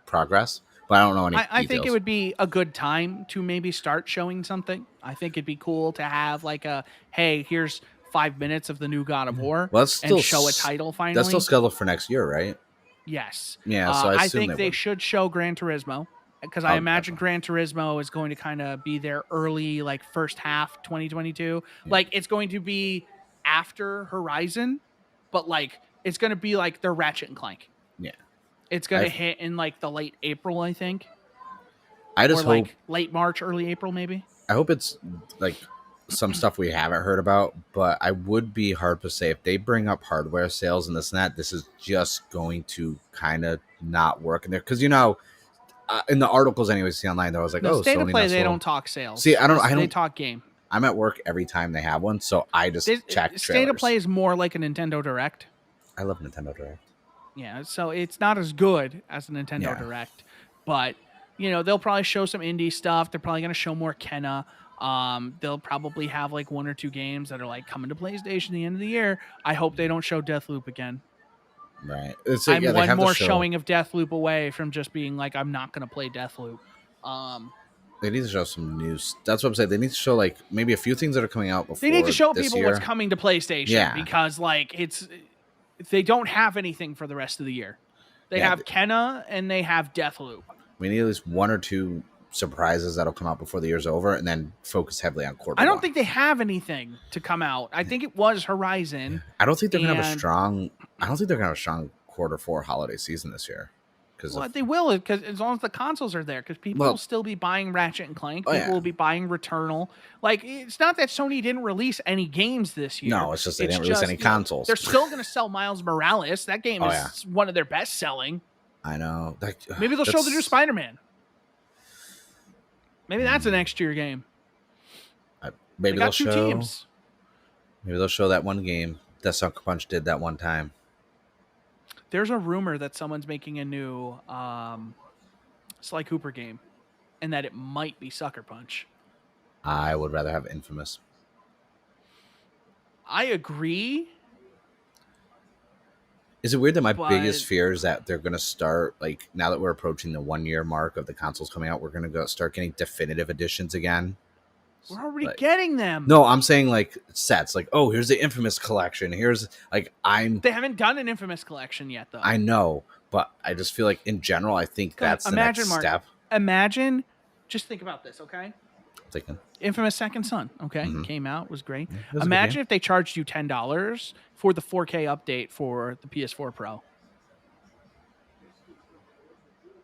B: progress. but I don't know any
A: I think it
B: details.
A: would be a good time to maybe start showing something. I think it'd be cool to have like a, hey, here's 5 minutes of the new God of War
B: Well,
A: and show a title
B: that's still
A: finally.
B: scheduled for next year, right?
A: Yes.
B: Yeah, so I
A: I
B: assume
A: think
B: they
A: they
B: would.
A: should show Gran Turismo because I
B: Oh,
A: imagine
B: definitely.
A: Gran Turismo is going to kind of be their early, like first half 2022.
B: Yeah,
A: Like it's going to be after Horizon, but like it's going to be like their Ratchet and Clank.
B: yeah.
A: It's going to
B: I
A: hit in like the late April, I think,
B: I
A: or
B: just hope
A: like late March, early April, maybe.
B: it's like some stuff we haven't heard about, but I would be hard to say if they bring up hardware sales and this and that. This is just going to kind of not work in there because in the articles anyways see online, there was like,
A: No,
B: oh,
A: State of
B: Sony
A: Play,
B: not
A: they
B: sold.
A: don't talk
B: See,
A: sales.
B: I
A: They
B: don't.
A: talk game.
B: I'm at work every time they have one, so I just check
A: State of
B: trailers.
A: Play is more like a Nintendo Direct.
B: I love Nintendo Direct.
A: Yeah, so it's not as good as a Nintendo
B: Yeah.
A: Direct, but they'll probably show some indie stuff. They're probably going to show more Kenna. They'll probably have like one or two games that are like coming to PlayStation at the end of the year. I hope they don't show Deathloop again.
B: Right.
A: I'm
B: They
A: one
B: have the
A: more
B: show.
A: showing of Deathloop away from just being like, I'm not going to play Deathloop.
B: They need to show some news. That's what I'm saying. They need to show like maybe a few things that are coming out before.
A: They need to show
B: this
A: people
B: year.
A: what's coming to PlayStation.
B: Yeah.
A: Because like they don't have anything for the rest of the year. They have Kenna and they have Deathloop.
B: We need at least one or two surprises that'll come out before the year's over, and then focus heavily on quarter.
A: I don't think they have anything to come out. I think it was Horizon.
B: I don't think they're gonna have a strong. I don't think they're gonna have a strong Q4 holiday season this year.
A: Well, they will, because as long as the consoles are there, because people will still be buying Ratchet and Clank. People will be buying Returnal. Like, it's not that Sony didn't release any games this year.
B: No, it's just they didn't release any consoles.
A: They're still going to sell Miles Morales. That game is one of their best selling.
B: I know.
A: Maybe they'll show the new Spider-Man. Maybe that's a next year game.
B: Maybe they'll show
A: 2 teams.
B: Maybe they'll show that one game that Sucker Punch did that one time.
A: There's a rumor that someone's making a new Sly Cooper game, and that it might be Sucker Punch.
B: I would rather have Infamous.
A: I agree.
B: Is it weird that my biggest fear is that they're going to start, like, now that we're approaching the 1 year mark of the consoles coming out, we're going to start getting definitive editions again?
A: We're already getting them.
B: No, I'm saying like sets. Like, oh, here's the Infamous collection. Here's like They
A: haven't done an Infamous collection yet, though.
B: I know, but I just feel like in general, I think that's the next step.
A: Imagine, just think about this, okay?
B: Thinking.
A: Infamous Second Son, okay, came out, was great. Imagine if they charged you $10 for the 4K update for the PS4 Pro.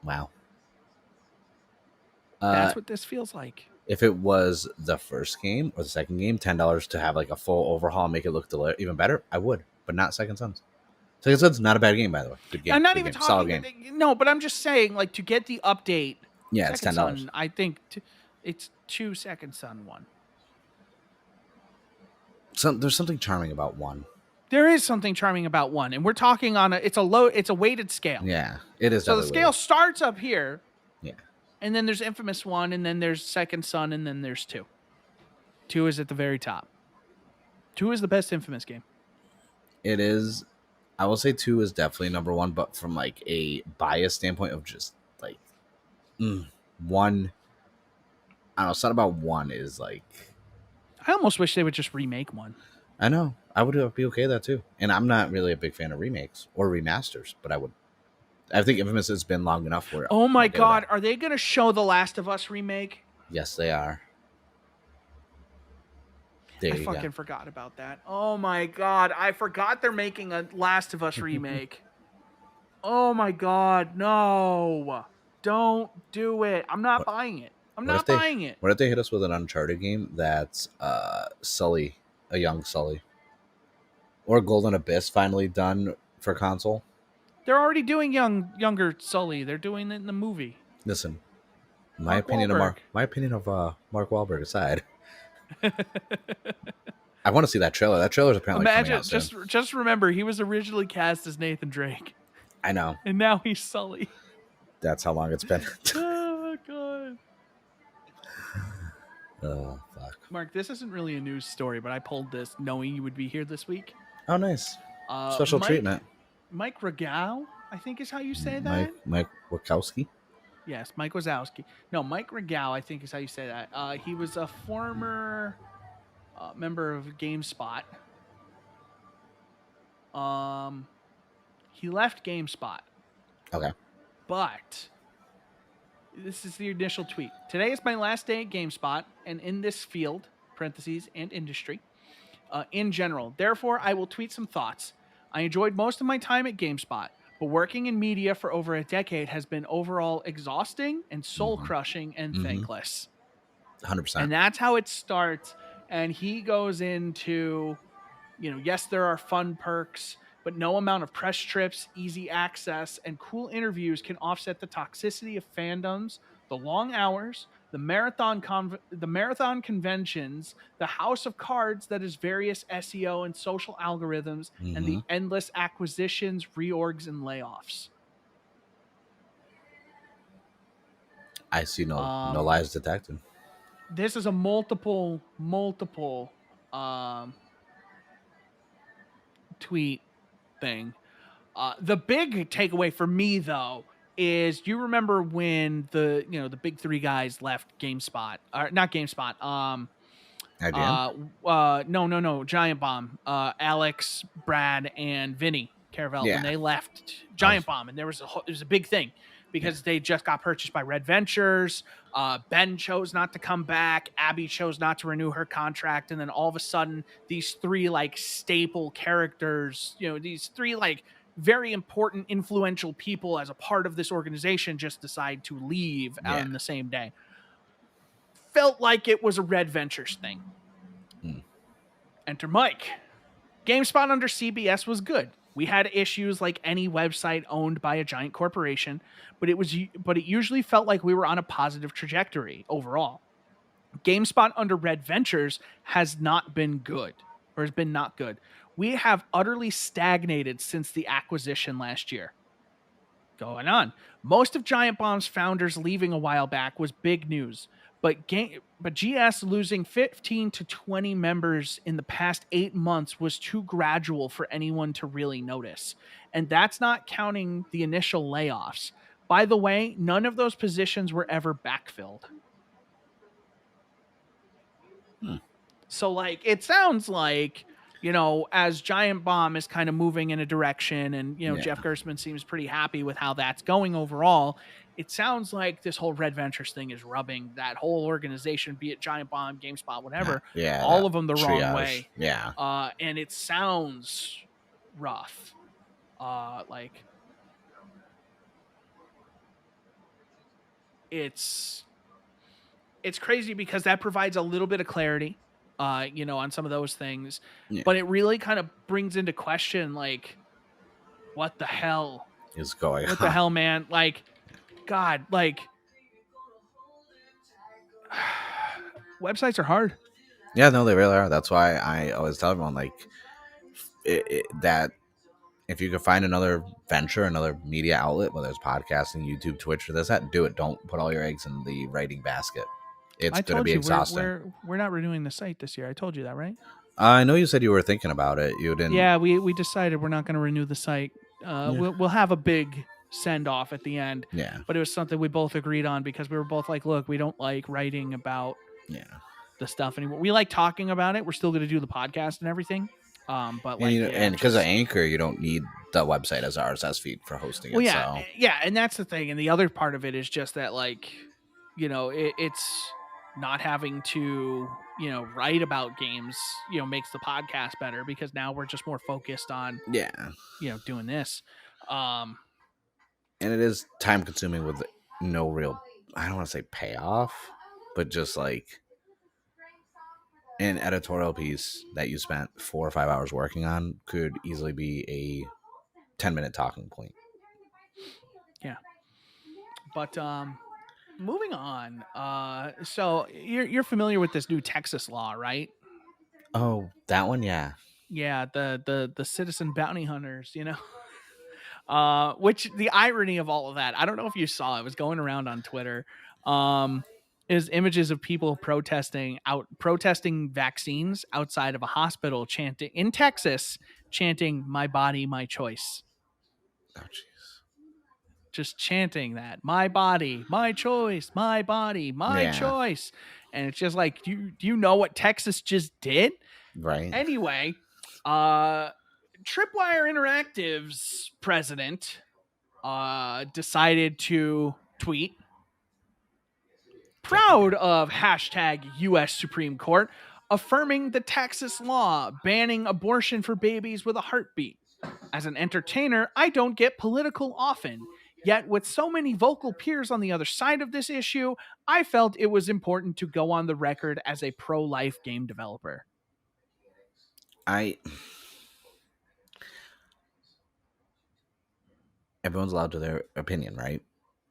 B: Wow.
A: That's what this feels like.
B: If it was the first game or the second game, $10 to have like a full overhaul, make it look even better, I would. But not Second Son's. Second Son's not a bad game, by the way. Good game.
A: I'm not
B: good
A: even
B: game.
A: talking.
B: Solid game.
A: No, but I'm just saying, like, to get the update.
B: Yeah, it's $10.
A: Son, I think it's 2 Second Son 1.
B: There's something charming about 1.
A: There is something charming about 1, and we're talking on it's a weighted scale.
B: Yeah, it is.
A: So the scale starts up here.
B: Yeah.
A: And then there's Infamous 1, and then there's Second Son, and then there's 2. 2 is at the very top. 2 is the best Infamous game.
B: It is. I will say 2 is definitely number 1, but from like a bias standpoint of just like 1, I don't know, something about 1 is like.
A: I almost wish they would just remake 1.
B: I know. I would be okay with that too. And I'm not really a big fan of remakes or remasters, but I think Infamous has been long enough where.
A: Oh my God, are they going to show the Last of Us remake?
B: Yes, they are.
A: I fucking forgot about that. Oh my God, I forgot they're making a Last of Us remake. Oh my God, no. Don't do it. I'm not buying it. I'm not buying it.
B: What if they hit us with an Uncharted game that's Sully, a young Sully? Or Golden Abyss finally done for console?
A: They're already doing younger Sully. They're doing it in the movie.
B: Listen, my opinion of Mark Wahlberg aside, I want to see that trailer. That trailer's apparently coming out soon.
A: Just remember, he was originally cast as Nathan Drake.
B: I know.
A: And now he's Sully.
B: That's how long it's been.
A: Oh, God.
B: Oh, fuck.
A: Mark, this isn't really a news story, but I pulled this knowing you would be here this week.
B: Oh, nice. Special treatment.
A: Mike Regau, I think is how you say that.
B: Mike Wachowski.
A: Yes, Mike Wazowski. No, Mike Regal, I think is how you say that. He was a former member of GameSpot. He left GameSpot,
B: Okay.
A: but this is the initial tweet. Today is my last day at GameSpot and in this field, parentheses, and industry, in general. Therefore, I will tweet some thoughts. I enjoyed most of my time at GameSpot, but working in media for over a decade has been overall exhausting and soul crushing and
B: Mm-hmm.
A: thankless.
B: 100%.
A: And that's how it starts. And he goes into, yes, there are fun perks, but no amount of press trips, easy access, and cool interviews can offset the toxicity of fandoms, the long hours, the marathon conventions, the house of cards that is various SEO and social algorithms, and
B: Mm-hmm.
A: the endless acquisitions, reorgs, and layoffs.
B: I see no
A: Um,
B: lies detected.
A: this is a multiple tweet thing. The big takeaway for me though is you remember when the big three guys left GameSpot or not GameSpot
B: IGN?
A: no Giant Bomb, Alex, Brad, and Vinny Caravelle when
B: Yeah.
A: they left
B: I was,
A: Giant Bomb, and there was a big thing
B: yeah.
A: because they just got purchased by Red Ventures. Ben chose not to come back. Abby chose not to renew her contract, and then all of a sudden, these three like staple characters, these three like very important, influential people as a part of this organization just decide to leave
B: Yeah.
A: on the same day. Felt like it was a Red Ventures thing. Enter Mike. GameSpot under CBS was good. We had issues like any website owned by a giant corporation, but it usually felt like we were on a positive trajectory overall. GameSpot under Red Ventures has not been good or has been not good. We have utterly stagnated since the acquisition last year. Going on. Most of Giant Bomb's founders leaving a while back was big news, but GS losing 15 to 20 members in the past 8 months was too gradual for anyone to really notice. And that's not counting the initial layoffs. By the way, none of those positions were ever backfilled. So like it sounds like as Giant Bomb is kind of moving in a direction and,
B: Yeah.
A: Jeff Gerstmann seems pretty happy with how that's going overall. It sounds like this whole Red Ventures thing is rubbing that whole organization, be it Giant Bomb, GameSpot, whatever,
B: Yeah.
A: all of them the wrong
B: triage.
A: way.
B: Yeah.
A: And it sounds rough. Like it's crazy because that provides a little bit of clarity on some of those things.
B: Yeah.
A: But it really kind of brings into question, like, what the hell
B: Is going
A: What
B: on.
A: the hell, man? Like, God, like, websites are hard.
B: Yeah, no, they really are. That's why I always tell everyone, like, that if you could find another venture, another media outlet, whether it's podcasting, YouTube, Twitch, or this, that, do it. Don't put all your eggs in the writing basket. It's going to be exhausting.
A: We're not renewing the site this year. I told you that, right?
B: I know you said you were thinking about it. You didn't.
A: Yeah, we decided we're not going to renew the site. We'll have a big send off at the end.
B: Yeah.
A: But it was something we both agreed on because we were both like, look, we don't like writing about the stuff anymore. We like talking about it. We're still going to do the podcast and everything. But like,
B: and because of Anchor, you don't need the website as RSS feed for hosting it.
A: Yeah,
B: so.
A: yeah, and that's the thing. And the other part of it is just that, like, it's not having to, write about games, makes the podcast better because now we're just more focused on, doing this.
B: And it is time consuming with no real, I don't want to say payoff, but just like an editorial piece that you spent 4 or 5 hours working on could easily be a 10-minute talking point.
A: Yeah. But moving on. So you're familiar with this new Texas law, right?
B: Oh, that one, yeah.
A: Yeah, the citizen bounty hunters, which the irony of all of that, I don't know if you saw it was going around on Twitter. Is images of people protesting vaccines outside of a hospital chanting in Texas, chanting "My body, my choice."
B: Oh, jeez.
A: just chanting that, my body, my choice, my body, my
B: Yeah.
A: choice. And it's just like, do you know what Texas just did?
B: Right.
A: Anyway, Tripwire Interactive's president decided to tweet, proud of hashtag US Supreme Court, affirming the Texas law banning abortion for babies with a heartbeat. As an entertainer, I don't get political often. Yet, with so many vocal peers on the other side of this issue, I felt it was important to go on the record as a pro life game developer.
B: Everyone's allowed to their opinion, right?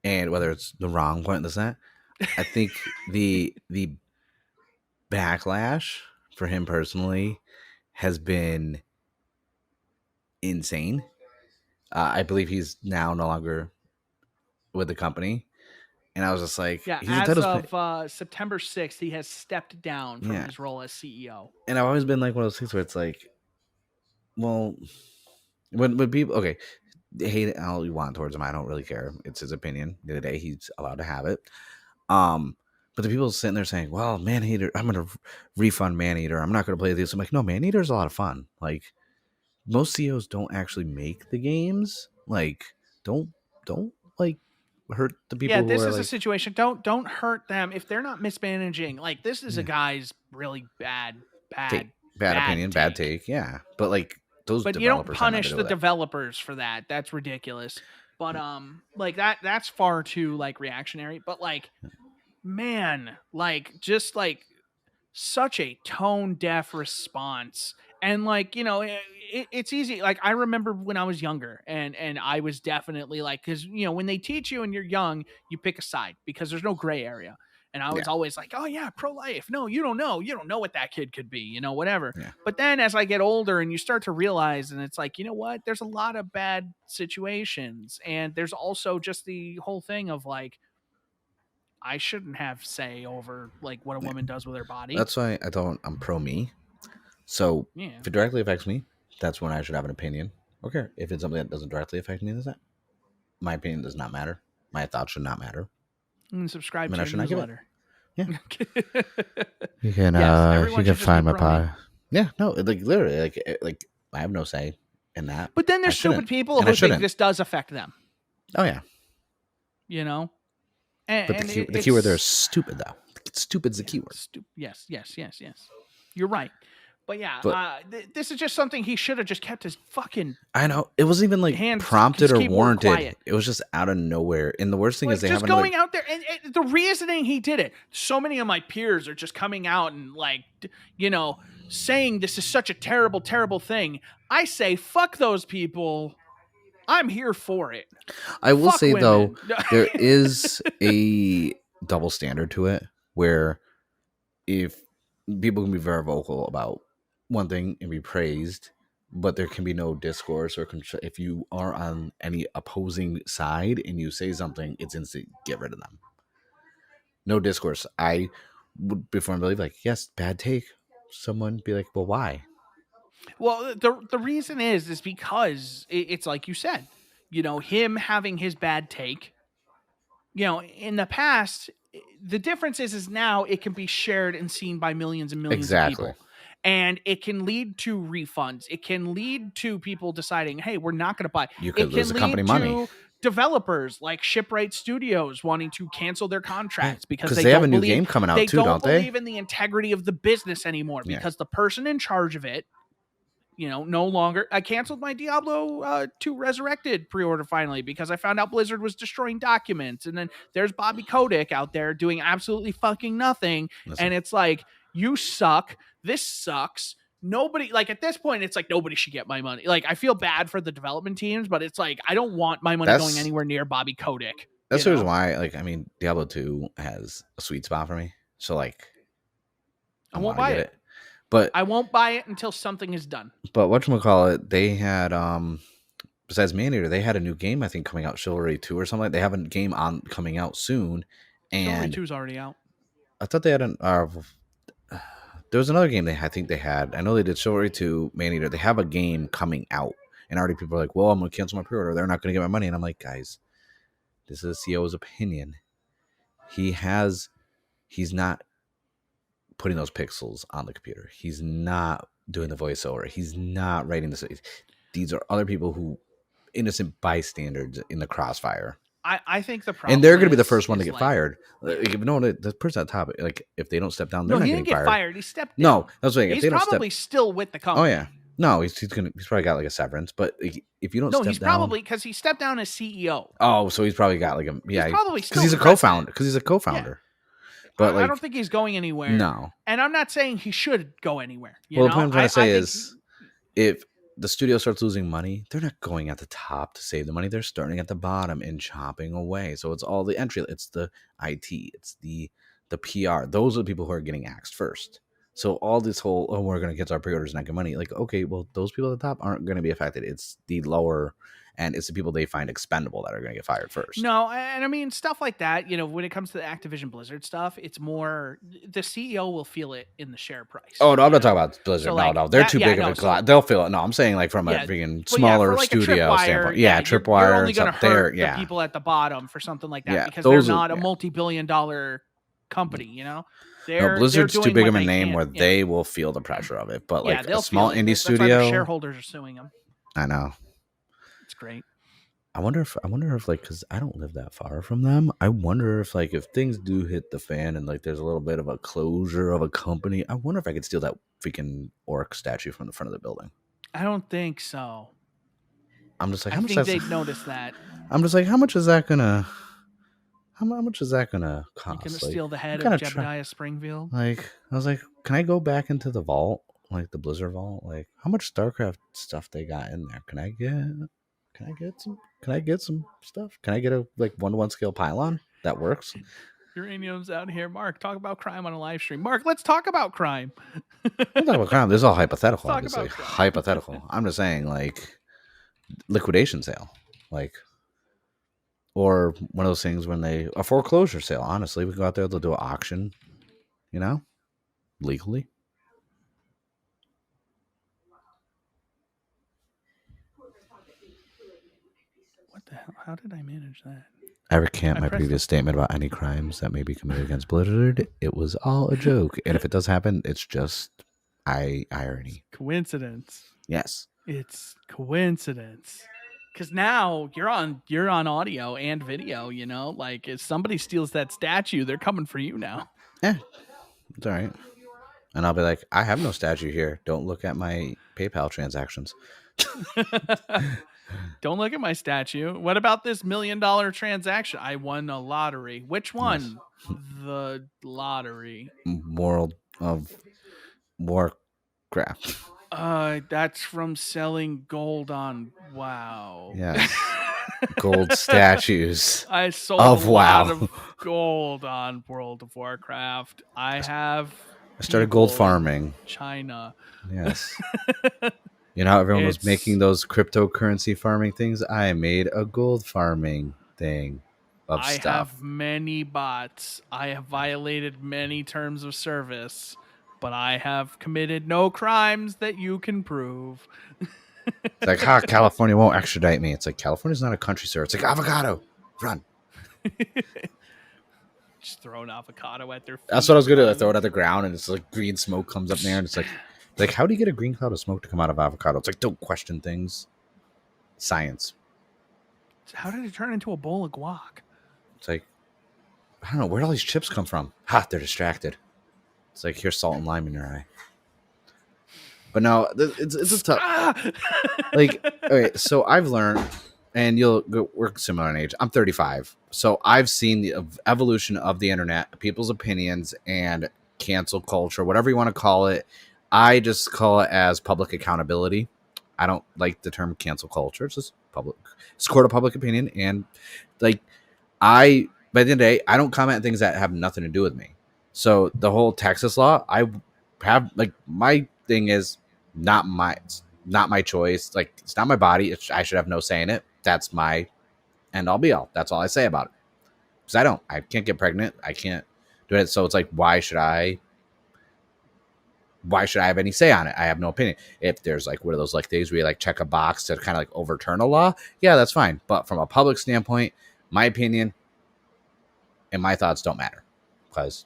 B: And whether it's the wrong point, this that, I think the backlash for him personally has been insane. I believe he's now no longer with the company, and I was just like,
A: Yeah,
B: he's
A: as
B: entitled.
A: of September 6th, he has stepped down from his role as CEO.
B: And I've always been like one of those things where it's like, well, when people, okay, they hate it all you want towards him, I don't really care. It's his opinion. The other day, he's allowed to have it. But the people sitting there saying, well, Maneater, I'm going to refund Maneater. I'm not going to play this. I'm like, no, Maneater is a lot of fun. Like, most CEOs don't actually make the games. Like, don't like hurt the people who
A: This
B: are
A: is a
B: like,
A: situation. Don't hurt them if they're not mismanaging. Like, this is a guy's really bad
B: opinion, bad take. Yeah. But like, those
A: but you don't
B: developers have nothing to
A: punish
B: do
A: the
B: with it.
A: developers for that. That's ridiculous. But like that's far too like reactionary. But like, man, like just like such a tone deaf response. And like, you know, it's easy. Like I remember when I was younger and I was definitely like, cause you know, when they teach you and you're young, you pick a side because there's no gray area. And I was always like, oh yeah, pro-life. No, you don't know. You don't know what that kid could be, you know, whatever.
B: Yeah.
A: But then as I get older and you start to realize, and it's like, you know what, there's a lot of bad situations. And there's also just the whole thing of like, I shouldn't have say over like what a woman does with her body.
B: That's why I'm pro me. So if it directly affects me, that's when I should have an opinion. Okay. If it's something that doesn't directly affect me, then my opinion does not matter. My thoughts should not matter.
A: And subscribe to your newsletter.
B: Yeah. You can find my pod. Yeah, no, like literally, like I have no say in that.
A: But then there's stupid people who think this does affect them.
B: Oh yeah.
A: You know?
B: But the keyword there is stupid though. Stupid's the keyword.
A: Yes. You're right. But yeah, this is just something he should have just kept his fucking.
B: I know it wasn't even like prompted or warranted. It was just out of nowhere. And the worst thing is they
A: just going out there and the reasoning he did it. So many of my peers are just coming out and like, you know, saying this is such a terrible, terrible thing. I say, fuck those people. I'm here for it.
B: I will say though, there is a double standard to it where if people can be very vocal about one thing and be praised, but there can be no discourse or if you are on any opposing side and you say something, it's instant get rid of them. No discourse. I would before I believe like, yes, bad take. Someone be like, well, why?
A: Well, the reason is because it's like you said, you know, him having his bad take, you know, in the past, the difference is now it can be shared and seen by millions and millions of people. And it can lead to refunds. It can lead to people deciding, hey, we're not going to buy.
B: You could lose the company money.
A: Developers like Shipwright Studios wanting to cancel their contracts because
B: they have a new game coming out too, don't they?
A: They don't believe in the integrity of the business anymore because the person in charge of it, you know, no longer. I canceled my Diablo 2 Resurrected pre-order finally because I found out Blizzard was destroying documents. And then there's Bobby Kotick out there doing absolutely fucking nothing. And it's like, you suck. This sucks. Nobody, like at this point, it's like nobody should get my money. Like I feel bad for the development teams, but it's like I don't want my money going anywhere near Bobby Kotick.
B: That's the reason why, like, I mean, Diablo 2 has a sweet spot for me. So like,
A: I won't buy it.
B: But
A: I won't buy it until something is done.
B: But whatchamacallit, they had besides Maneater, they had a new game I think coming out, Chivalry 2 or something. They have a game coming out soon. And
A: Chivalry 2's already out.
B: I thought they had there was another game I think they had. I know they did Chivalry 2, Maneater. They have a game coming out. And already people are like, well, I'm going to cancel my pre-order. They're not going to get my money. And I'm like, guys, this is the CEO's opinion. He's not putting those pixels on the computer. He's not doing the voiceover. He's not writing this. These are other people who innocent bystanders in the crossfire.
A: I think the problem,
B: and they're going to be the first one to get
A: like,
B: fired. Like, no, the person on top, like if they don't step down, they're not
A: he didn't
B: getting
A: get fired. He stepped down.
B: No, that's what
A: he's probably still with the company.
B: Oh yeah, no, he's probably got like a severance. But if you don't, step
A: he's
B: down,
A: probably because he stepped down as CEO.
B: Oh, so he's probably got like
A: he's probably
B: because he's a co-founder. Because he's a co-founder. Yeah. But
A: I don't think he's going anywhere.
B: No,
A: and I'm not saying he should go anywhere.
B: What I'm trying to say is, if the studio starts losing money, they're not going at the top to save the money. They're starting at the bottom and chopping away. So it's all the entry. It's the IT. It's the PR. Those are the people who are getting axed first. So all this whole, we're going to get our pre-orders and not get money. Like, okay, well, those people at the top aren't going to be affected. It's the lower, and it's the people they find expendable that are going to get fired first.
A: No, and I mean, stuff like that, when it comes to the Activision Blizzard stuff, it's more, the CEO will feel it in the share price.
B: Oh, no, I'm not talking about Blizzard.
A: So,
B: no, they're too big of a cloud. They'll feel it. No, I'm saying like from a freaking smaller studio standpoint. Yeah, Tripwire.
A: You're only going to hurt the people at the bottom for something like that because they're not a multi-billion-dollar company,
B: Blizzard's too big of a name where they will feel the pressure of it. But like a small indie studio,
A: their shareholders are suing them.
B: I know.
A: It's great.
B: I wonder if like, because I don't live that far from them. I wonder if like if things do hit the fan and like there's a little bit of a closure of a company, I wonder if I could steal that freaking orc statue from the front of the building.
A: I don't think so.
B: I'm just like,
A: I think they'd notice that.
B: I'm just like, how much is that gonna? How much is that gonna cost?
A: You're gonna steal the head of Jebediah Springfield?
B: Like, I was like, can I go back into the vault, like the Blizzard vault? Like, how much StarCraft stuff they got in there? Can I get some stuff? Can I get a like 1-to-1 scale pylon that works?
A: Uranium's out here. Mark, talk about crime on a live stream. Mark, let's talk about crime.
B: Let's talk about crime. This is all hypothetical, obviously. Hypothetical. I'm just saying, like, liquidation sale, like, or one of those things when a foreclosure sale. Honestly, we go out there, they'll do an auction, legally.
A: What the hell? How did I manage that?
B: I recant my previous statement about any crimes that may be committed against Blizzard. It was all a joke. And if it does happen, it's just irony.
A: Coincidence.
B: Yes.
A: It's coincidence. Because now you're on audio and video, like if somebody steals that statue, they're coming for you now.
B: Yeah. It's all right. And I'll be like, I have no statue here. Don't look at my PayPal transactions.
A: Don't look at my statue. What about this $1 million transaction? I won a lottery. Which one? Yes. The lottery.
B: World of Warcraft.
A: That's from selling gold on WoW.
B: Yes. Gold statues.
A: I sold a lot of gold on World of Warcraft. I
B: started gold farming.
A: China.
B: Yes. Everyone was making those cryptocurrency farming things. I made a gold farming thing of stuff. I have
A: many bots. I have violated many terms of service, but I have committed no crimes that you can prove.
B: It's like, California won't extradite me. It's like, California's not a country, sir. It's like, avocado, run.
A: Just throw an avocado at their feet.
B: That's what I was going to do. I throw it at the ground, and it's like green smoke comes up there, and it's like, how do you get a green cloud of smoke to come out of avocado? It's like, don't question things. Science.
A: How did it turn into a bowl of guac?
B: It's like, I don't know. Where'd all these chips come from? They're distracted. It's like, here's salt and lime in your eye. But no, it's a tough. Like, okay, so I've learned, and we're similar in age. I'm 35. So I've seen the evolution of the internet, people's opinions, and cancel culture, whatever you want to call it. I just call it as public accountability. I don't like the term cancel culture. It's just it's court of public opinion. And like, by the end of the day, I don't comment on things that have nothing to do with me. So the whole Texas law, I have like, my thing is not my choice. Like, it's not my body. I should have no say in it. That's my end all be all. That's all I say about it. Because I can't get pregnant. I can't do it. So it's like, why should I have any say on it? I have no opinion. If there's like one of those like things where you like check a box to kind of like overturn a law, yeah, that's fine. But from a public standpoint, my opinion and my thoughts don't matter because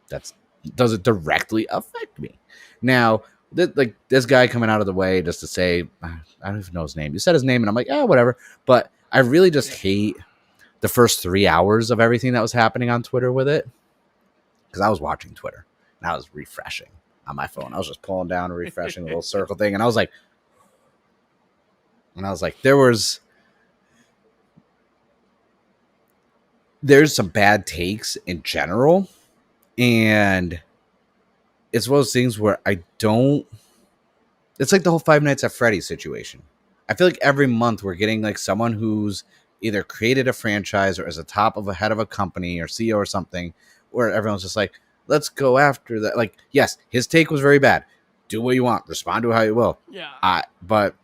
B: that's doesn't directly affect me. Now, like this guy coming out of the way just to say, I don't even know his name. You said his name, and I'm like, whatever. But I really just hate the first 3 hours of everything that was happening on Twitter with it, because I was watching Twitter and I was refreshing on my phone. I was just pulling down and refreshing the little circle thing, and I was like, there's some bad takes in general, and it's one of those things where I don't. It's like the whole Five Nights at Freddy's situation. I feel like every month we're getting like someone who's either created a franchise or is a top of a head of a company or CEO or something, where everyone's just like, let's go after that. Like, yes, his take was very bad. Do what you want. Respond to it how you will.
A: Yeah.
B: But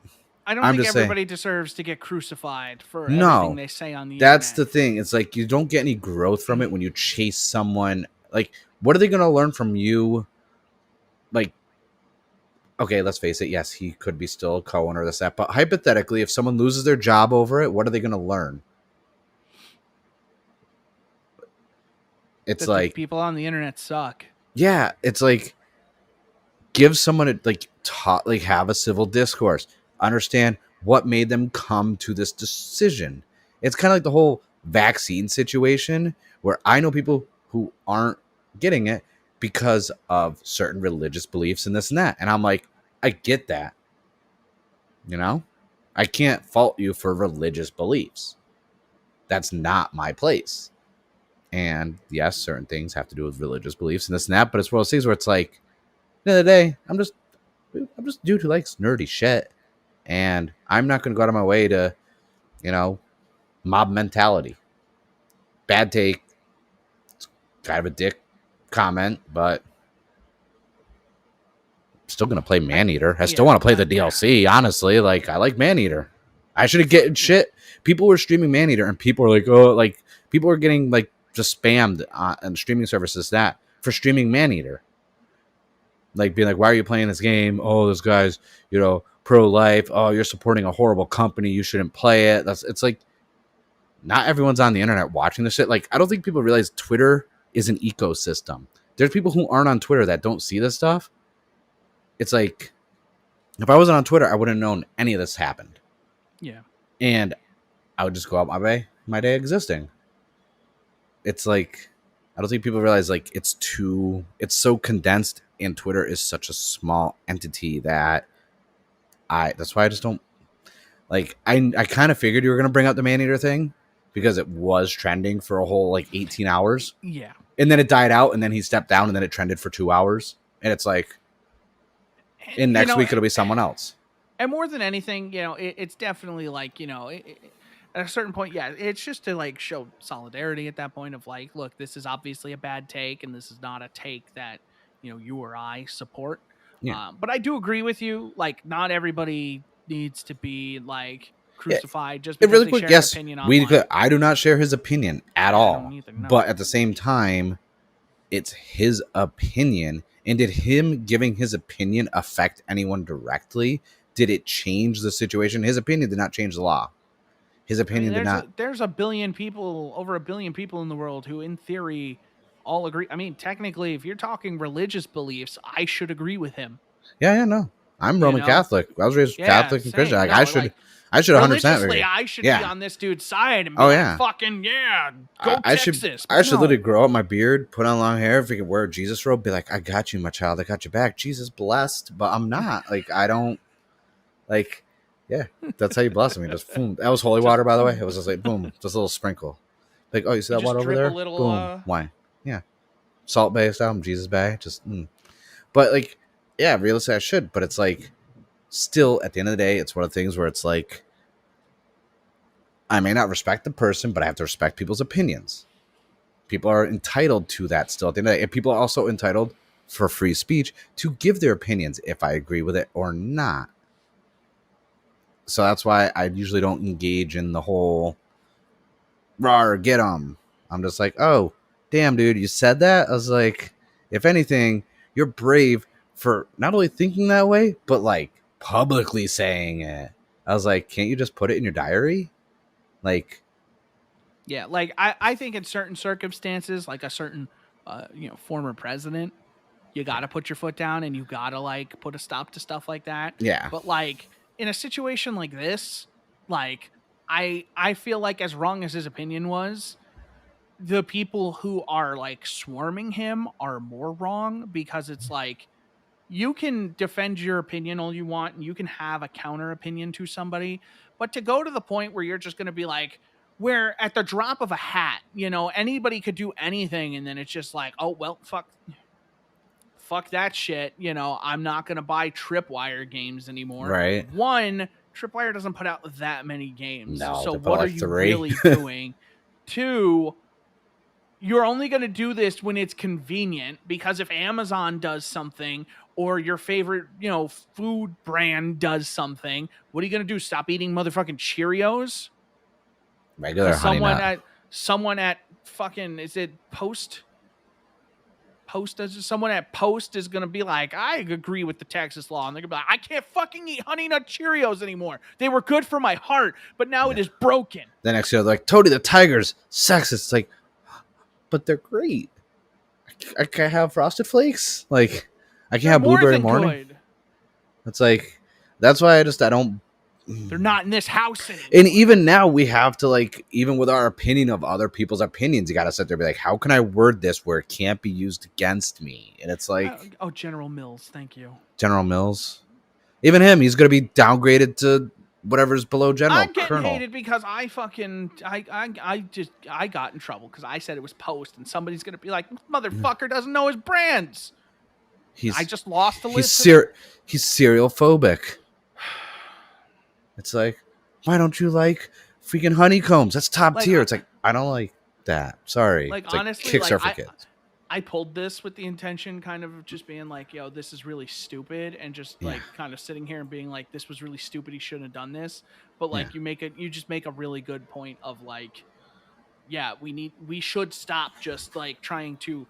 A: I don't
B: I'm
A: think
B: just
A: everybody
B: saying,
A: deserves to get crucified for everything
B: no,
A: they say on the
B: that's
A: internet.
B: the thing. It's like you don't get any growth from it when you chase someone. Like, what are they going to learn from you? Like, okay, let's face it. Yes, he could be still a co-owner of this app, but hypothetically, if someone loses their job over it, what are they going to learn? It's
A: That the
B: like,
A: people on the internet suck.
B: yeah, it's like give someone a, like have a civil discourse, understand what made them come to this decision. It's kind of like the whole vaccine situation where I know people who aren't getting it because of certain religious beliefs and this and that, and I'm like, I get that. You know, I can't fault you for religious beliefs. That's not my place. And yes, certain things have to do with religious beliefs and this and that, but it's one of those things where it's like, at the end of the day, I'm just a dude who likes nerdy shit. And I'm not going to go out of my way to, mob mentality. Bad take. It's kind of a dick comment, but I'm still going to play Maneater. I still want to play the DLC, honestly. Like, I like Maneater. I should have get shit. People were streaming Maneater, and people were like, oh, like, people were getting, like, just spammed on streaming services that for streaming Maneater. Like, being like, why are you playing this game? Oh, this guy's, pro-life. Oh, you're supporting a horrible company. You shouldn't play it. It's like, not everyone's on the internet watching this shit. Like, I don't think people realize Twitter is an ecosystem. There's people who aren't on Twitter that don't see this stuff. It's like, if I wasn't on Twitter, I wouldn't have known any of this happened.
A: Yeah.
B: And I would just go out my day existing. It's like, I don't think people realize, like, it's so condensed, and Twitter is such a small entity that that's why I just don't, like, I kind of figured you were going to bring up the Maneater thing because it was trending for a whole, like, 18 hours.
A: Yeah.
B: And then it died out, and then he stepped down, and then it trended for 2 hours. And it's like, in next week, it'll be someone else.
A: And more than anything, it's definitely like, at a certain point, yeah, it's just to like show solidarity at that point of like, look, this is obviously a bad take, and this is not a take that, you or I support.
B: Yeah.
A: But I do agree with you. Like, not everybody needs to be like crucified just because
B: really
A: they
B: quick,
A: share an opinion online.
B: I do not share his opinion at all. I don't either, no. But at the same time, it's his opinion. And did him giving his opinion affect anyone directly? Did it change the situation? His opinion did not change the law. His opinion did not.
A: There's over 1 billion people in the world who, in theory, all agree. I mean, technically, if you're talking religious beliefs, I should agree with him.
B: Yeah, no. I'm Roman Catholic. I was raised Catholic and Christian. Like, I should 100% agree.
A: I should be on this dude's side and be fucking, go Texas.
B: I should literally grow up my beard, put on long hair, if we could wear a Jesus robe, be like, I got you, my child. I got your back. Jesus blessed. But I'm not. Like, I don't, like, yeah, that's how you bless me. Just boom. That was holy water, by the way. It was just like, boom, just a little sprinkle. Like, oh, you see that water over there? Boom. Why? Yeah. Salt Bay style, Jesus Bay. Just, But, like, yeah, realistically, I should. But it's like, still, at the end of the day, it's one of the things where it's like, I may not respect the person, but I have to respect people's opinions. People are entitled to that still at the end of the day. And people are also entitled, for free speech, to give their opinions if I agree with it or not. So that's why I usually don't engage in the whole rawr, get 'em. I'm just like, oh, damn, dude, you said that? I was like, if anything, you're brave for not only thinking that way, but like publicly saying it. I was like, can't you just put it in your diary? Like,
A: Yeah, like I think in certain circumstances, like a certain former president, you got to put your foot down and you got to like put a stop to stuff like that.
B: Yeah.
A: But like in a situation like this, like I feel like as wrong as his opinion was, the people who are like swarming him are more wrong because it's like you can defend your opinion all you want and you can have a counter opinion to somebody, but to go to the point where you're just going to be like, where at the drop of a hat, anybody could do anything, and then it's just like, oh well, fuck that shit. I'm not going to buy Tripwire games anymore.
B: Right.
A: One, Tripwire doesn't put out that many games,
B: No,
A: so
B: they put
A: what are
B: like
A: you
B: 3.
A: really doing? Two, you're only going to do this when it's convenient, because if Amazon does something or your favorite, food brand does something, what are you going to do? Stop eating motherfucking Cheerios?
B: Regular honey nut.
A: Someone at fucking, is it someone at Post is going to be like, I agree with the Texas law. And they're going to be like, I can't fucking eat Honey Nut Cheerios anymore. They were good for my heart, but now it is broken.
B: The next year, they're like, Toady the Tiger's sexist. It's like, but they're great. I can't have Frosted Flakes. Like, I can't have Blueberry Morning. Good. It's like, that's why I don't.
A: They're not in this house anymore.
B: And even now, we have to, like, even with our opinion of other people's opinions, you got to sit there and be like, how can I word this where it can't be used against me? And it's like...
A: General Mills, thank you.
B: General Mills. Even him, he's going to be downgraded to whatever's below General.
A: I'm getting hated because I got in trouble because I said it was Post, and somebody's going to be like, motherfucker doesn't know his brands. I just lost a list.
B: He's serial phobic. It's like, why don't you like freaking honeycombs? That's top tier. It's like, I don't like that. Sorry.
A: Like,
B: it's
A: honestly,
B: kicks are for kids.
A: I pulled this with the intention kind of just being like, yo, this is really stupid, and just like kind of sitting here and being like, this was really stupid. He shouldn't have done this. But like, you just make a really good point of like, yeah, we should stop just like trying to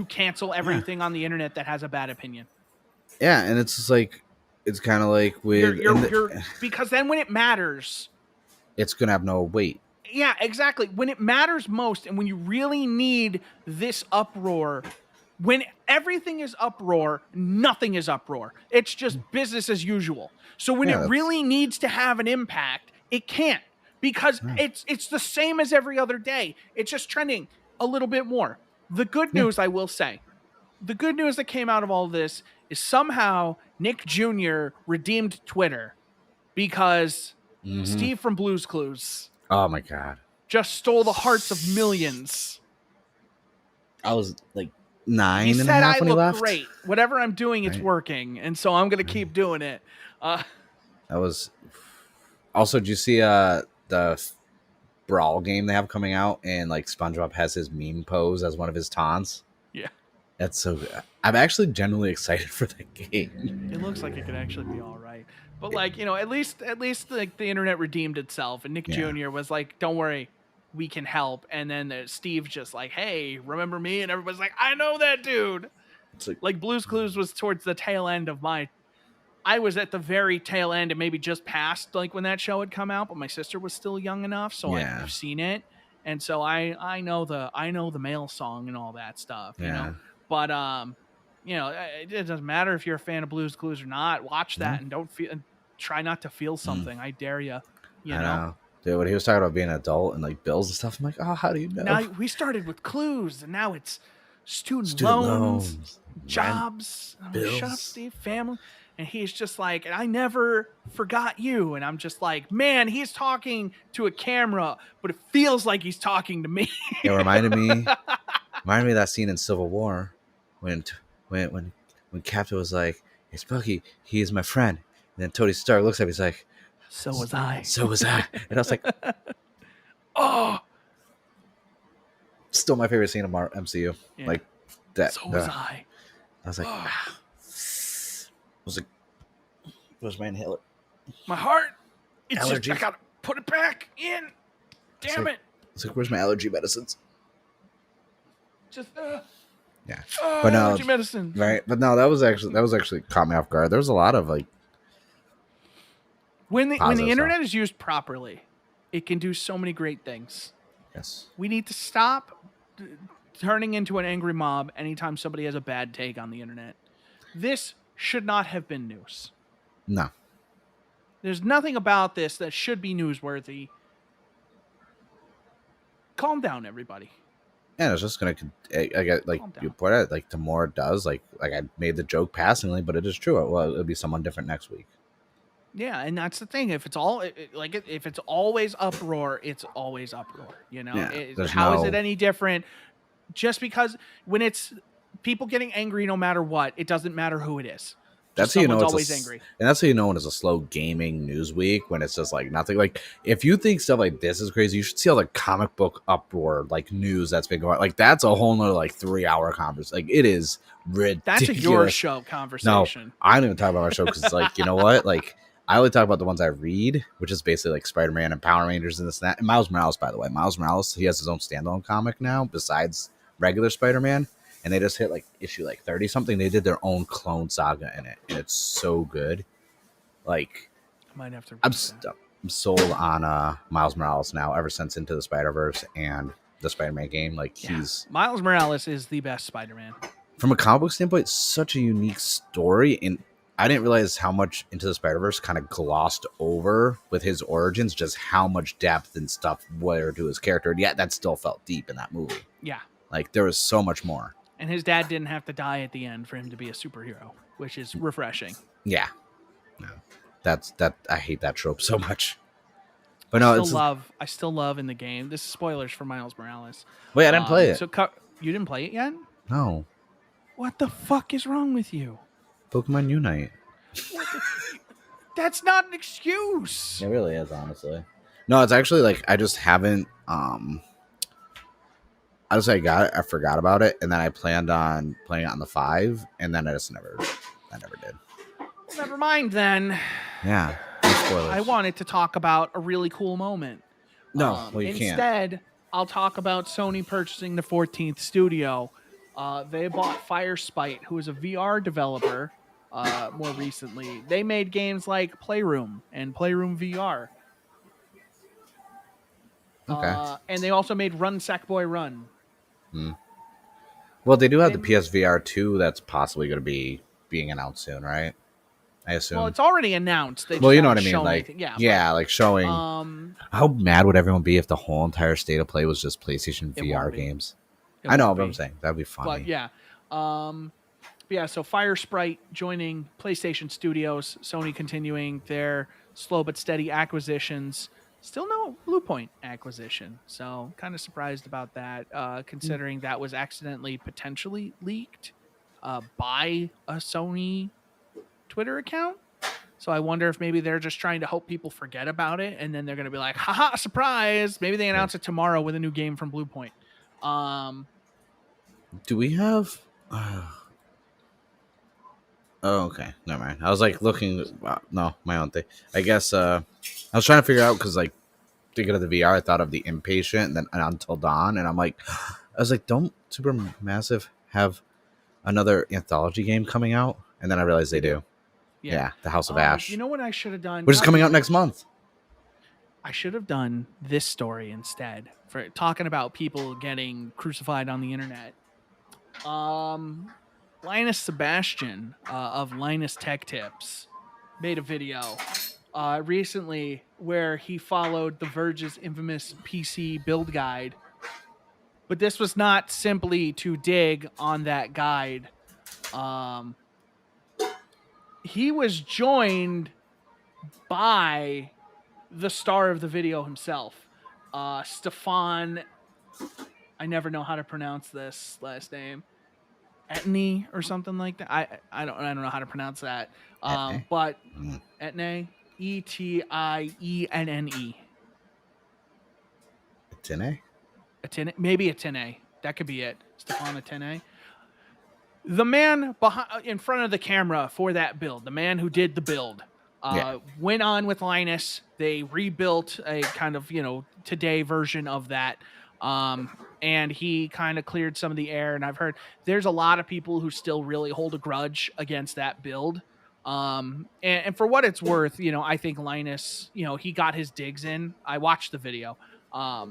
A: cancel everything on the internet that has a bad opinion.
B: Yeah, and it's just like, it's kind of like with
A: because then when it matters,
B: it's gonna have no weight.
A: Yeah, exactly. When it matters most, and when you really need this uproar, when everything is uproar, nothing is uproar. It's just business as usual. So when it really needs to have an impact, it can't, because it's the same as every other day. It's just trending a little bit more. The good news, I will say, the good news that came out of all of this is somehow Nick Jr. redeemed Twitter, because Steve from Blue's Clues,
B: oh my god,
A: just stole the hearts of millions.
B: I was like 9 and a half when he left.
A: Great. Whatever I'm doing, it's working, and so I'm gonna keep doing it.
B: That was also. Did you see the Brawl game they have coming out, and like SpongeBob has his meme pose as one of his taunts?
A: Yeah.
B: That's so good. I'm actually genuinely excited for that game.
A: It looks like it could actually be all right. But like, at least like the internet redeemed itself, and Nick Jr. was like, don't worry, we can help. And then Steve's just like, hey, remember me? And everybody's like, I know that dude. It's like Blue's Clues was towards the tail end of I was at the very tail end and maybe just past like when that show had come out, but my sister was still young enough, so I've seen it. And so I know the male song and all that stuff, you know. But it doesn't matter if you're a fan of Blue's Clues or not. Watch that and try not to feel something. I dare you. You know?
B: Dude, when he was talking about being an adult and like bills and stuff, I'm like, oh, how do you know?
A: Now we started with Clues, and now it's student loans, jobs.
B: Bills.
A: Shut up, Steve. Family. And he's just like, and I never forgot you. And I'm just like, man, he's talking to a camera, but it feels like he's talking to me.
B: It reminded me of that scene in Civil War when Captain was like, it's Bucky, he is my friend. And then Tony Stark looks at him, he's like,
A: so was I.
B: So was I. And I was like,
A: oh.
B: Still my favorite scene of MCU. Yeah. Like that.
A: So was I.
B: I was like, where's my inhaler?
A: My heart. It's
B: allergy.
A: Just, I gotta put it back in. Damn it.
B: It's like, where's my allergy medicines?
A: Just
B: yeah.
A: But no, allergy medicine.
B: Right. But no, that was actually caught me off guard. There was a lot of like
A: when the internet is used properly, It can do so many great things.
B: Yes.
A: We need to stop turning into an angry mob anytime somebody has a bad take on the internet. This should not have been news.
B: No.
A: There's nothing about this that should be newsworthy. Calm down, everybody.
B: Yeah, it's just gonna. I get like
A: Calm
B: you
A: down.
B: put it. Like the more it does, like I made the joke passingly, but it is true. Well, it'll be someone different next week.
A: Yeah, and that's the thing. If it's all if it's always uproar, it's always uproar. You know,
B: Yeah, there's
A: how is it
B: no.
A: any different? Just because when it's people getting angry, no matter what, it doesn't matter who it is. Just
B: That's how you know
A: someone's
B: it's
A: always angry.
B: and that's how you know when it's a slow gaming news week when it's just like nothing. Like if you think stuff like this is crazy, you should see all the comic book uproar like news that's been going. Like that's a whole nother like 3 hour conversation. Like it is ridiculous.
A: That's a your show
B: No,
A: conversation.
B: I don't even talk about my show because like you know what, like. I only talk about the ones I read, which is basically like Spider-Man and Power Rangers and this and that. And Miles Morales, by the way. Miles Morales, he has his own standalone comic now besides regular Spider-Man. And they just hit like issue like 30 something. They did their own clone saga in it. And it's so good. Like,
A: I might have to read
B: I'm,
A: that.
B: I'm sold on Miles Morales now ever since Into the Spider-Verse and the Spider-Man game. Like, he's
A: Miles Morales is the best Spider-Man.
B: from a comic book standpoint, such a unique story. And I didn't realize how much Into the Spider-Verse kind of glossed over with his origins, just how much depth and stuff were to his character. And yet that still felt deep in that movie.
A: Yeah.
B: Like there was so much more.
A: And his dad didn't have to die at the end for him to be a superhero, which is refreshing.
B: Yeah. No. That's I hate that trope so much. But no,
A: I still love in the game. This is spoilers for Miles Morales.
B: Wait, I didn't play it.
A: So you didn't play it yet?
B: No.
A: What the fuck is wrong with you?
B: Pokemon Unite.
A: That's not an excuse.
B: It really is, honestly. No, it's actually like I just haven't I just I got it, I forgot about it, and then I planned on playing it on the 5, and then I never did.
A: Well, never mind then.
B: Yeah. No spoilers.
A: I wanted to talk about a really cool moment.
B: No, well you can't.
A: Instead, I'll talk about Sony purchasing the 14th studio. They bought Firespite, who is a VR developer. More recently, they made games like Playroom and Playroom VR.
B: Okay.
A: And they also made Run Sackboy Run.
B: Well, they do have the PSVR 2 that's possibly going to be being announced soon, right? I assume.
A: Well, it's already announced. They
B: well,
A: just
B: you know what I
A: haven't
B: mean.
A: shown
B: Like,
A: anything.
B: yeah, like showing. How mad would everyone be if the whole entire state of play was just PlayStation VR games? I know, but I'm saying that'd be funny.
A: But yeah. So Firesprite joining PlayStation Studios, Sony continuing their slow but steady acquisitions. Still no Bluepoint acquisition, so kind of surprised about that, considering that was accidentally potentially leaked by a Sony Twitter account. So I wonder if maybe they're just trying to hope people forget about it, and then they're going to be like, haha, surprise! Maybe they announce it tomorrow with a new game from Bluepoint.
B: Do we have... Oh, okay. Never mind. I was like looking... no, my own thing. I guess I was trying to figure out because like thinking of the VR, I thought of the Impatient and then Until Dawn, and I'm like... I was like, don't Supermassive have another anthology game coming out? And then I realized they do. Yeah, The House of Ash.
A: You know what I should have done?
B: Which is coming out next month.
A: I should have done this story instead for talking about people getting crucified on the internet. Linus Sebastian of Linus Tech Tips made a video recently where he followed The Verge's infamous PC build guide. But this was not simply to dig on that guide. He was joined by the star of the video himself, Stefan. I never know how to pronounce this last name. Etne or something like that. I don't know how to pronounce that. But Etne, Etienne.
B: Atene?
A: Maybe Atene. That could be it. Stefan Atene. The man in front of the camera for that build, the man who did the build, went on with Linus. They rebuilt a kind of, today version of that. And he kind of cleared some of the air. And I've heard there's a lot of people who still really hold a grudge against that build. And for what it's worth, I think Linus, he got his digs in. I watched the video.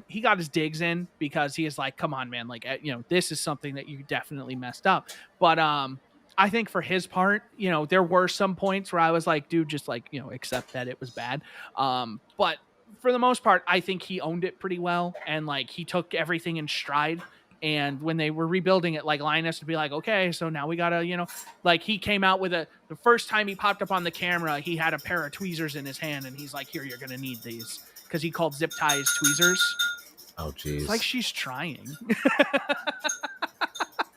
A: He got his digs in because he is like, come on, man, like, this is something that you definitely messed up. But I think for his part, there were some points where I was like, dude, just like, accept that it was bad. But for the most part, I think he owned it pretty well, and like he took everything in stride. And when they were rebuilding it, like Linus would be like, okay, so now we gotta, like he came out with the first time he popped up on the camera, he had a pair of tweezers in his hand, and he's like, here, you're gonna need these, because he called zip ties tweezers.
B: Oh,
A: It's like
B: jeez.
A: she's trying. I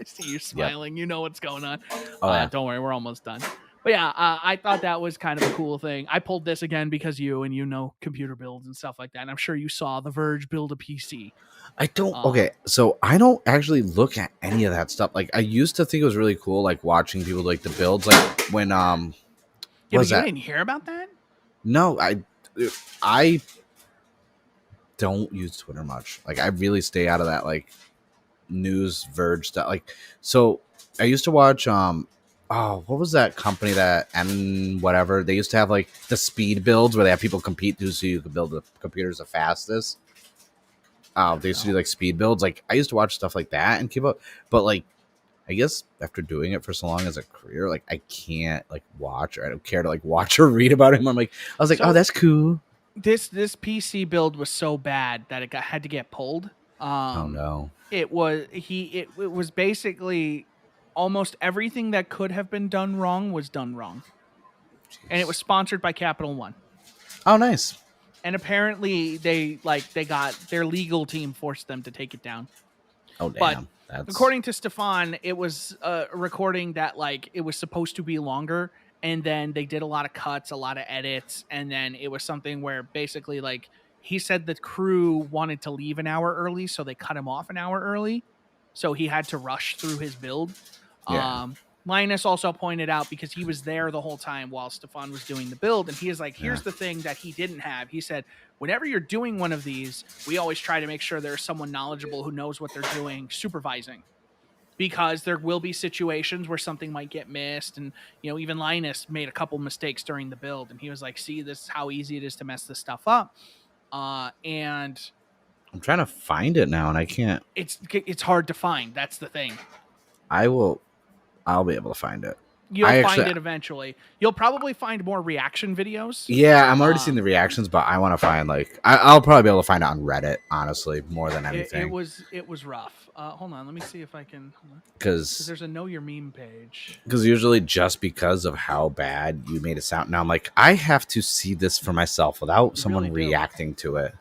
A: see you
B: Yep.
A: smiling. You know what's going on.
B: Oh yeah.
A: Don't worry, we're almost done. But yeah, I thought that was kind of a cool thing. I pulled this again because computer builds and stuff like that. And I'm sure you saw The Verge build a PC.
B: I don't.
A: Um,
B: Okay, so I don't actually look at any of that stuff. Like I used to think it was really cool, like watching people like the builds, like when
A: yeah,
B: what
A: but
B: was
A: you
B: that?
A: didn't hear about that?
B: No, I don't use Twitter much. Like I really stay out of that like news Verge stuff. Like so, I used to watch oh, what was that company that and whatever they used to have like the speed builds where they have people compete to see who could build the computers the fastest. They used to do
A: No.
B: like speed builds. Like I used to watch stuff like that and keep up, but like I guess after doing it for so long as a career, like I can't like watch or I don't care to like watch or read about him. I was like, oh,
A: So
B: that's cool.
A: this PC build was so bad that had to get pulled.
B: Oh no.
A: It was basically almost everything that could have been done wrong was done wrong. And it was
B: Jeez.
A: sponsored by Capital One.
B: Oh, nice.
A: And apparently they got their legal team forced them to take it down.
B: Oh
A: But
B: damn. That's
A: according to Stefan, it was a recording that like it was supposed to be longer, and then they did a lot of cuts, a lot of edits, and then it was something where basically like he said the crew wanted to leave an hour early, so they cut him off an hour early, so he had to rush through his build.
B: yeah.
A: Linus also pointed out, because he was there the whole time while Stefan was doing the build, and he is like,
B: Yeah.
A: here's the thing that he didn't have. He said, whenever you're doing one of these, we always try to make sure there's someone knowledgeable who knows what they're doing supervising, because there will be situations where something might get missed. And even Linus made a couple mistakes during the build, and he was like, see, this is how easy it is to mess this stuff up. And
B: I'm trying to find it now and I can't.
A: it's hard to find. That's the thing.
B: I will. I'll be able to find it.
A: You'll find it eventually. You'll probably find more reaction videos.
B: Yeah, I'm already seeing the reactions, but I want to find like I'll probably be able to find it on Reddit, honestly, more than anything.
A: It was rough. Hold on, let me see if I can.
B: Because
A: There's a Know Your Meme page.
B: usually just because of how bad you made it sound, now I'm like I have to see this for myself without someone
A: really do.
B: reacting to it.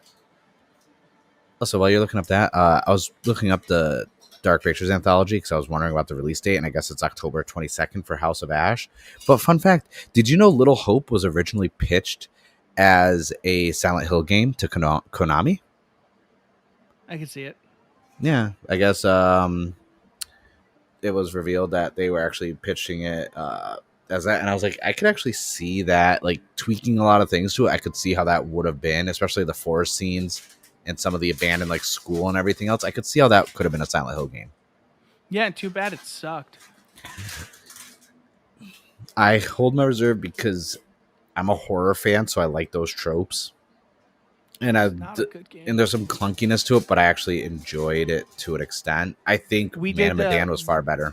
B: Also, while you're looking up that, I was looking up the Dark Pictures anthology because I was wondering about the release date, and I guess it's October 22nd for House of Ash. But fun fact, did you know Little Hope was originally pitched as a Silent Hill game to Konami?
A: I can see it.
B: Yeah, I guess it was revealed that they were actually pitching it as that, and I was like, I could actually see that, like tweaking a lot of things to it. I could see how that would have been, especially the forest scenes and some of the abandoned like school and everything else. I could see how that could have been a Silent Hill game.
A: Yeah, too bad it sucked.
B: I hold my reserve because I'm a horror fan, so I like those tropes. And
A: Not a good game.
B: and there's some clunkiness to it, but I actually enjoyed it to an extent. I think Man of Medan was far better.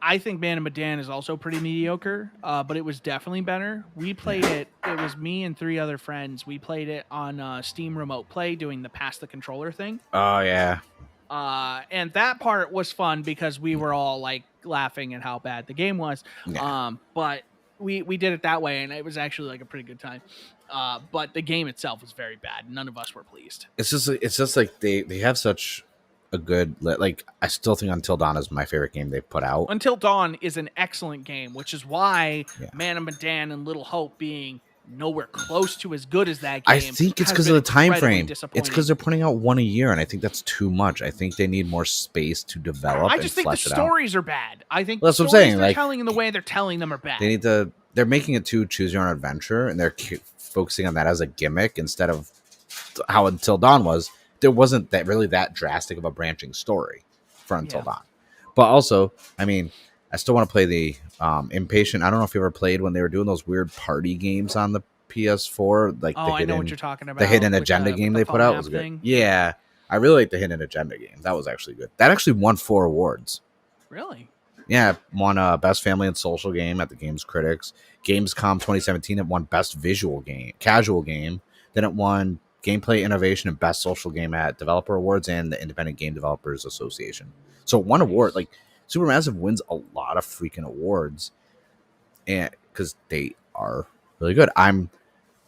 A: I think Man of Medan is also pretty mediocre, but it was definitely better. We played it. It was me and 3 other friends. We played it on Steam Remote Play, doing the pass the controller thing.
B: Oh yeah.
A: And that part was fun because we were all like laughing at how bad the game was.
B: Yeah.
A: But we did it that way, and it was actually like a pretty good time. But the game itself was very bad. None of us were pleased.
B: It's just like they have such a good, like, I still think Until Dawn is my favorite game they put out.
A: Until Dawn is an excellent game, which is why Man of Medan and Little Hope being nowhere close to as good as that game.
B: I think it's because of the time frame. It's because they're putting out one a year, and I think that's too much. I think they need more space to develop.
A: I just think the stories are bad. I think
B: that's
A: the
B: what I'm saying.
A: They're
B: like,
A: telling in the way they're telling them are bad.
B: They need to. They're making it to choose your own adventure, and they're focusing on that as a gimmick instead of how Until Dawn was. There wasn't that drastic of a branching story for Until Dawn. But also, I mean, I still want to play the Impatient. I don't know if you ever played when they were doing those weird party games on the PS4, like
A: Oh, I know what you're talking
B: the hidden
A: about
B: agenda
A: with
B: game
A: the
B: they put
A: phone
B: out
A: app
B: was good.
A: thing.
B: Yeah, I really like the hidden agenda game. That was actually good. That actually won 4 awards.
A: Really?
B: Yeah, won Best Family and Social Game at the Games Critics. Gamescom 2017, it won Best Visual Game, Casual Game. Then it won Gameplay Innovation and Best Social Game at Developer Awards and the Independent Game Developers Association. So one award,
A: Nice.
B: like Supermassive wins a lot of freaking awards, and because they are really good. The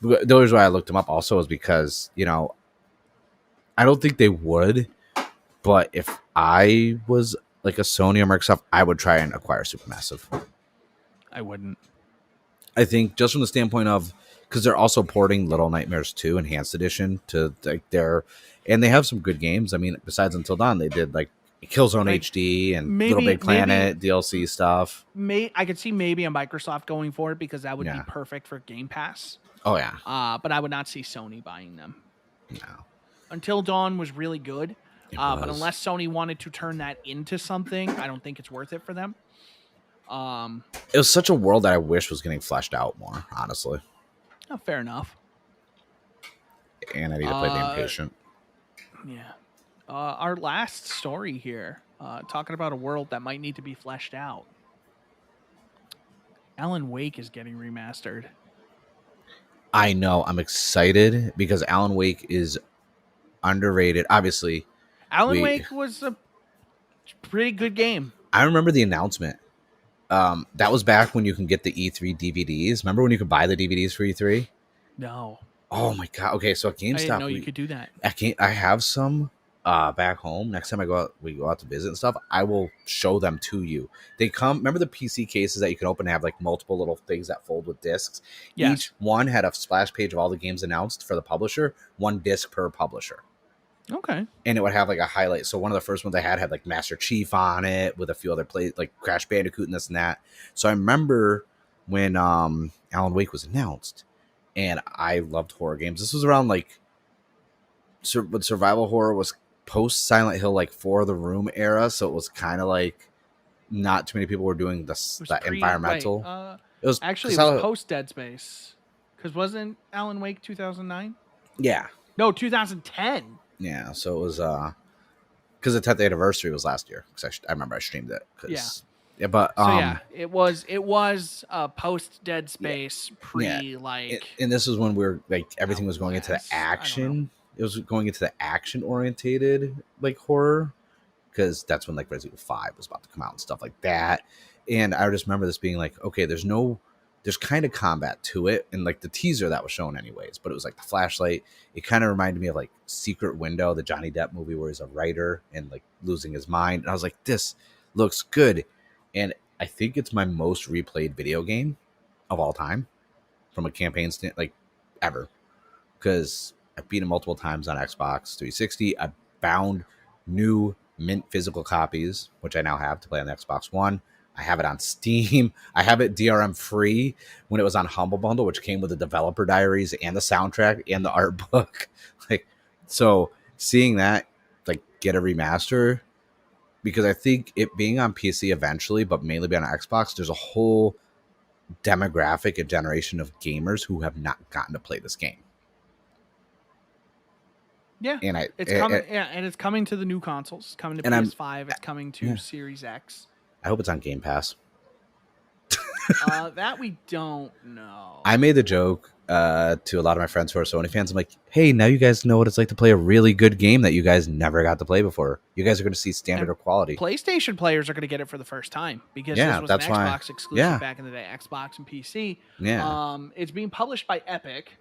B: only reason why I looked them up also is because I don't think they would, but if I was like a Sony or Microsoft, I would try and acquire Supermassive.
A: I wouldn't.
B: I think just from the standpoint of because they're also porting Little Nightmares 2 Enhanced Edition to like and they have some good games. I mean, besides Until Dawn, they did like Killzone
A: Like
B: HD and Little
A: maybe
B: Big Planet DLC stuff.
A: I could see maybe a Microsoft going for it because that would be
B: Yeah.
A: perfect for Game Pass.
B: Oh yeah.
A: But I would not see Sony buying them.
B: No.
A: Until Dawn was really good. But
B: Was.
A: unless Sony wanted to turn that into something, I don't think it's worth it for them.
B: It was such a world that I wish was getting fleshed out more, honestly.
A: Oh, fair enough.
B: And I need to play The Impatient.
A: Yeah. Our last story here, talking about a world that might need to be fleshed out. Alan Wake is getting remastered.
B: I know. I'm excited because Alan Wake is underrated. Obviously,
A: Alan Wake was a pretty good game.
B: I remember the announcement. That was back when you can get the E3 DVDs. Remember when you could buy the DVDs for E3?
A: No.
B: Oh my god. Okay, so at GameStop,
A: I didn't know you could do that.
B: I have some back home. Next time we go out to visit and stuff, I will show them to you. They come. Remember the PC cases that you can open and have like multiple little things that fold with discs.
A: Yes.
B: Each one had a splash page of all the games announced for the publisher. 1 disc per publisher.
A: Okay.
B: And it would have like a highlight. So one of the first ones I had like Master Chief on it with a few other plays like Crash Bandicoot and this and that. So I remember when Alan Wake was announced, and I loved horror games. This was around like when survival horror was post Silent Hill, like For the Room era. So it was kind of like not too many people were doing that environmental.
A: It was actually post Dead Space because wasn't Alan Wake 2009?
B: Yeah.
A: No, 2010.
B: Yeah, so it was because the 10th anniversary was last year. Because I remember I streamed it. Yeah, but
A: it was post Dead Space,
B: and this is when we're like everything was going into the action. It was going into the action orientated like horror because that's when like Resident Evil 5 was about to come out and stuff like that. And I just remember this being like, okay, there's kind of combat to it, and like the teaser that was shown anyways, but it was like the flashlight. It kind of reminded me of like Secret Window, the Johnny Depp movie where he's a writer and like losing his mind. And I was like, this looks good. And I think it's my most replayed video game of all time from a campaign stand, like ever. Because I've beat it multiple times on Xbox 360. I found new mint physical copies, which I now have to play on the Xbox One. I have it on Steam. I have it DRM free when it was on Humble Bundle, which came with the developer diaries and the soundtrack and the art book. Like, so seeing that like get a remaster, because I think it being on PC eventually, but mainly being on Xbox, there's a whole demographic and generation of gamers who have not gotten to play this game.
A: Yeah, and it's coming to the new consoles. It's coming to PS5. It's coming to Series X.
B: I hope it's on Game Pass.
A: That we don't know.
B: I made the joke to a lot of my friends who are Sony fans. I'm like, hey, now you guys know what it's like to play a really good game that you guys never got to play before. You guys are going to see standard of quality.
A: PlayStation players are going to get it for the first time because this was an Xbox exclusive back in the day, Xbox and PC.
B: Yeah.
A: It's being published by Epic.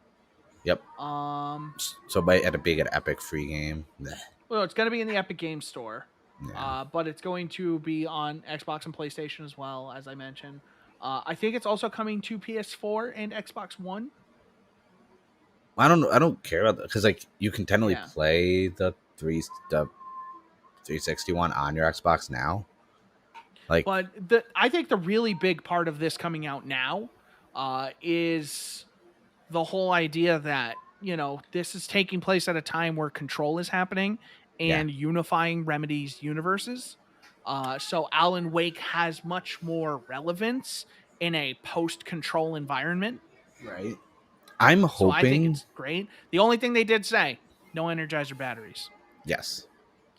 B: Yep. So at a big Epic free game.
A: Well, it's going to be in the Epic Game Store. Yeah. But it's going to be on Xbox and PlayStation as well, as I mentioned. I think it's also coming to PS4 and Xbox One.
B: I don't care about that because like you can technically play the 361 on your Xbox now. Like,
A: but I think the really big part of this coming out now is the whole idea that this is taking place at a time where Control is happening and unifying Remedy's universes. So Alan Wake has much more relevance in a post-control environment.
B: Right. I'm
A: So I think
B: hoping.
A: it's great. The only thing they did say, no Energizer batteries.
B: Yes.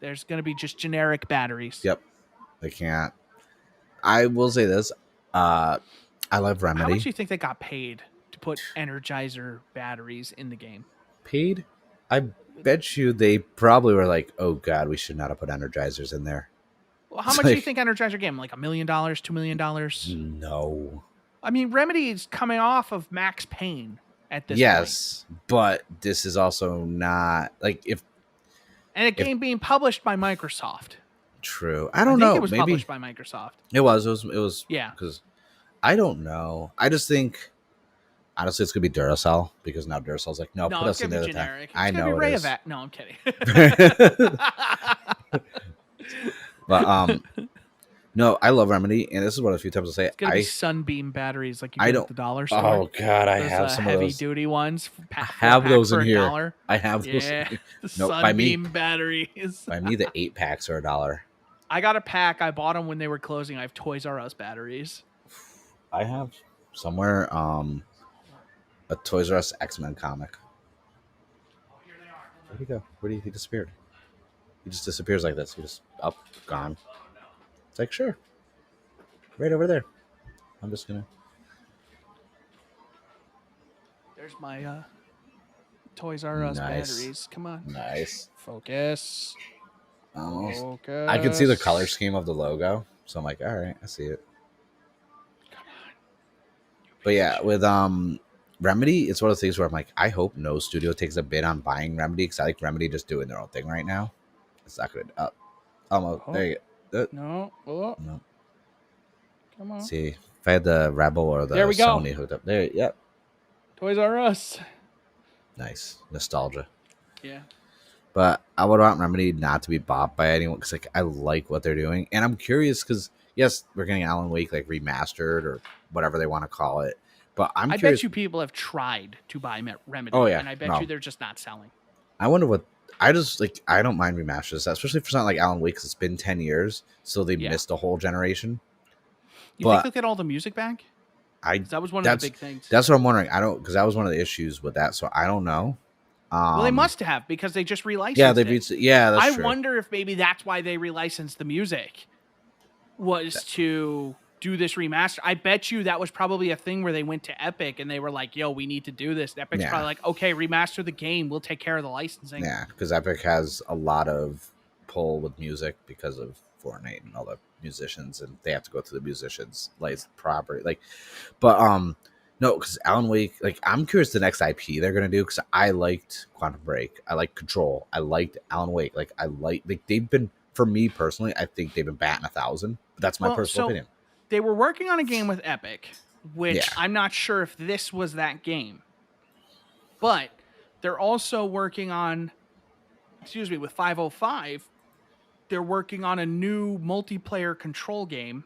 A: There's going to be just generic batteries.
B: Yep. They can't. I will say this. Uh, I love
A: How much
B: Remedy.
A: do you think they got paid to put Energizer batteries in the game?
B: Paid. I bet you they probably were like, "Oh God, we should not have put energizers in there."
A: Well, how
B: It's
A: much do you
B: like,
A: think Energizer gave them? Like $1 million, $2 million?
B: no.
A: I mean, Remedy is coming off of Max Payne at this point,
B: Yes, but this is also not like
A: and a
B: if
A: game being published by Microsoft.
B: true. I
A: I
B: don't
A: think it
B: know.
A: was
B: Maybe
A: published by Microsoft.
B: it was
A: Yeah.
B: because I don't know. I just think honestly it's gonna be Duracell because now Duracell's like, no,
A: No,
B: put
A: it's
B: us in
A: gonna be
B: there the time.
A: generic. It's
B: I
A: gonna be
B: know it is.
A: Rayovac. No, I'm kidding.
B: But no, I love Remedy, and this is what a few times I say.
A: It's gonna be Sunbeam batteries like you
B: I
A: get at
B: don't.
A: the dollar store.
B: Oh God, I
A: Those
B: have some of
A: heavy
B: those.
A: duty ones,
B: I
A: four
B: have
A: pack
B: those in
A: for
B: here.
A: $1.
B: I have those. In
A: Yeah,
B: here.
A: the
B: No, by me.
A: Sunbeam batteries.
B: By me, the 8 packs are $1.
A: I got a pack. I bought them when they were closing. I have Toys R Us batteries.
B: I have somewhere a Toys R Us X-Men comic. Where'd he go? He disappeared? He just disappears like this. He just up, gone. It's like sure, right over there. I'm just gonna.
A: There's my Toys R Us
B: Nice,
A: batteries. Come on,
B: nice.
A: focus.
B: Almost.
A: Focus.
B: I can see the color scheme of the logo, so I'm like, all right, I see it.
A: Come on.
B: But yeah, with Remedy, it's one of the things where I'm like, I hope no studio takes a bid on buying Remedy because I like Remedy just doing their own thing right now. It's not good. Almost.
A: Oh.
B: There you go.
A: No. Oh.
B: No.
A: Come on.
B: See, if I had the Rebel or the
A: There we go.
B: Sony hooked up. There, yep.
A: Toys R Us.
B: Nice. Nostalgia.
A: Yeah.
B: But I would want Remedy not to be bought by anyone because like I like what they're doing. And I'm curious because yes, we're getting Alan Wake like remastered or whatever they want to call it. But I
A: bet you people have tried to buy Remedy.
B: Oh, yeah.
A: And I bet you they're just not selling.
B: I wonder what I just like. I don't mind remasters, especially for something like Alan Wake because it's been 10 years, so they missed a whole generation.
A: You think they'll get all the music back? That was one of the big things.
B: That's what I'm wondering. I don't because that was one of the issues with that, so I don't know.
A: Well, they must have because they just relicensed it.
B: Yeah, that's
A: I
B: true.
A: wonder if maybe that's why they relicensed the music was to do this remaster. I bet you that was probably a thing where they went to Epic and they were like, yo, we need to do this. And Epic's probably like, okay, remaster the game. We'll take care of the licensing.
B: Yeah, because Epic has a lot of pull with music because of Fortnite and all the musicians, and they have to go through the musicians' licensed property. No, because Alan Wake, like, I'm curious the next IP they're gonna do because I liked Quantum Break, I like Control, I liked Alan Wake, like they've been for me personally, I think they've been batting 1,000. But that's my personal opinion.
A: They were working on a game with Epic, which I'm not sure if this was that game, but they're also working on, with 505. They're working on a new multiplayer Control game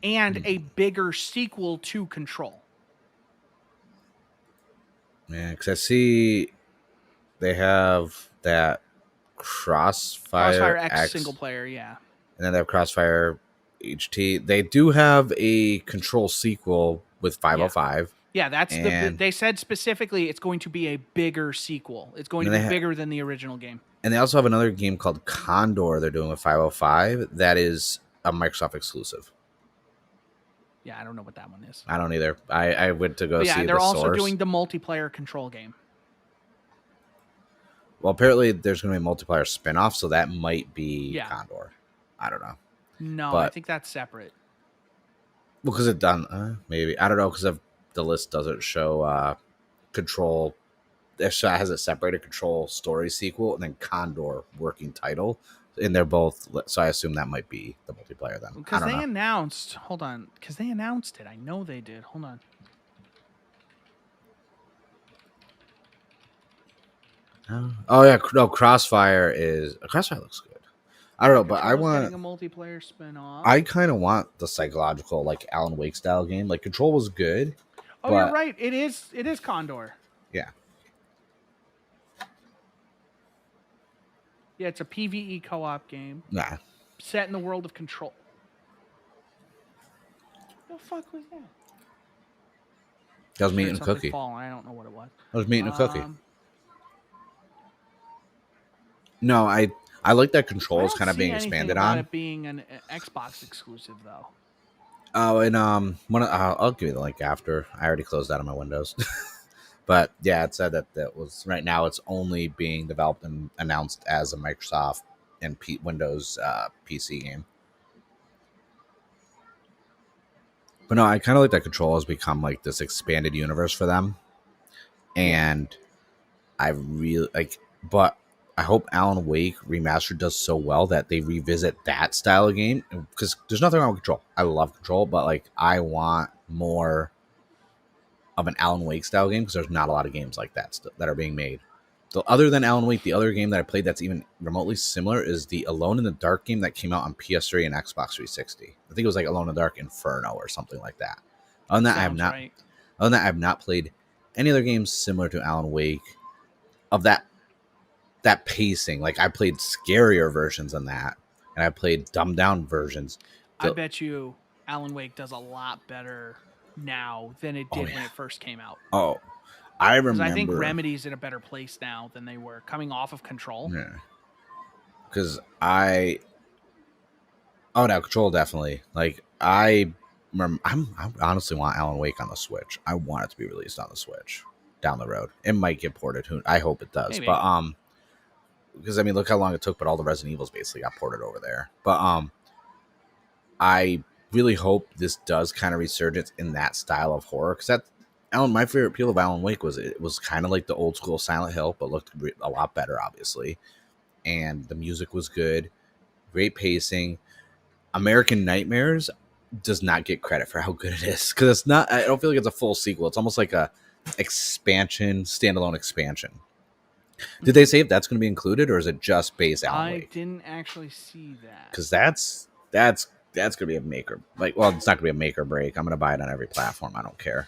A: and a bigger sequel to Control.
B: Yeah, because I see they have that Crossfire
A: X single player, yeah.
B: And then they have Crossfire HT. They do have a Control sequel with 505.
A: Yeah, they said specifically it's going to be a bigger sequel. It's going to be bigger than the original game.
B: And they also have another game called Condor they're doing with 505 that is a Microsoft exclusive.
A: Yeah, I don't know what that one is.
B: I don't either. I went to go see the source.
A: Yeah, they're also doing the multiplayer Control game.
B: Well, apparently there's going to be a multiplayer spinoff, so that might be Condor. I don't know.
A: No, I think that's separate.
B: Well, because it done maybe I don't know because the list doesn't show Control. It has a separated Control story sequel and then Condor working title, and they're both. So I assume that might be the multiplayer then.
A: Because they announced. Hold on, because they announced it. I know they did. Hold on.
B: Oh yeah, no. Crossfire looks good. I don't know, but I want
A: a multiplayer spin-off.
B: I kind of want the psychological, like Alan Wake style game. Like Control was good.
A: Oh, you're right. It is Condor.
B: Yeah.
A: Yeah, it's a PvE co-op game.
B: Nah.
A: set in the world of Control. The fuck was that?
B: That was me
A: Heard
B: eating a
A: something
B: cookie.
A: fall. I don't know what it was.
B: I was me eating a cookie. No, I like that Control is kind of being expanded
A: about
B: on.
A: it being an Xbox exclusive though.
B: Oh, and I'll give you the link after. I already closed out of my windows. But yeah, it said that was right now it's only being developed and announced as a Microsoft and Windows PC game. But no, I kind of like that Control has become like this expanded universe for them, and I really like. But I hope Alan Wake Remastered does so well that they revisit that style of game, because there's nothing wrong with Control. I love Control, but like I want more of an Alan Wake style game, because there's not a lot of games like that that are being made. So other than Alan Wake, the other game that I played that's even remotely similar is the Alone in the Dark game that came out on PS3 and Xbox 360. I think it was like Alone in the Dark Inferno or something like that. Other than that, I have not.
A: Right.
B: Other than that, I have not played any other games similar to Alan Wake of that pacing. Like I played scarier versions than that, and I played dumbed down versions.
A: I bet you Alan Wake does a lot better now than it did when it first came out.
B: Oh, I remember.
A: I think Remedy's in a better place now than they were coming off of Control.
B: Yeah. Because I Control definitely. Like I honestly want Alan Wake on the Switch. I want it to be released on the Switch down the road. It might get ported. I hope it does. Maybe. But because I mean, look how long it took. But all the Resident Evils basically got ported over there. But I really hope this does kind of resurgence in that style of horror, because that my favorite appeal of Alan Wake was it was kind of like the old school Silent Hill, but looked a lot better, obviously. And the music was good, great pacing. American Nightmares does not get credit for how good it is, because it's not. I don't feel like it's a full sequel. It's almost like a standalone expansion. Did they say if that's going to be included, or is it just base Alan Wake?
A: I didn't actually see that,
B: because that's going to be a maker. Well, it's not going to be a make or break. I'm going to buy it on every platform. I don't care.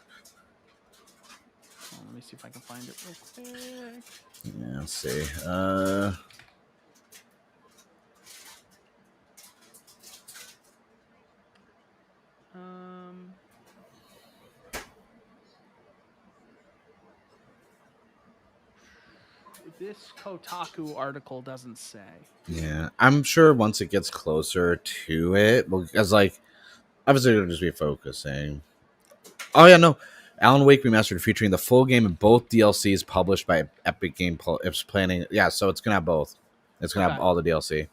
A: Well, let me see if I can find it real quick.
B: Yeah, let's see.
A: This Kotaku article doesn't say.
B: Yeah, I'm sure once it gets closer to it, because like obviously it'll just be focusing. Oh yeah, no. Alan Wake Remastered featuring the full game and both DLCs published by Epic Game It's planning. Yeah, so it's gonna have both. It's gonna have all the DLC,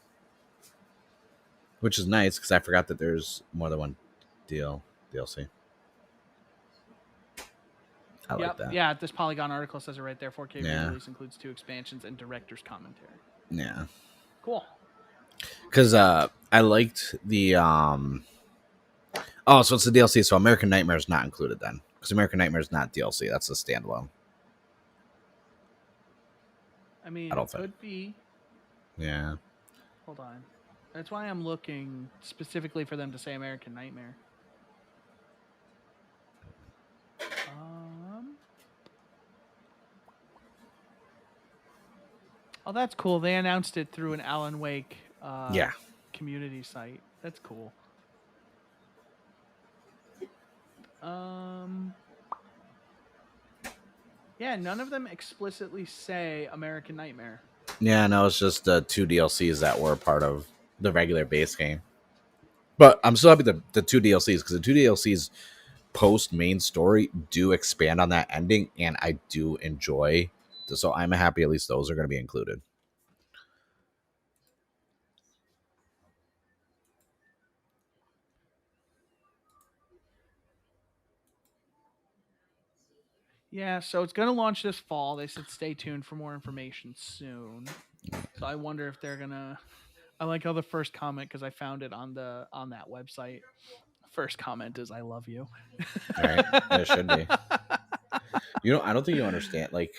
B: which is nice because I forgot that there's more than one DLC. I like that.
A: Yeah, this Polygon article says it right there. 4K release includes 2 expansions and director's commentary.
B: Yeah.
A: Cool.
B: Because I liked the so it's the DLC. So American Nightmare is not included then, because American Nightmare is not DLC. That's a standalone.
A: I mean, it could be.
B: Yeah.
A: Hold on. That's why I'm looking specifically for them to say American Nightmare. Oh, that's cool. They announced it through an Alan Wake community site. That's cool. Yeah, none of them explicitly say American Nightmare.
B: Yeah, no, it's just the 2 DLCs that were part of the regular base game. But I'm still happy the 2 DLCs, because the 2 DLCs post main story do expand on that ending, and I do enjoy. So I'm happy at least those are going to be included.
A: Yeah, so it's going to launch this fall. They said stay tuned for more information soon. So I wonder if they're going to... I like how the first comment, because I found it on that website. First comment is, I love you.
B: All right, there should be. I don't think you understand. Like,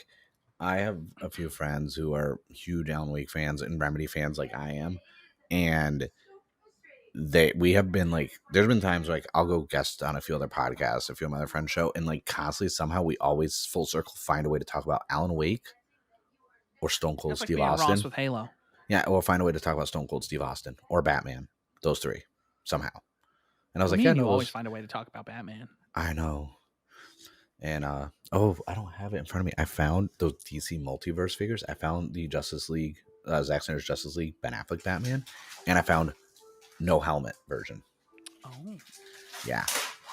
B: I have a few friends who are huge Alan Wake fans and Remedy fans like I am. And we have been like, there's been times like I'll go guest on a few other podcasts, a few of my other friends' show, and like constantly somehow we always full circle find a way to talk about Alan Wake or Stone Cold Steve Austin.
A: Ross with Halo.
B: Yeah, or find a way to talk about Stone Cold Steve Austin or Batman. Those three somehow. And I was
A: Well,
B: like,
A: me
B: yeah,
A: and you
B: no,
A: always
B: those.
A: find a way to talk about Batman.
B: I know. And oh, I don't have it in front of me. I found those DC multiverse figures. I found the Justice League, Zack Snyder's Justice League, Ben Affleck Batman, and I found no helmet version.
A: Oh,
B: Yeah,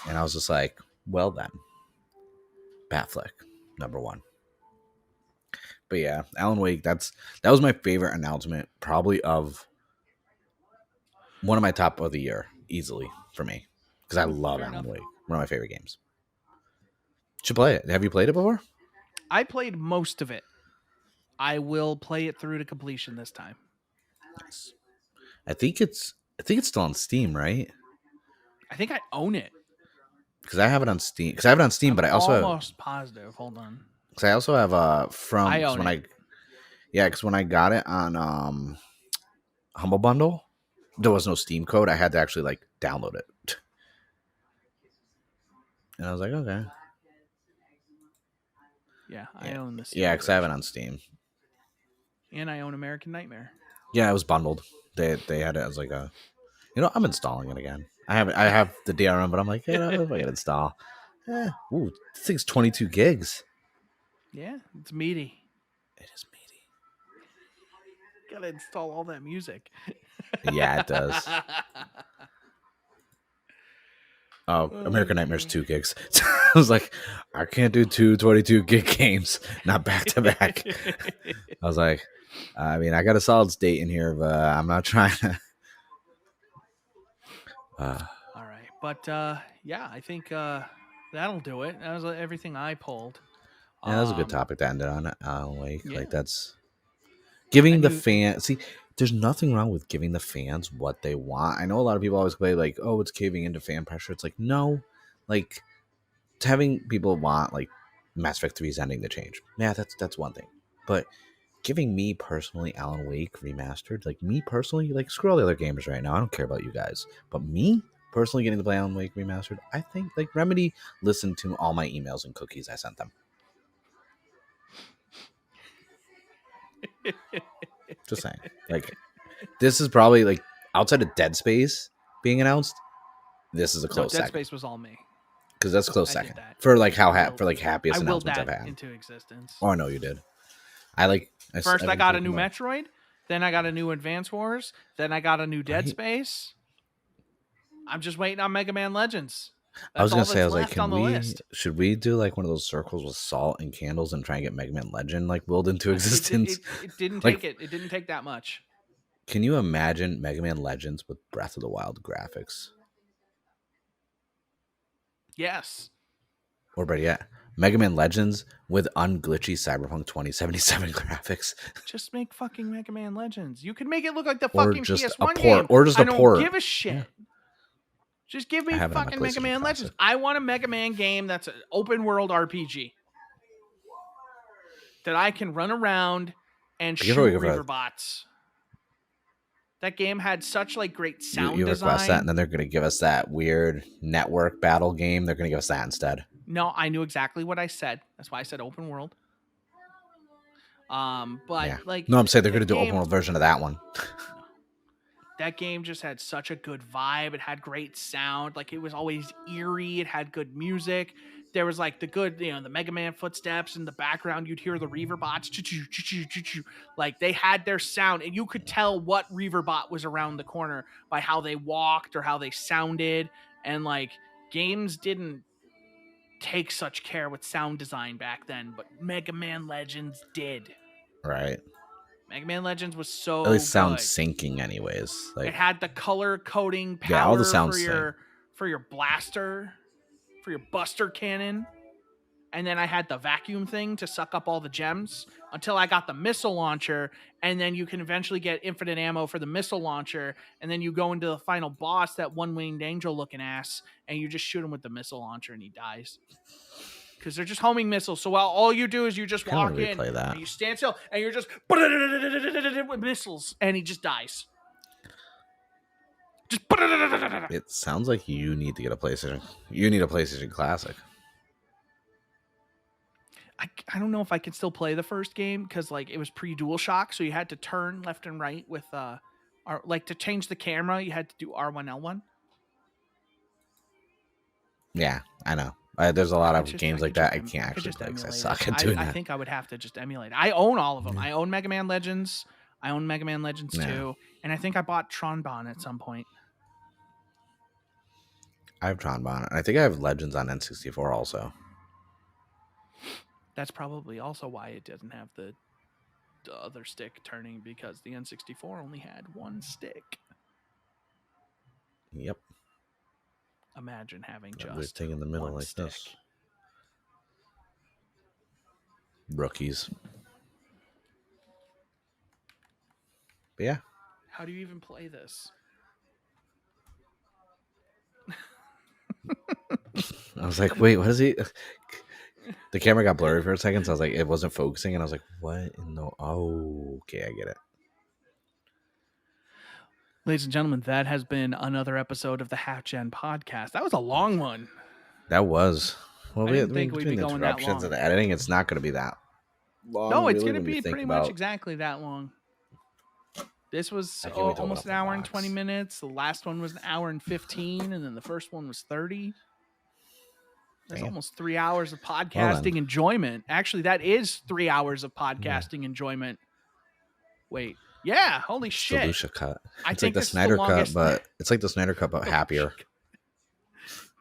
B: and I was just like, well then, Batfleck number one. But yeah, Alan Wake. That was my favorite announcement, probably of one of my top of the year, easily for me, because I love
A: fair
B: Alan
A: enough.
B: Wake. One of my favorite games. Should play it. Have you played it before?
A: I played most of it. I will play it through to completion this time.
B: Nice. I think it's still on Steam, right?
A: I think I own it.
B: Because I have it on Steam. Because I have it on Steam,
A: I'm
B: but I also have,
A: almost positive. Hold on.
B: because I also have from
A: I
B: because
A: own
B: when
A: it.
B: I yeah because when I got it on Humble Bundle, there was no Steam code. I had to actually like download it, and I was like, okay,
A: Yeah, I
B: yeah,
A: own the
B: yeah,
A: Steam
B: because I have it
A: version.
B: on Steam.
A: And I own American Nightmare.
B: Yeah, it was bundled. They had it as like a, I'm installing it again. I have the DRM, but I'm like, if I can install, ooh, this thing's 22 gigs.
A: Yeah, it's meaty.
B: It is meaty.
A: Gotta install all that music.
B: Yeah, it does. Oh, American Nightmare's 2 gigs. I was like, I can't do 22 gig games, not back to back. I was like, I mean, I got a solid state in here, but I'm not trying to.
A: All right, but yeah, I think that'll do it. That was everything I pulled.
B: Yeah, that was a good
A: Um,
B: topic to end it on. Alan Wake, like
A: yeah,
B: that's
A: I
B: giving the
A: knew.
B: fan. See, there's nothing wrong with giving the fans what they want. I know a lot of people always play like, oh, it's caving into fan pressure. It's like, no, like having people want like Mass Effect 3's ending to change. Yeah, that's one thing, but giving me personally Alan Wake remastered, like me personally, like screw all the other gamers right now. I don't care about you guys, but me personally getting to play Alan Wake remastered, I think like Remedy listened to all my emails and cookies I sent them. Just saying, like this is probably like outside of Dead Space being announced, this is a
A: No,
B: close
A: Dead
B: second
A: Space was all me.
B: because that's a close
A: I did
B: second
A: that.
B: for like for like
A: I
B: happiest
A: willed
B: announcements I've
A: that
B: had.
A: into existence.
B: Oh, I know you did. I like
A: First,
B: I've
A: I
B: been
A: got a
B: thinking
A: new
B: about
A: Metroid. Then I got a new Advance Wars. Then I got a new Dead
B: right.
A: Space. I'm just waiting on Mega Man Legends.
B: I
A: That's
B: was gonna
A: all
B: say, I
A: that's
B: was like,
A: left on the list.
B: should we do like one of those circles with salt and candles and try and get Mega Man Legend like willed into existence?
A: It didn't
B: Like,
A: take it. It didn't take that much.
B: can you imagine Mega Man Legends with Breath of the Wild graphics?
A: Yes.
B: Or better yet, Mega Man Legends with unglitchy Cyberpunk 2077 graphics.
A: Just make fucking Mega Man Legends. You can make it look like the
B: Or
A: fucking
B: just a
A: PS1
B: port.
A: game.
B: Or just
A: I
B: a
A: don't
B: port.
A: give a shit.
B: Yeah.
A: Just give
B: I
A: me
B: have it on my
A: fucking Mega
B: PlayStation
A: Man
B: Classic.
A: Legends. I want a Mega Man game that's an open world RPG that I can run around and shoot Reaver bots. That game had such like great sound
B: You request that,
A: design.
B: and then they're going to give us that weird network battle game. They're going to give us that instead.
A: No, I knew exactly what I said. That's why I said open world. But
B: Yeah.
A: like,
B: No, I'm saying they're going to do
A: game,
B: an open world version of that one.
A: no. That game just had such a good vibe. It had great sound. Like it was always eerie. It had good music. There was like the good, the Mega Man footsteps in the background. You'd hear the Reaver bots. Like they had their sound, and you could tell what Reaver bot was around the corner by how they walked or how they sounded. And like games didn't take such care with sound design back then, but Mega Man Legends did.
B: Right.
A: Mega Man Legends was so
B: At least sound
A: good.
B: syncing anyways. Like
A: It had the color coding power
B: all the sounds
A: for your blaster, for your buster cannon. And then I had the vacuum thing to suck up all the gems until I got the missile launcher. And then you can eventually get infinite ammo for the missile launcher. And then you go into the final boss, that one-winged angel looking ass, and you just shoot him with the missile launcher and he dies. Because they're just homing missiles. So while all you do is you just walk in and you stand still and you're just with missiles and he just dies. Just
B: it sounds like you need to get a PlayStation. You need a PlayStation Classic.
A: I don't know if I could still play the first game because like it was pre-DualShock, so you had to turn left and right with like to change the camera, you had to do R1 L1.
B: Yeah, I know. There's a lot of games like that I can't
A: I could
B: actually
A: just
B: play because I
A: emulate
B: suck
A: it.
B: at doing
A: I
B: that.
A: think I would have to just emulate it. I own all of them.
B: Yeah.
A: I own Mega Man Legends. I own Mega Man Legends
B: Yeah.
A: 2, and I think I bought Tronbon at some point.
B: I have Tronbon. I think I have Legends on N64 also.
A: That's probably also why it doesn't have the other stick turning, because the N64 only had one stick.
B: Yep.
A: Imagine having
B: We're
A: just
B: taking the middle
A: one
B: like
A: stick.
B: this. Rookies. But yeah.
A: How do you even play this?
B: I was like, wait, what is he? The camera got blurry for a second, so I was like, it wasn't focusing, and I was like, what in the... Oh, okay, I get it.
A: Ladies and gentlemen, that has been another episode of the HalfGen podcast. That was a long one.
B: That was... Well,
A: I didn't think we'd be going that
B: interruptions
A: long.
B: and the editing, it's not going to be that long.
A: No, it's
B: really,
A: going to
B: when you
A: be
B: think
A: pretty
B: about...
A: much exactly that long. This was
B: I can't wait to
A: almost
B: open
A: an
B: up the
A: hour and
B: box.
A: 20 minutes. The last one was an hour and 15, and then the first one was 30. That's
B: Damn.
A: almost 3 hours of podcasting enjoyment. Actually, that is 3 hours of podcasting
B: Yeah.
A: enjoyment. Wait. Yeah, holy
B: It's
A: shit.
B: the Lucia cut.
A: I
B: It's
A: think
B: like the
A: this is
B: Snyder cut,
A: longest-
B: but it's like the Snyder cut, but happier.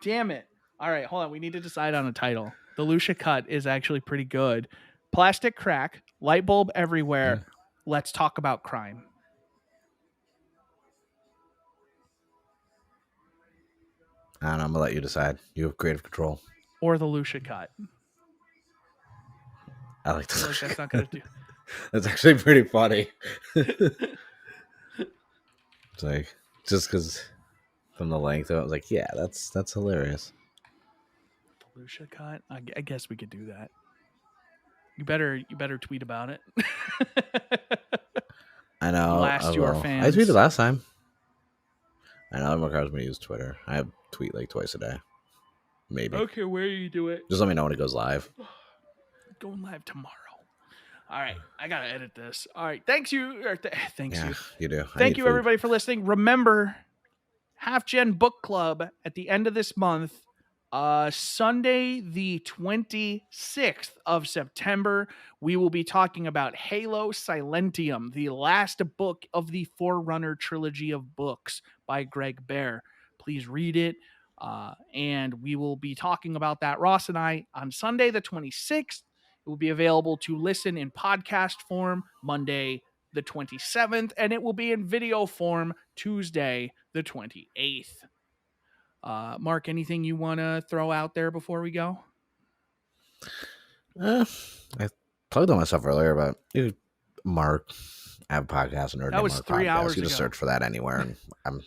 A: Damn it. All right, hold on. We need to decide on a title. The Lucia cut is actually pretty good. Plastic crack, light bulb everywhere.
B: Yeah.
A: Let's talk about crime.
B: I don't know, I'm going to let you decide. You have creative control.
A: Or the Lucia cut.
B: I like
A: I feel like that's not going to do.
B: That's actually pretty funny. It's like, just because from the length of it, I was like, yeah, that's hilarious.
A: The Lucia cut? I guess we could do that. You better tweet about it.
B: I know.
A: Blast your
B: I
A: fans.
B: tweeted last time. I know. I'm going to use Twitter. I tweet like twice a day. Maybe.
A: Okay, where you do it.
B: Just let me know when it goes live.
A: Going live tomorrow. All right, I gotta edit this. All right, thanks you. Thanks
B: Yeah,
A: you.
B: you do.
A: Thank you, everybody, for listening. Remember, HalfGen Book Club at the end of this month, Sunday, the 26th of September. We will be talking about Halo Silentium, the last book of the Forerunner trilogy of books by Greg Bear. Please read it. And we will be talking about that, Ross and I, on Sunday, the 26th. It will be available to listen in podcast form Monday, the 27th, and it will be in video form Tuesday, the 28th. Mark, anything you want to throw out there before we go?
B: I plugged on myself earlier, but Mark, I have a podcast, ANerdNamedMark
A: That was 3
B: podcast.
A: hours
B: You just
A: ago.
B: search for that anywhere, and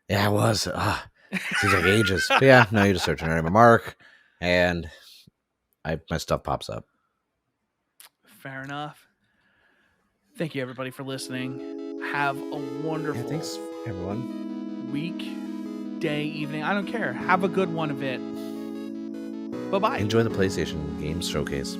B: yeah, it was. Seems like ages. But yeah, no, you just search ANerdNamedMark, and my stuff pops up.
A: Fair enough. Thank you, everybody, for listening. Have a wonderful
B: Thanks, everyone.
A: week, day, evening. I don't care. Have a good one of it. Bye-bye.
B: Enjoy the PlayStation Games Showcase.